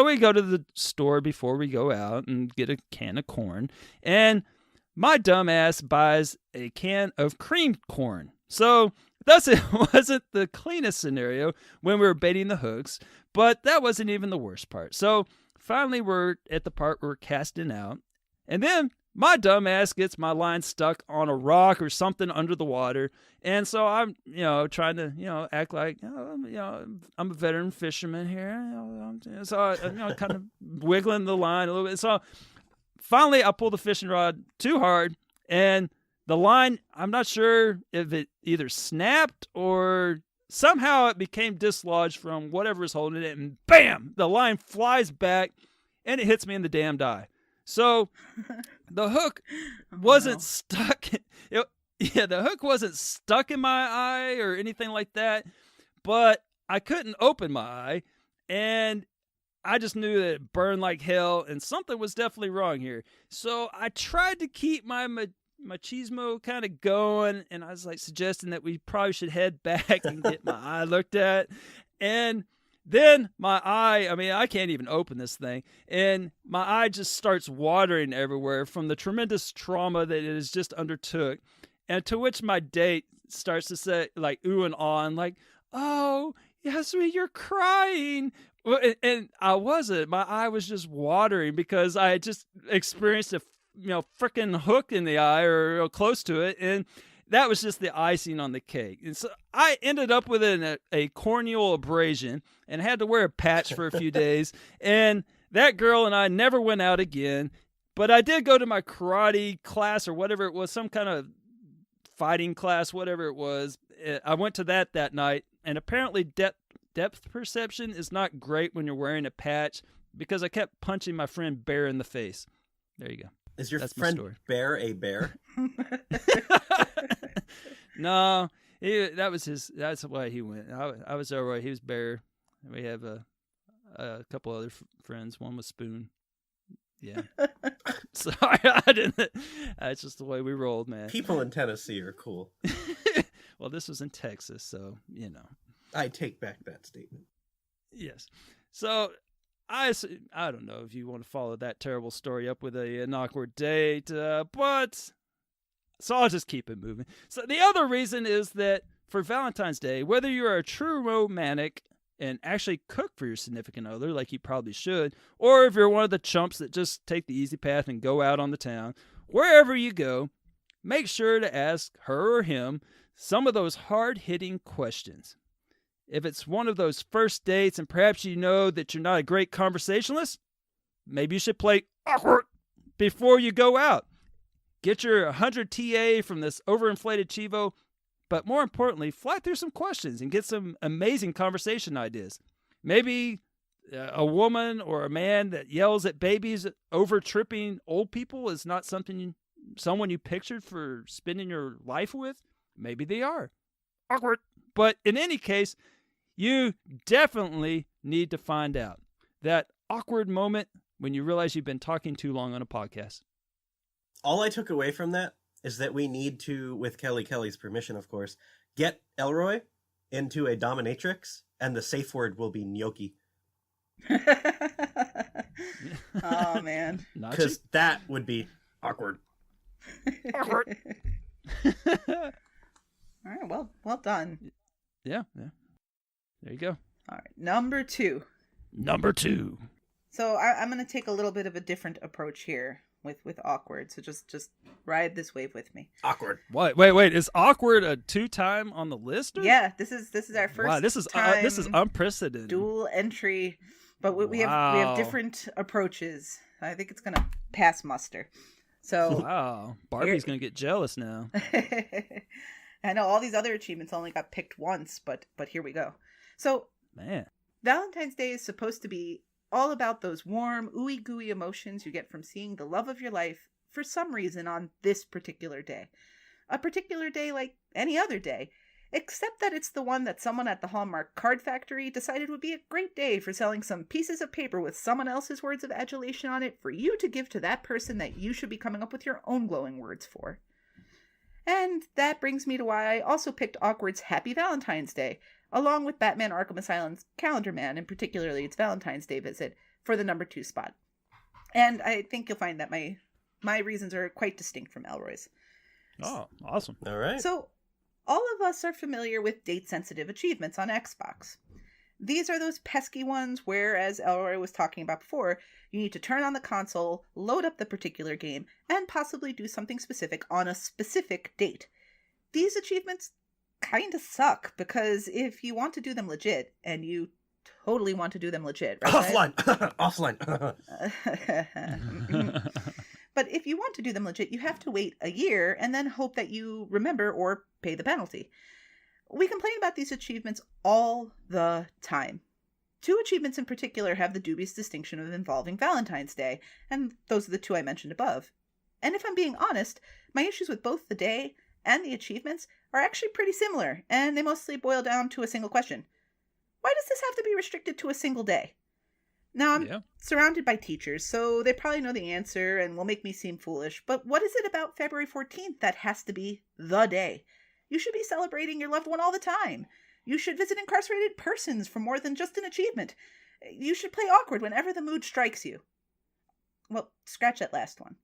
we go to the store before we go out and get a can of corn, and my dumb ass buys a can of creamed corn. So thus it wasn't the cleanest scenario when we were baiting the hooks, but that wasn't even the worst part. So finally we're at the part where we're casting out, and then my dumbass gets my line stuck on a rock or something under the water. And so I'm, trying to, act like, I'm a veteran fisherman here. So I, kind of wiggling the line a little bit. So finally I pull the fishing rod too hard, and the line, I'm not sure if it either snapped or somehow it became dislodged from whatever is holding it, and bam, the line flies back and it hits me in the damned eye. So the hook wasn't stuck. The hook wasn't stuck in my eye or anything like that, but I couldn't open my eye, and I just knew that it burned like hell, and something was definitely wrong here. So I tried to keep my machismo kind of going, and I was like suggesting that we probably should head back and get my eye looked at. And then my eye, I can't even open this thing, and my eye just starts watering everywhere from the tremendous trauma that it has just undertook. And to which my date starts to say, like, ooh and ah, and like, oh, Yasumi, you're crying. And I wasn't. My eye was just watering because I had just experienced a freaking hook in the eye or close to it, and that was just the icing on the cake. And so I ended up with a corneal abrasion and had to wear a patch for a few days. And that girl and I never went out again. But I did go to my karate class or whatever it was, some kind of fighting class, whatever it was. I went to that night, and apparently depth perception is not great when you're wearing a patch, because I kept punching my friend Bear in the face. There you go. Is your friend Bear a bear? No, that's why he went. I was all right. He was Bear. We have a couple other friends. One was Spoon. Yeah. Sorry, I didn't. That's just the way we rolled, man. People in Tennessee are cool. Well, this was in Texas, so I take back that statement. Yes. So I don't know if you want to follow that terrible story up with an awkward date, but so I'll just keep it moving. So the other reason is that for Valentine's Day, whether you're a true romantic and actually cook for your significant other like you probably should, or if you're one of the chumps that just take the easy path and go out on the town, wherever you go, make sure to ask her or him some of those hard-hitting questions. If it's one of those first dates and perhaps you know that you're not a great conversationalist, maybe you should play awkward before you go out. Get your 100 TA from this overinflated Chivo, but more importantly, fly through some questions and get some amazing conversation ideas. Maybe a woman or a man that yells at babies over tripping old people is not someone you pictured for spending your life with. Maybe they are. Awkward. But in any case, you definitely need to find out that awkward moment when you realize you've been talking too long on a podcast. All I took away from that is that we need to, with Kelly's permission, of course, get Elroy into a dominatrix, and the safe word will be gnocchi. Oh, man. Because that would be awkward. Awkward. All right, well done. Yeah. There you go. All right, number two. So I'm going to take a little bit of a different approach here with awkward. So just ride this wave with me. Awkward. What? Wait. Is awkward a 2-time on the list? Or? Yeah, this is our first. Wow, this is unprecedented. Dual entry, but we have different approaches. I think it's going to pass muster. So wow, Barbie's going to get jealous now. I know all these other achievements only got picked once, but here we go. So, man, Valentine's Day is supposed to be all about those warm, ooey gooey emotions you get from seeing the love of your life for some reason on this particular day. A particular day like any other day, except that it's the one that someone at the Hallmark card factory decided would be a great day for selling some pieces of paper with someone else's words of adulation on it for you to give to that person that you should be coming up with your own glowing words for. And that brings me to why I also picked Awkward's Happy Valentine's Day, along with Batman Arkham Asylum's Calendar Man, and particularly its Valentine's Day visit, for the number 2 spot. And I think you'll find that my reasons are quite distinct from Elroy's. Oh, awesome. All right. So, all of us are familiar with date-sensitive achievements on Xbox. These are those pesky ones where, as Elroy was talking about before, you need to turn on the console, load up the particular game, and possibly do something specific on a specific date. These achievements kind of suck, because if you want to do them legit, and you totally want to do them legit, right? Offline. But if you want to do them legit, you have to wait a year and then hope that you remember or pay the penalty. We complain about these achievements all the time. 2 achievements in particular have the dubious distinction of involving Valentine's Day, and those are the 2 I mentioned above. And if I'm being honest, my issues with both the day and the achievements are actually pretty similar, and they mostly boil down to a single question. Why does this have to be restricted to a single day? Now, I'm surrounded by teachers, so they probably know the answer and will make me seem foolish, but what is it about February 14th that has to be the day? You should be celebrating your loved one all the time. You should visit incarcerated persons for more than just an achievement. You should play awkward whenever the mood strikes you. Well, scratch that last one.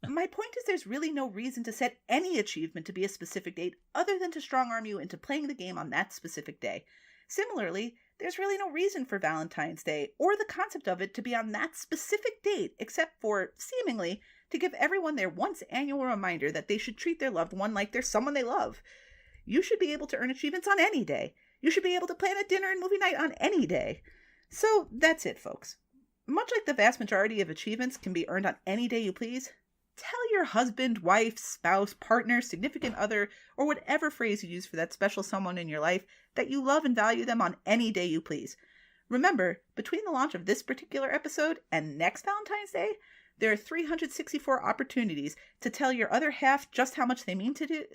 My point is there's really no reason to set any achievement to be a specific date other than to strong-arm you into playing the game on that specific day. Similarly, there's really no reason for Valentine's Day or the concept of it to be on that specific date except for, seemingly, to give everyone their once annual reminder that they should treat their loved one like they're someone they love. You should be able to earn achievements on any day. You should be able to plan a dinner and movie night on any day. So that's it, folks. Much like the vast majority of achievements can be earned on any day you please, tell your husband, wife, spouse, partner, significant other, or whatever phrase you use for that special someone in your life that you love and value them on any day you please. Remember, between the launch of this particular episode and next Valentine's Day, there are 364 opportunities to tell your other half just how much they mean to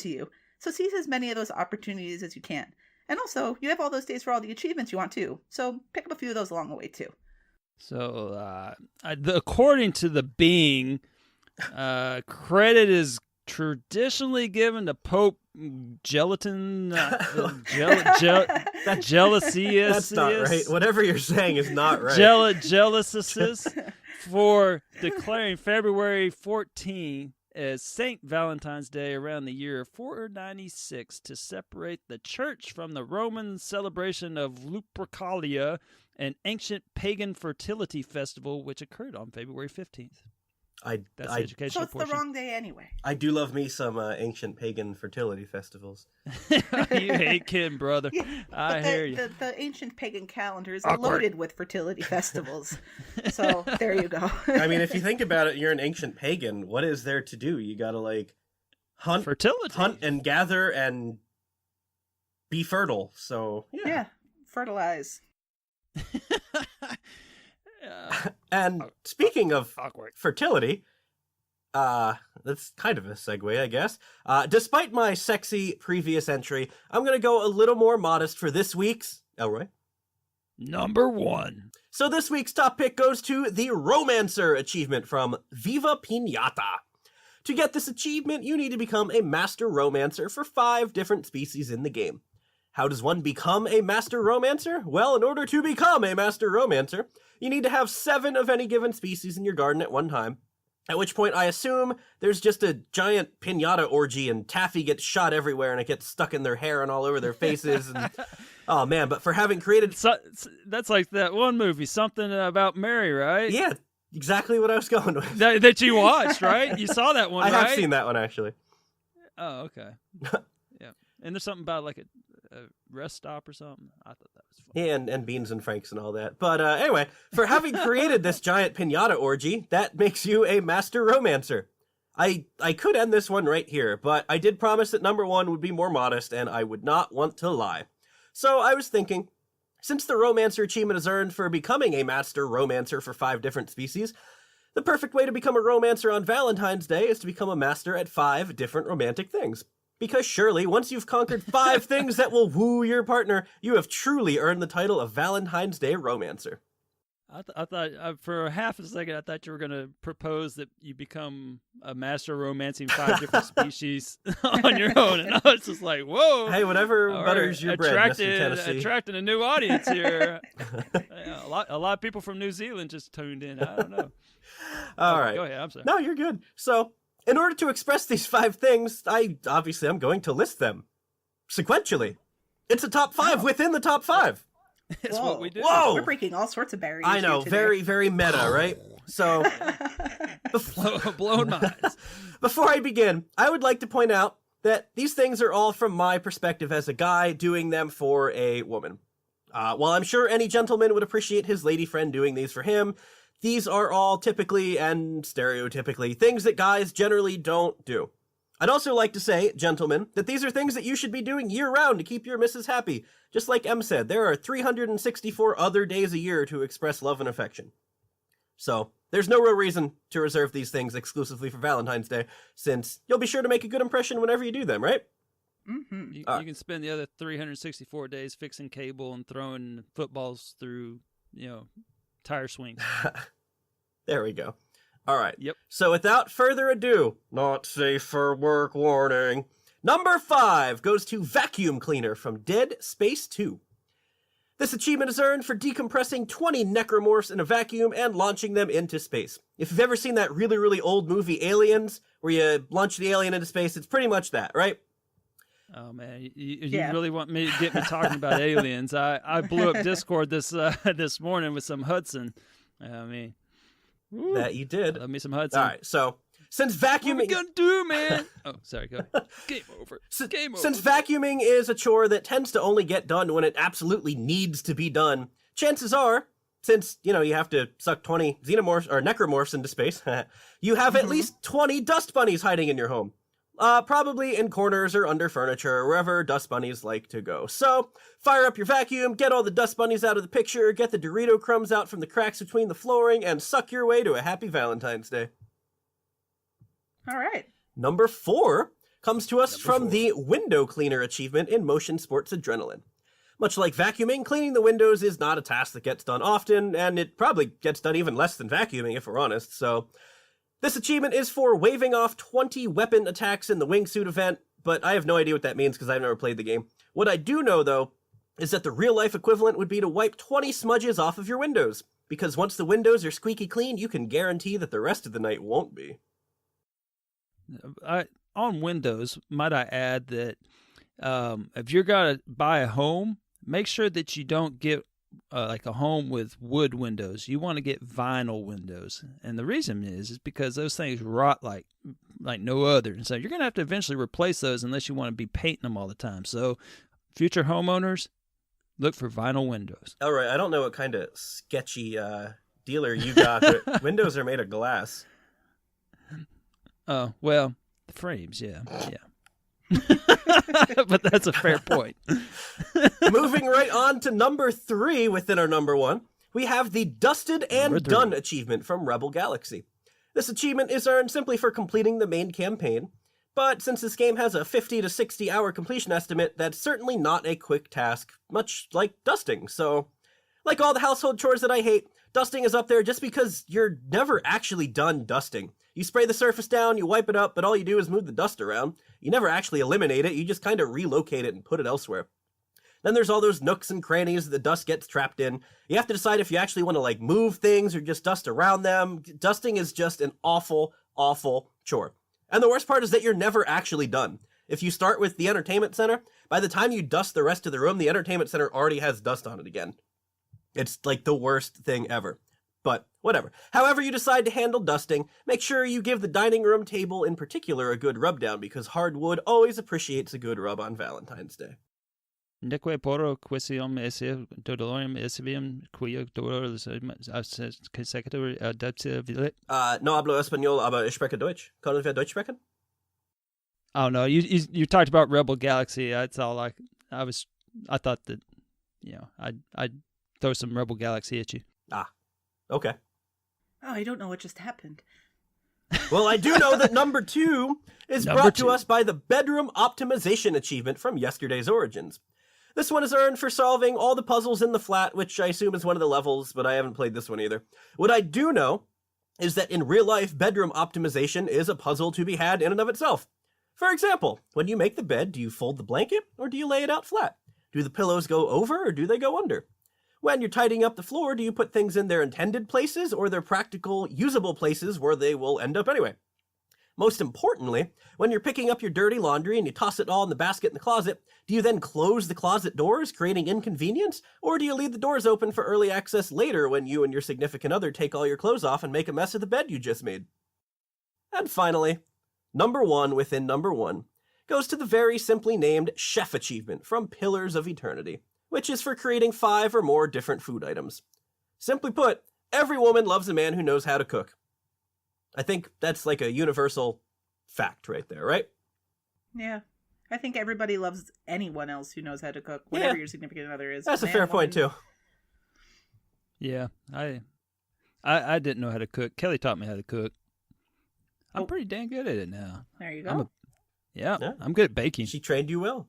you. So seize as many of those opportunities as you can. And also, you have all those days for all the achievements you want too. So pick up a few of those along the way too. So, according to the Bing, credit is traditionally given to Pope Gelatin. Jealousy. That's not right. Whatever you're saying is not right. Jealousies for declaring February 14th as St. Valentine's Day around the year 496 to separate the church from the Roman celebration of Lupercalia, an ancient pagan fertility festival which occurred on February 15th. That's the educational So it's portion. the wrong day anyway. I do love me some ancient pagan fertility festivals. You ain't kidding, brother. Yeah, I hear you. The ancient pagan calendar is Awkward. loaded with fertility festivals. So there you go. I mean, if you think about it, you're an ancient pagan. What is there to do? You gotta hunt, fertility, hunt and gather and be fertile. So yeah, fertilize. And speaking of awkward fertility, that's kind of a segue, I guess. Despite my sexy previous entry, I'm going to go a little more modest for this week's, Elroy. Number 1. So this week's top pick goes to the Romancer achievement from Viva Pinata. To get this achievement, you need to become a Master Romancer for 5 different species in the game. How does one become a Master Romancer? Well, in order to become a Master Romancer, you need to have 7 of any given species in your garden at one time, at which point I assume there's just a giant piñata orgy and taffy gets shot everywhere and it gets stuck in their hair and all over their faces. And oh man, but for having created... that's like that one movie, Something About Mary, right? Yeah, exactly what I was going with. That you watched, right? You saw that one, I right? have seen that one, actually. Oh, okay. Yeah. And there's something about like a rest stop or something. I thought that was fun. Yeah, and Beans and Franks and all that. But anyway, for having created this giant piñata orgy, that makes you a Master Romancer. I could end this one right here, but I did promise that number 1 would be more modest, and I would not want to lie. So I was thinking, since the Romancer achievement is earned for becoming a Master Romancer for 5 different species, the perfect way to become a Romancer on Valentine's Day is to become a Master at 5 different romantic things. Because surely, once you've conquered 5 things that will woo your partner, you have truly earned the title of Valentine's Day Romancer. I thought, for half a second, I thought you were going to propose that you become a master romancing 5 different species on your own. And I was just like, whoa. Hey, whatever butters your bread, Mr. Tennessee. Attracting a new audience here. A lot of people from New Zealand just tuned in. I don't know. All right. Go ahead. I'm sorry. No, you're good. So, in order to express these 5 things, I'm going to list them sequentially. It's a top 5 within the top 5. That's what we do. Whoa! We're breaking all sorts of barriers. I know, here today. very, very meta, right? So, Blown minds. before I begin, I would like to point out that these things are all from my perspective as a guy doing them for a woman. While I'm sure any gentleman would appreciate his lady friend doing these for him, these are all typically and stereotypically things that guys generally don't do. I'd also like to say, gentlemen, that these are things that you should be doing year-round to keep your missus happy. Just like Em said, there are 364 other days a year to express love and affection. So, there's no real reason to reserve these things exclusively for Valentine's Day, since you'll be sure to make a good impression whenever you do them, right? Mm-hmm. You can spend the other 364 days fixing cable and throwing footballs through, tire swings. There we go. All right. Yep. So without further ado, not safe for work warning. Number 5 goes to Vacuum Cleaner from Dead Space 2. This achievement is earned for decompressing 20 necromorphs in a vacuum and launching them into space. If you've ever seen that really, really old movie Aliens, where you launch the alien into space, it's pretty much that, right? Oh man, you really want me to get me talking about aliens? I blew up Discord this morning with some Hudson. I mean, woo, that you did. Love me some Hudson. All right, so since vacuuming, what are we gonna do, man? Oh, sorry, go ahead. Game over. Game over. Since vacuuming is a chore that tends to only get done when it absolutely needs to be done, chances are, since you have to suck 20 xenomorphs or necromorphs into space, you have at least 20 dust bunnies hiding in your home. Probably in corners or under furniture, or wherever dust bunnies like to go. So, fire up your vacuum, get all the dust bunnies out of the picture, get the Dorito crumbs out from the cracks between the flooring, and suck your way to a happy Valentine's Day. All right. Number 4 comes to us from the Window Cleaner achievement in Motion Sports Adrenaline. Much like vacuuming, cleaning the windows is not a task that gets done often, and it probably gets done even less than vacuuming, if we're honest, so... This achievement is for waving off 20 weapon attacks in the wingsuit event, but I have no idea what that means because I've never played the game. What I do know, though, is that the real-life equivalent would be to wipe 20 smudges off of your windows, because once the windows are squeaky clean, you can guarantee that the rest of the night won't be. On Windows, might I add that if you're going to buy a home, make sure that you don't get like a home with wood windows. You want to get vinyl windows, and the reason is because those things rot like no other, and so you're gonna have to eventually replace those unless you want to be painting them all the time. So future homeowners, look for vinyl windows. All right, I don't know what kind of sketchy dealer you got, but windows are made of glass. Oh, well, the frames, yeah. But that's a fair point. Moving right on to number 3 within our number 1, we have the Dusted and Done achievement from Rebel Galaxy. This achievement is earned simply for completing the main campaign, but since this game has a 50 to 60 hour completion estimate, that's certainly not a quick task, much like dusting. So, like all the household chores that I hate, dusting is up there just because you're never actually done dusting. You spray the surface down, you wipe it up, but all you do is move the dust around. You never actually eliminate it, you just kind of relocate it and put it elsewhere. Then there's all those nooks and crannies that the dust gets trapped in. You have to decide if you actually want to move things or just dust around them. Dusting is just an awful, awful chore. And the worst part is that you're never actually done. If you start with the entertainment center, by the time you dust the rest of the room, the entertainment center already has dust on it again. It's the worst thing ever. But whatever. However you decide to handle dusting, make sure you give the dining room table in particular a good rub down, because hardwood always appreciates a good rub on Valentine's Day. Neque poro quisium esse dolorium esivium quia dolores consecutor adaptive. No hablo español, aber ich spreche Deutsch. Können wir Deutsch sprechen? Oh no, you talked about Rebel Galaxy. That's all I thought that I'd throw some Rebel Galaxy at you. Ah. Okay. Oh, I don't know what just happened. Well, I do know that number 2 is brought to us by the Bedroom Optimization achievement from Yesterday's Origins. This one is earned for solving all the puzzles in the flat, which I assume is one of the levels, but I haven't played this one either. What I do know is that in real life, bedroom optimization is a puzzle to be had in and of itself. For example, when you make the bed, do you fold the blanket or do you lay it out flat? Do the pillows go over or do they go under? When you're tidying up the floor, do you put things in their intended places or their practical, usable places where they will end up anyway? Most importantly, when you're picking up your dirty laundry and you toss it all in the basket in the closet, do you then close the closet doors, creating inconvenience? Or do you leave the doors open for early access later when you and your significant other take all your clothes off and make a mess of the bed you just made? And finally, number 1 within number 1 goes to the very simply named Chef Achievement from Pillars of Eternity, which is for creating 5 or more different food items. Simply put, every woman loves a man who knows how to cook. I think that's like a universal fact right there, right? Yeah. I think everybody loves anyone else who knows how to cook, whatever your significant other is. That's a fair point, too. Yeah, I didn't know how to cook. Kelly taught me how to cook. I'm pretty dang good at it now. There you go. I'm good at baking. She trained you well.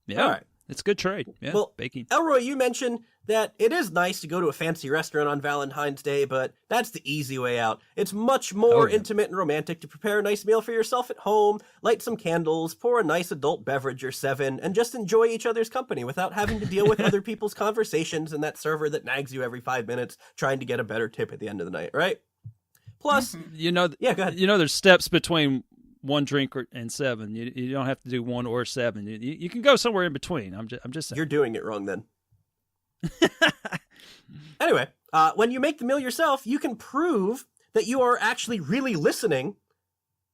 Yeah, all right. It's a good trade. Yeah, well, baking. Elroy, you mentioned that it is nice to go to a fancy restaurant on Valentine's Day, but that's the easy way out. It's much more intimate and romantic to prepare a nice meal for yourself at home, light some candles, pour a nice adult beverage or 7, and just enjoy each other's company without having to deal with other people's conversations and that server that nags you every 5 minutes trying to get a better tip at the end of the night, right? Plus, go ahead. There's steps between 1 drink and 7. You don't have to do 1 or 7. You can go somewhere in between. I'm just saying. You're doing it wrong then. Anyway, when you make the meal yourself, you can prove that you are actually really listening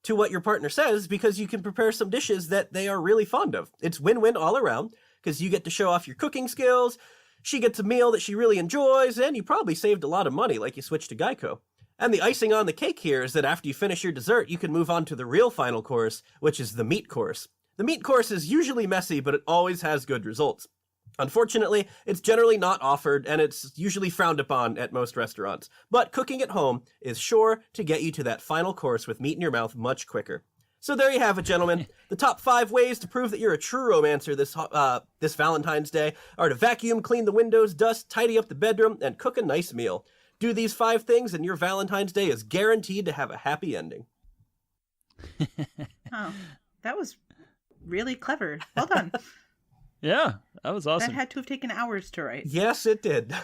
to what your partner says because you can prepare some dishes that they are really fond of. It's win-win all around because you get to show off your cooking skills, she gets a meal that she really enjoys, and you probably saved a lot of money like you switched to Geico. And the icing on the cake here is that after you finish your dessert, you can move on to the real final course, which is the meat course. The meat course is usually messy, but it always has good results. Unfortunately, it's generally not offered, and it's usually frowned upon at most restaurants. But cooking at home is sure to get you to that final course with meat in your mouth much quicker. So there you have it, gentlemen. The top 5 ways to prove that you're a true romancer this Valentine's Day are to vacuum, clean the windows, dust, tidy up the bedroom, and cook a nice meal. Do these 5 things, and your Valentine's Day is guaranteed to have a happy ending. Oh, that was really clever. Well done. Yeah, that was awesome. That had to have taken hours to write. Yes, it did.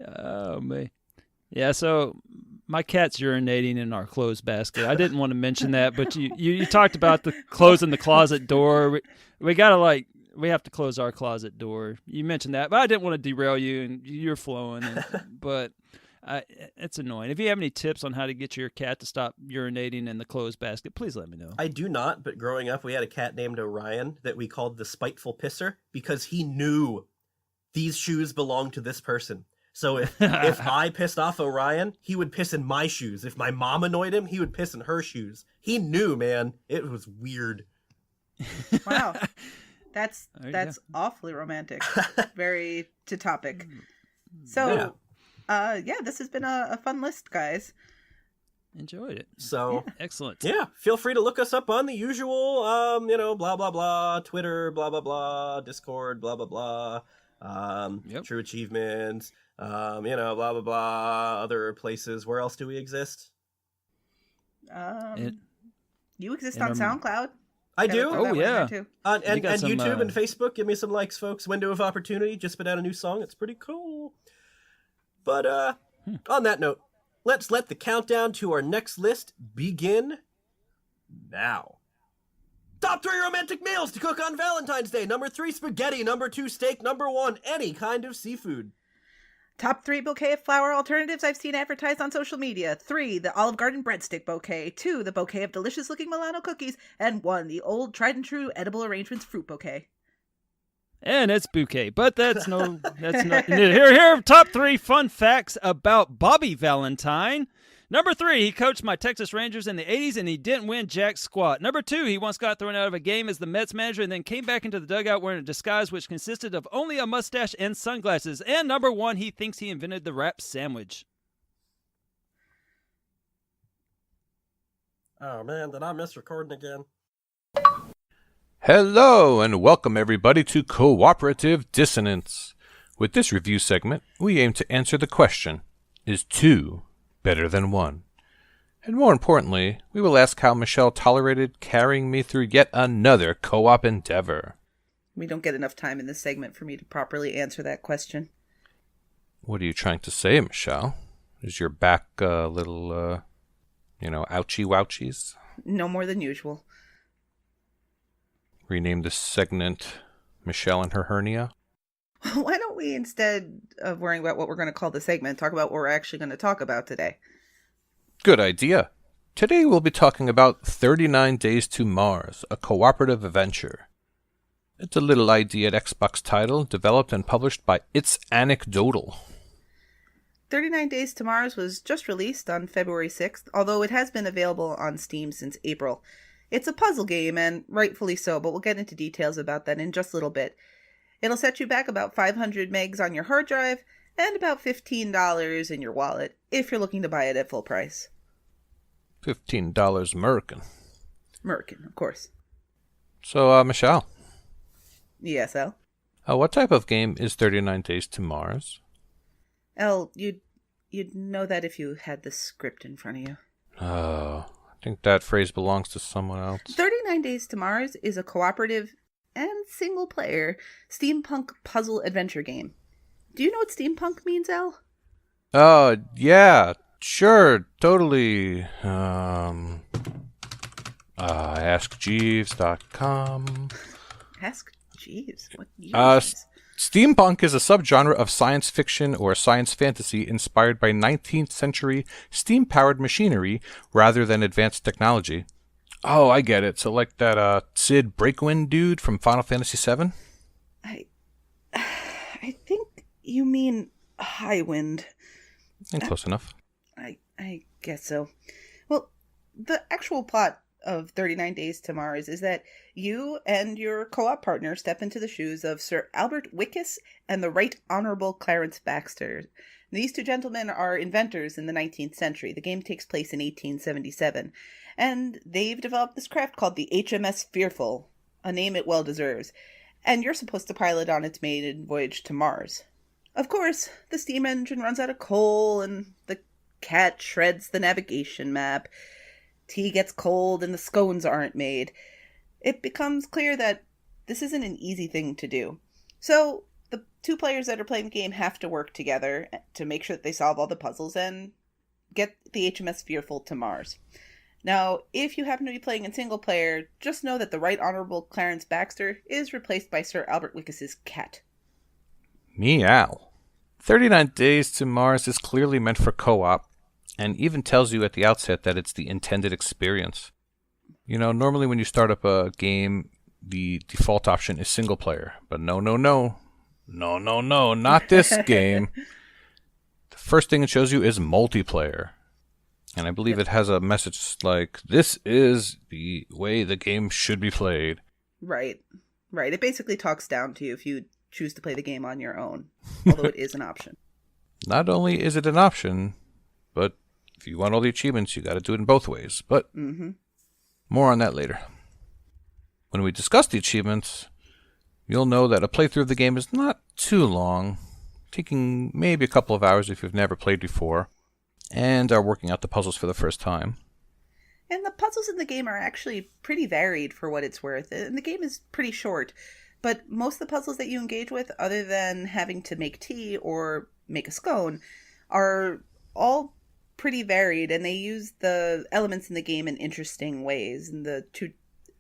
Oh, man. Yeah, so my cat's urinating in our clothes basket. I didn't want to mention that, but you talked about the closing the closet door. We got to we have to close our closet door. You mentioned that, but I didn't want to derail you, and you're flowing. But it's annoying. If you have any tips on how to get your cat to stop urinating in the clothes basket, please let me know. I do not, but growing up, we had a cat named Orion that we called the Spiteful Pisser because he knew these shoes belonged to this person. So if I pissed off Orion, he would piss in my shoes. If my mom annoyed him, he would piss in her shoes. He knew, man. It was weird. Wow. That's awfully romantic. Very to topic. So, this has been a fun list, guys. Enjoyed it. So, excellent. Yeah, feel free to look us up on the usual, blah, blah, blah, Twitter, blah, blah, blah, Discord, blah, blah, blah, True Achievements, blah, blah, blah, other places. Where else do we exist? You exist on SoundCloud. I do? Oh, yeah. And YouTube and Facebook. Give me some likes, folks. Window of Opportunity. Just put out a new song. It's pretty cool. But on that note, let's let the countdown to our next list begin now. Top 3 romantic meals to cook on Valentine's Day. Number 3, spaghetti. Number 2, steak. Number 1, any kind of seafood. Top 3 bouquet of flower alternatives I've seen advertised on social media. 3, the Olive Garden breadstick bouquet. 2, the bouquet of delicious-looking Milano cookies. And 1, the old tried-and-true edible arrangements fruit bouquet. And it's bouquet, but that's not. Here are top 3 fun facts about Bobby Valentine. Number 3, he coached my Texas Rangers in the 80s, and he didn't win jack squat. Number 2, he once got thrown out of a game as the Mets manager and then came back into the dugout wearing a disguise which consisted of only a mustache and sunglasses. And number 1, he thinks he invented the wrap sandwich. Oh, man, did I miss recording again? Hello, and welcome everybody to Cooperative Dissonance. With this review segment, we aim to answer the question, is 2 better than 1? And more importantly, we will ask how Michelle tolerated carrying me through yet another co-op endeavor. We don't get enough time in this segment for me to properly answer that question. What are you trying to say, Michelle? Is your back a little Ouchie wouchies. No more than usual. Rename this segment Michelle and her hernia. Why don't we, instead of worrying about what we're going to call the segment, talk about what we're actually going to talk about today? Good idea. Today we'll be talking about 39 Days to Mars, a cooperative adventure. It's a little ID at Xbox title developed and published by It's Anecdotal. 39 Days to Mars was just released on February 6th, although it has been available on Steam since April. It's a puzzle game, and rightfully so, but we'll get into details about that in just a little bit. It'll set you back about 500 megs on your hard drive and about $15 in your wallet if you're looking to buy it at full price. $15 American. American, of course. So, Michelle. Yes, El? What type of game is 39 Days to Mars? El, you'd know that if you had the script in front of you. I think that phrase belongs to someone else. 39 Days to Mars is a cooperative and single-player steampunk puzzle adventure game. Do you know what steampunk means, El? Yeah, sure, totally. AskJeeves.com. Ask Jeeves? What years? Steampunk is a subgenre of science fiction or science fantasy inspired by 19th century steam-powered machinery rather than advanced technology. Oh, I get it. So like that Sid Breakwind dude from Final Fantasy VII? I think you mean Highwind. Close enough. I guess so. Well, the actual plot of 39 Days to Mars is that you and your co-op partner step into the shoes of Sir Albert Wickus and the Right Honorable Clarence Baxter. These two gentlemen are inventors in the 19th century. The game takes place in 1877. And they've developed this craft called the HMS Fearful, a name it well deserves. And you're supposed to pilot on its maiden voyage to Mars. Of course, the steam engine runs out of coal, and the cat shreds the navigation map. Tea gets cold, and the scones aren't made. It becomes clear that this isn't an easy thing to do. So, the two players that are playing the game have to work together to make sure that they solve all the puzzles and get the HMS Fearful to Mars. Now, if you happen to be playing in single player, just know that the Right Honorable Clarence Baxter is replaced by Sir Albert Wickus's cat. Meow. 39 Days to Mars is clearly meant for co-op, and even tells you at the outset that it's the intended experience. Normally when you start up a game, the default option is single player, but no, not this game. The first thing it shows you is multiplayer. And I believe it has a message like, this is the way the game should be played. Right. It basically talks down to you if you choose to play the game on your own, although it is an option. Not only is it an option, but if you want all the achievements, you got to do it in both ways. But more on that later. When we discuss the achievements, you'll know that a playthrough of the game is not too long, taking maybe a couple of hours if you've never played before, and are working out the puzzles for the first time. And the puzzles in the game are actually pretty varied for what it's worth. And the game is pretty short, but most of the puzzles that you engage with, other than having to make tea or make a scone, are all pretty varied, and they use the elements in the game in interesting ways, and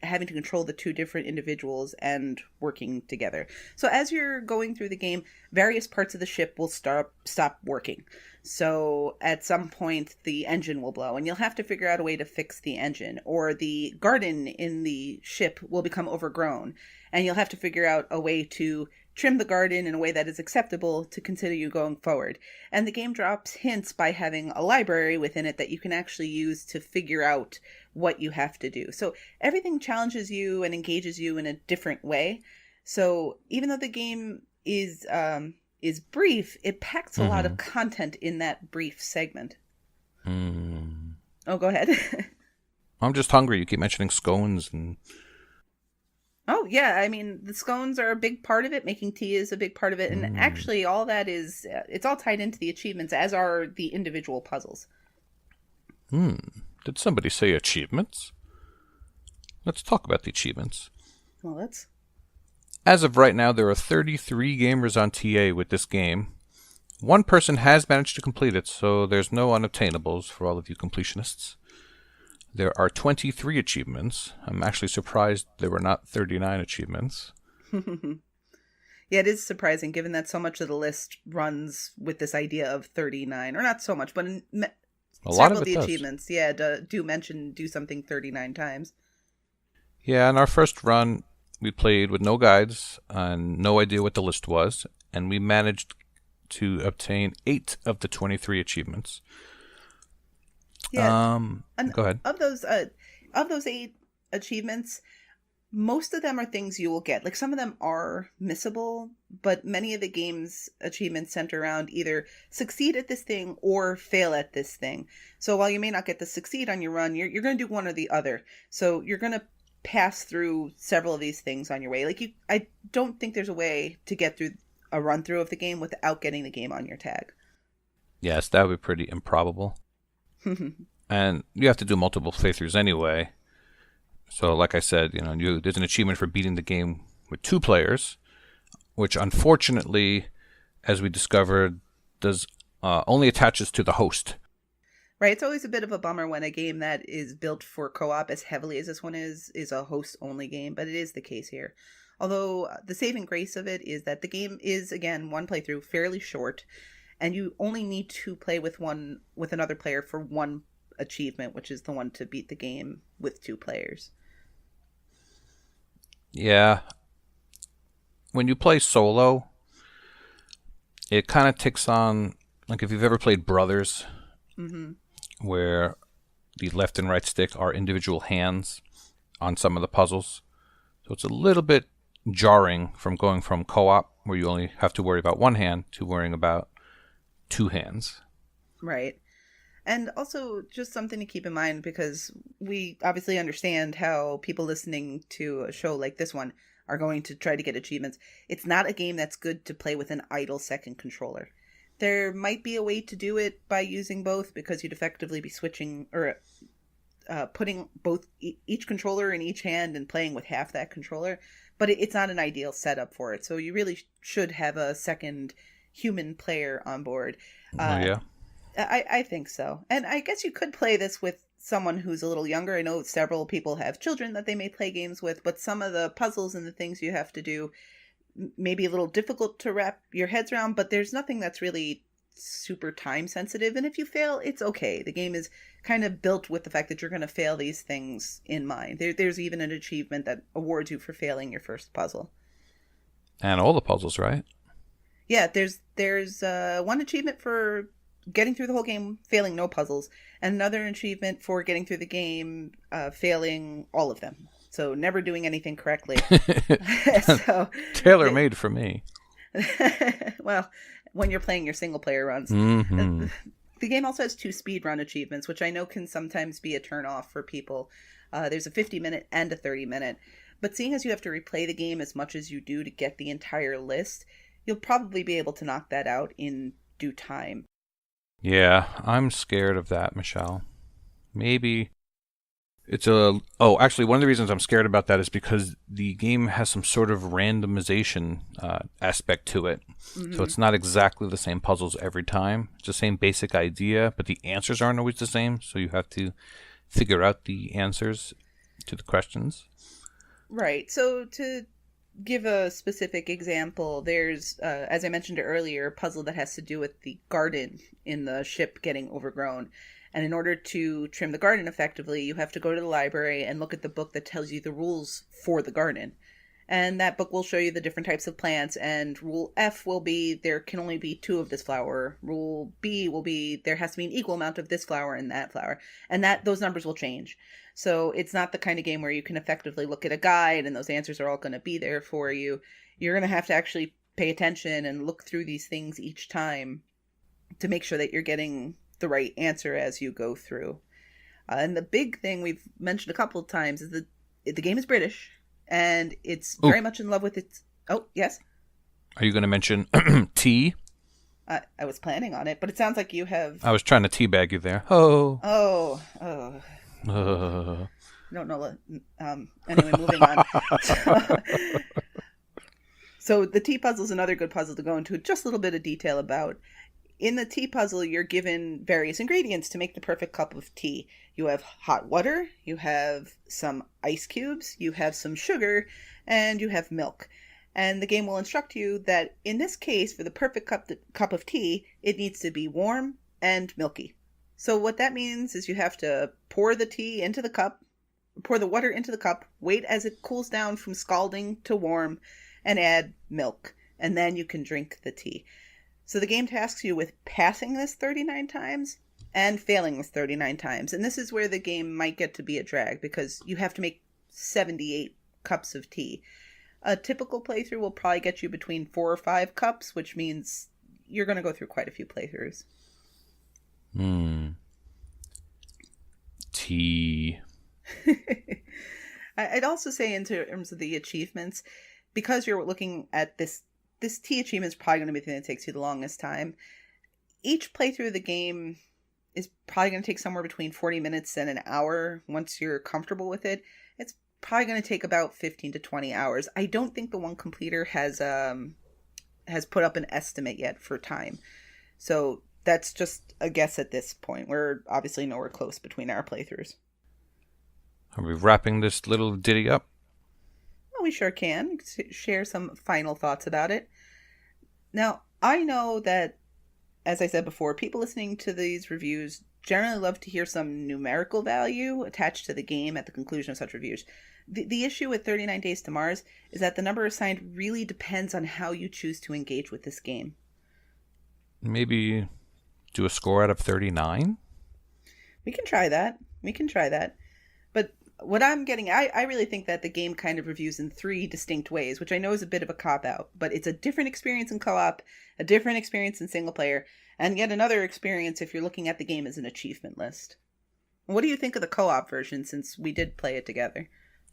having to control the two different individuals and working together. So as you're going through the game, various parts of the ship will stop working. So at some point, the engine will blow, and you'll have to figure out a way to fix the engine. Or the garden in the ship will become overgrown, and you'll have to figure out a way to trim the garden in a way that is acceptable to consider you going forward. And the game drops hints by having a library within it that you can actually use to figure out what you have to do. So everything challenges you and engages you in a different way. So even though the game is brief, it packs a lot of content in that brief segment. Oh, go ahead. I'm just hungry. You keep mentioning scones and... Oh, yeah. I mean, the scones are a big part of it. Making tea is a big part of it. And actually, all that is, it's all tied into the achievements, as are the individual puzzles. Did somebody say achievements? Let's talk about the achievements. Well, let's. As of right now, there are 33 gamers on TA with this game. One person has managed to complete it, so there's no unobtainables for all of you completionists. There are 23 achievements. I'm actually surprised there were not 39 achievements. Yeah, it is surprising given that so much of the list runs with this idea of 39, or not so much, but lot of several of it the does. achievements, do mention do something 39 times. Yeah, in our first run, we played with no guides and no idea what the list was, and we managed to obtain 8 of the 23 achievements. Yeah. Go ahead. Of those 8 achievements, most of them are things you will get. Like, some of them are missable, but many of the game's achievements center around either succeed at this thing or fail at this thing. So while you may not get to succeed on your run, you're going to do one or the other. So you're going to pass through several of these things on your way. Like, I don't think there's a way to get through a run through of the game without getting the game on your tag. Yes, that would be pretty improbable. And you have to do multiple playthroughs anyway. So like I said, there's an achievement for beating the game with 2 players, which unfortunately, as we discovered, does only attaches to the host. Right, it's always a bit of a bummer when a game that is built for co-op as heavily as this one is a host-only game, but it is the case here. Although the saving grace of it is that the game is, again, one playthrough, fairly short, and you only need to play with another player for one achievement, which is the one to beat the game with 2 players. Yeah. When you play solo, it kind of takes on, like if you've ever played Brothers, where the left and right stick are individual hands on some of the puzzles. So it's a little bit jarring from going from co-op, where you only have to worry about one hand, to worrying about 2 hands. Right. And also just something to keep in mind, because we obviously understand how people listening to a show like this one are going to try to get achievements. It's not a game that's good to play with an idle second controller. There might be a way to do it by using both, because you'd effectively be switching or putting both each controller in each hand and playing with half that controller. But it's not an ideal setup for it. So you really should have a second human player on board. Yeah. I think so. And I guess you could play this with someone who's a little younger. I know several people have children that they may play games with, but some of the puzzles and the things you have to do may be a little difficult to wrap your heads around, but there's nothing that's really super time sensitive. And if you fail, it's okay. The game is kind of built with the fact that you're going to fail these things in mind. There's even an achievement that awards you for failing your first puzzle. And all the puzzles, right? Yeah, there's one achievement for getting through the whole game, failing no puzzles, and another achievement for getting through the game, failing all of them. So never doing anything correctly. So tailor-made for me. Well, when you're playing your single-player runs. Mm-hmm. The game also has 2 speedrun achievements, which I know can sometimes be a turn-off for people. There's a 50-minute and a 30-minute. But seeing as you have to replay the game as much as you do to get the entire list, you'll probably be able to knock that out in due time. Yeah, I'm scared of that, Michelle. Maybe it's actually, one of the reasons I'm scared about that is because the game has some sort of randomization aspect to it. Mm-hmm. So it's not exactly the same puzzles every time. It's the same basic idea, but the answers aren't always the same. So you have to figure out the answers to the questions. Right. So to give a specific example, there's, as I mentioned earlier, a puzzle that has to do with the garden in the ship getting overgrown. And in order to trim the garden effectively, you have to go to the library and look at the book that tells you the rules for the garden. And that book will show you the different types of plants. And rule F will be there can only be 2 of this flower. Rule B will be there has to be an equal amount of this flower and that flower. And those numbers will change. So it's not the kind of game where you can effectively look at a guide and those answers are all going to be there for you. You're going to have to actually pay attention and look through these things each time to make sure that you're getting the right answer as you go through. And the big thing we've mentioned a couple of times is that the game is British and it's very much in love with its... Oh, yes? Are you going to mention tea? I was planning on it, but it sounds like you have... I was trying to teabag you there. Oh. Don't know. Anyway, moving on. So the tea puzzle is another good puzzle to go into just a little bit of detail about. in the tea puzzle, you're given various ingredients to make the perfect cup of tea. You have hot water, you have some ice cubes, you have some sugar, and you have milk. And the game will instruct you that in this case, for the perfect cup of tea, it needs to be warm and milky. So what that means is you have to pour the tea into the cup, pour the water into the cup, wait as it cools down from scalding to warm, and add milk. And then you can drink the tea. So the game tasks you with passing this 39 times and failing this 39 times. And this is where the game might get to be a drag because you have to make 78 cups of tea. A typical playthrough will probably get you between 4 or 5 cups, which means you're going to go through quite a few playthroughs. Tea. I'd also say in terms of the achievements, because you're looking at this tea achievement is probably going to be the thing that takes you the longest time. Each playthrough of the game is probably going to take somewhere between 40 minutes and an hour once you're comfortable with it. It's probably going to take about 15 to 20 hours. I don't think the one completer has put up an estimate yet for time. So that's just a guess at this point. We're obviously nowhere close between our playthroughs. Are we wrapping this little ditty up? Well, we sure can. Share some final thoughts about it. Now, I know that, as I said before, people listening to these reviews generally love to hear some numerical value attached to the game at the conclusion of such reviews. The issue with 39 Days to Mars is that the number assigned really depends on how you choose to engage with this game. Maybe do a score out of 39? We can try that. But what I'm getting, I really think that the game kind of reviews in 3 distinct ways, which I know is a bit of a cop-out, but it's a different experience in co-op, a different experience in single player, and yet another experience if you're looking at the game as an achievement list. What do you think of the co-op version, since we did play it together?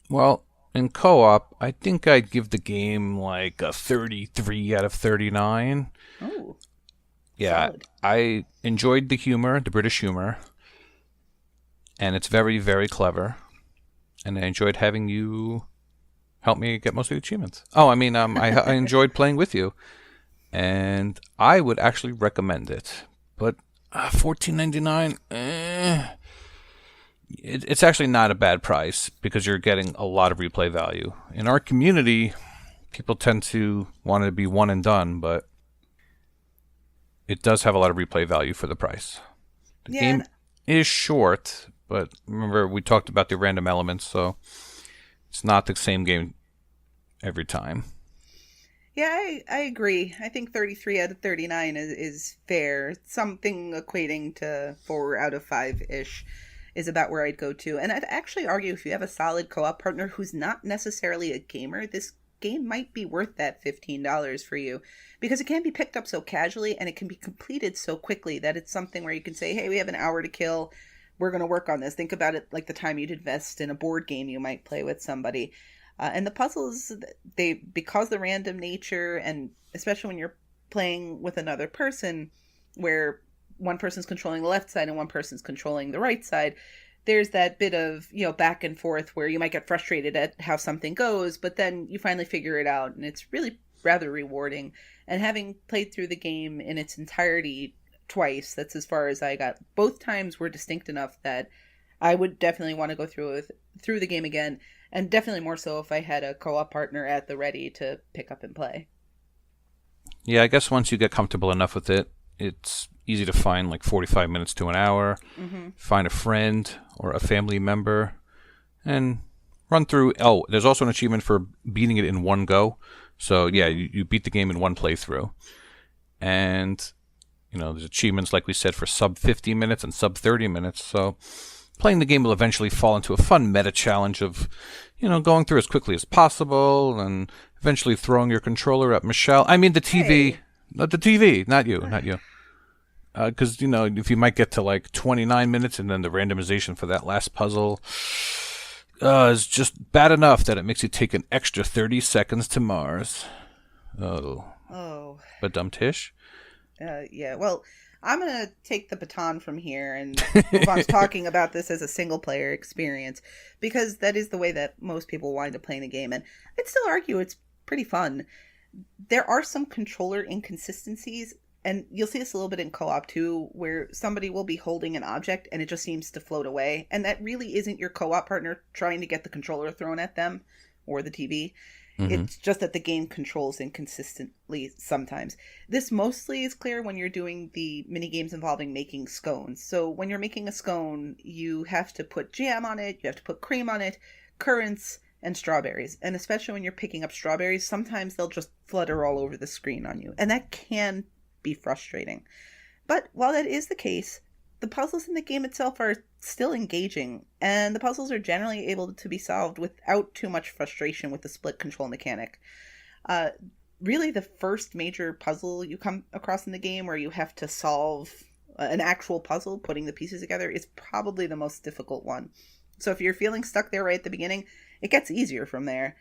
Well, in co-op, I think I'd give the game like a 33 out of 39. Oh, yeah, solid. I enjoyed the humor, the British humor, and it's very, very clever. And I enjoyed having you help me get most of the achievements. Oh, I mean, I enjoyed playing with you, and I would actually recommend it. But $14.99, it's actually not a bad price because you're getting a lot of replay value. In our community, people tend to want it to be one and done, but it does have a lot of replay value for the price. The game is short, but remember we talked about the random elements, so it's not the same game every time. Yeah, I agree. I think 33 out of 39 is fair. Something equating to 4 out of 5-ish is about where I'd go to. And I'd actually argue if you have a solid co-op partner who's not necessarily a gamer, this game might be worth that $15 for you, because it can be picked up so casually and it can be completed so quickly that it's something where you can say, hey, we have an hour to kill. We're going to work on this. Think about it like the time you'd invest in a board game you might play with somebody. And the puzzles, because the random nature, and especially when you're playing with another person where one person's controlling the left side and one person's controlling the right side, there's that bit of, back and forth where you might get frustrated at how something goes, but then you finally figure it out, and it's really rather rewarding. And having played through the game in its entirety twice, that's as far as I got. Both times were distinct enough that I would definitely want to go through the game again, and definitely more so if I had a co-op partner at the ready to pick up and play. Yeah, I guess once you get comfortable enough with it, it's easy to find like 45 minutes to an hour, find a friend or a family member, and run through. Oh, there's also an achievement for beating it in one go. So yeah, you beat the game in one playthrough. And, there's achievements, like we said, for sub 50 minutes and sub 30 minutes. So playing the game will eventually fall into a fun meta challenge of, going through as quickly as possible and eventually throwing your controller at Michelle. I mean, the TV. Hey. Not the TV, not you. Because, if you might get to like 29 minutes and then the randomization for that last puzzle is just bad enough that it makes you take an extra 30 seconds to Mars. Oh. But dumb Tish? Yeah, well, I'm going to take the baton from here and move on to talking about this as a single-player experience, because that is the way that most people wind up playing the game, and I'd still argue it's pretty fun. There are some controller inconsistencies, And you'll see this a little bit in co-op too, where somebody will be holding an object and it just seems to float away. And that really isn't your co-op partner trying to get the controller thrown at them or the TV. It's just that the game controls inconsistently sometimes. This mostly is clear when you're doing the mini games involving making scones. So when you're making a scone, you have to put jam on it, you have to put cream on it, currants, and strawberries. And especially when you're picking up strawberries, sometimes they'll just flutter all over the screen on you. And that can be frustrating. But while that is the case, the puzzles in the game itself are still engaging, and the puzzles are generally able to be solved without too much frustration with the split control mechanic. Really, the first major puzzle you come across in the game where you have to solve an actual puzzle, putting the pieces together, is probably the most difficult one. So if you're feeling stuck there right at the beginning, it gets easier from there.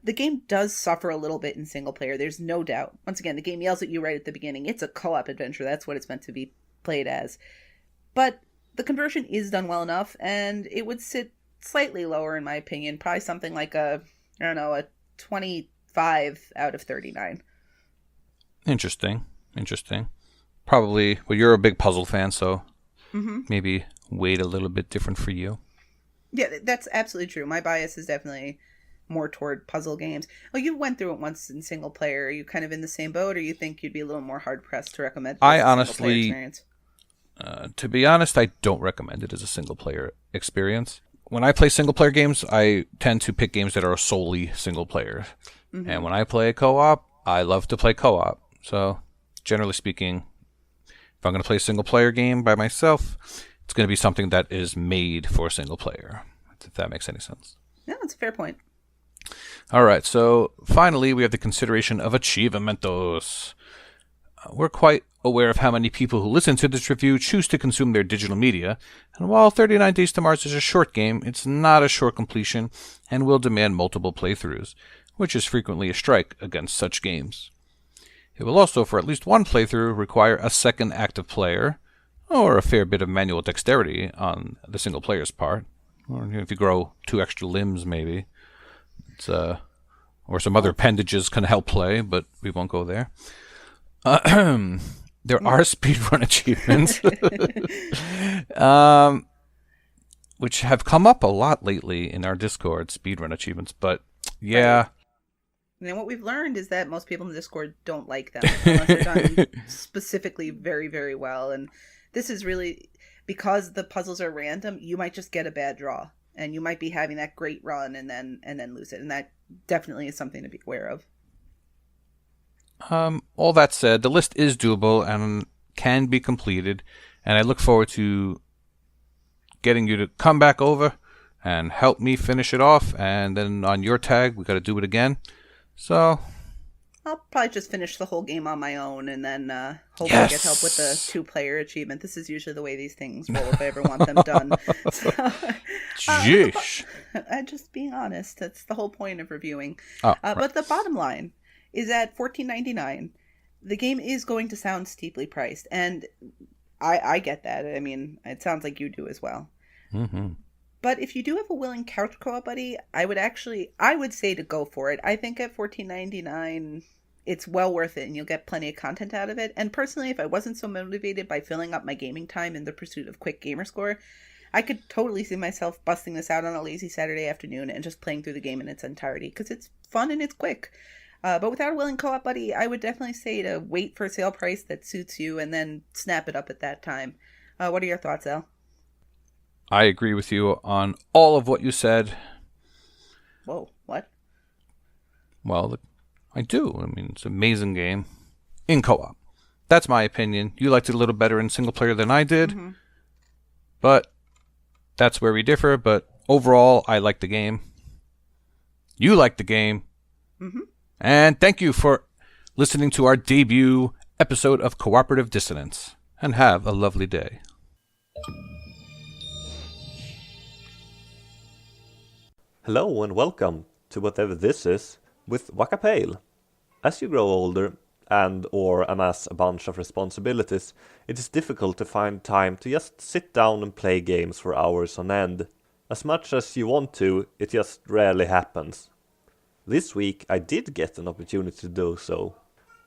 The game does suffer a little bit in single player, there's no doubt. Once again, the game yells at you right at the beginning. It's a co-op adventure, that's what it's meant to be played as. But the conversion is done well enough, and it would sit slightly lower in my opinion, probably something like a 25 out of 39. Interesting. Probably, well, you're a big puzzle fan, so maybe weight a little bit different for you. Yeah, that's absolutely true. My bias is definitely more toward puzzle games. Oh, you went through it once in single player. Are you kind of in the same boat, or you think you'd be a little more hard-pressed to recommend I a honestly, single-player experience? To be honest, I don't recommend it as a single-player experience. When I play single-player games, I tend to pick games that are solely single-player. And when I play co-op, I love to play co-op. So, generally speaking, if I'm going to play a single-player game by myself, it's going to be something that is made for single-player, if that makes any sense. Yeah, that's a fair point. All right, so finally, we have the consideration of achievementos. We're quite aware of how many people who listen to this review choose to consume their digital media, and while 39 Days to Mars is a short game, it's not a short completion and will demand multiple playthroughs, which is frequently a strike against such games. It will also, for at least one playthrough, require a second active player, or a fair bit of manual dexterity on the single player's part, or if you grow 2 extra limbs maybe. It's, or some other appendages can help play, but we won't go there. There are speedrun achievements, which have come up a lot lately in our Discord, speedrun achievements, but yeah. And what we've learned is that most people in the Discord don't like them, unless they're done specifically very, very well. And this is really, because the puzzles are random, you might just get a bad draw. And you might be having that great run and then lose it. And that definitely is something to be aware of. All that said, the list is doable and can be completed, and I look forward to getting you to come back over and help me finish it off, and then on your tag, we got to do it again. So I'll probably just finish the whole game on my own, and then hopefully get help with the 2-player achievement. This is usually the way these things roll if I ever want them done. So, Jeesh. Just being honest, that's the whole point of reviewing. Right. But the bottom line is at $14.99, the game is going to sound steeply priced, and I get that. I mean, it sounds like you do as well. Mm-hmm. But if you do have a willing couch co-op buddy, I would say to go for it. I think at $14.99, it's well worth it, and you'll get plenty of content out of it. And personally, if I wasn't so motivated by filling up my gaming time in the pursuit of quick gamer score, I could totally see myself busting this out on a lazy Saturday afternoon and just playing through the game in its entirety, because it's fun and it's quick. But without a willing co-op buddy, I would definitely say to wait for a sale price that suits you and then snap it up at that time. What are your thoughts, Elle? I agree with you on all of what you said. Whoa, what? Well, I do. I mean, it's an amazing game in co-op. That's my opinion. You liked it a little better in single player than I did. Mm-hmm. But that's where we differ. But overall, I like the game. You like the game. Mm-hmm. And thank you for listening to our debut episode of Cooperative Dissonance. And have a lovely day. Hello and welcome to whatever this is with Wakapeil. As you grow older and or amass a bunch of responsibilities, it is difficult to find time to just sit down and play games for hours on end. As much as you want to, it just rarely happens. This week I did get an opportunity to do so.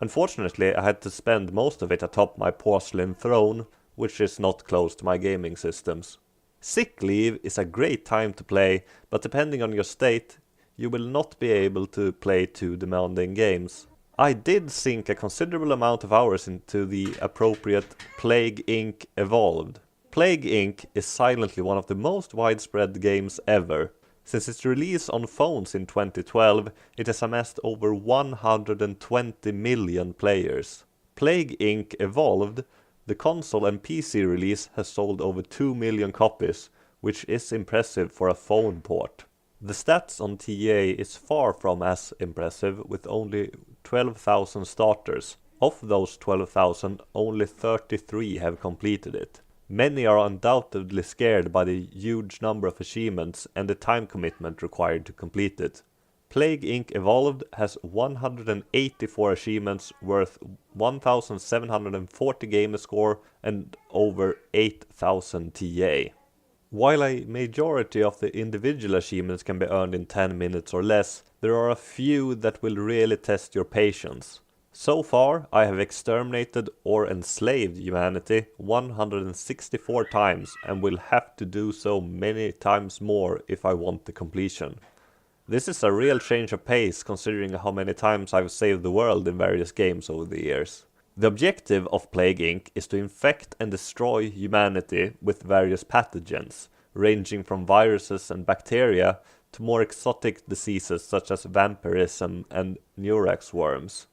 Unfortunately, I had to spend most of it atop my porcelain throne, which is not close to my gaming systems. Sick leave is a great time to play, but depending on your state, you will not be able to play too demanding games. I did sink a considerable amount of hours into the appropriate Plague Inc. Evolved. Plague Inc. is silently one of the most widespread games ever. Since its release on phones in 2012, it has amassed over 120 million players. Plague Inc. Evolved, the console and PC release, has sold over 2 million copies, which is impressive for a phone port. The stats on TA is far from as impressive, with only 12,000 starters. Of those 12,000, only 33 have completed it. Many are undoubtedly scared by the huge number of achievements and the time commitment required to complete it. Plague Inc. Evolved has 184 achievements worth 1,740 gamer score and over 8,000 TA. While a majority of the individual achievements can be earned in 10 minutes or less, there are a few that will really test your patience. So far, I have exterminated or enslaved humanity 164 times and will have to do so many times more if I want the completion. This is a real change of pace considering how many times I've saved the world in various games over the years. The objective of Plague Inc. is to infect and destroy humanity with various pathogens, ranging from viruses and bacteria to more exotic diseases such as vampirism and Murex worms.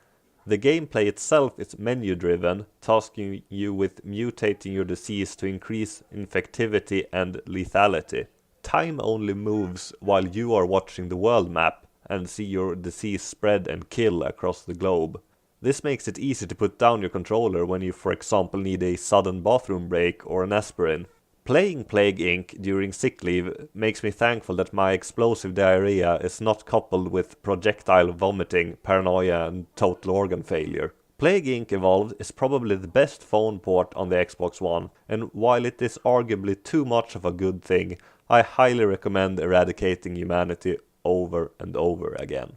The gameplay itself is menu-driven, tasking you with mutating your disease to increase infectivity and lethality. Time only moves while you are watching the world map and see your disease spread and kill across the globe. This makes it easy to put down your controller when you, for example, need a sudden bathroom break or an aspirin. Playing Plague Inc. during sick leave makes me thankful that my explosive diarrhea is not coupled with projectile vomiting, paranoia and total organ failure. Plague Inc. Evolved is probably the best phone port on the Xbox One, and while it is arguably too much of a good thing, I highly recommend eradicating humanity over and over again.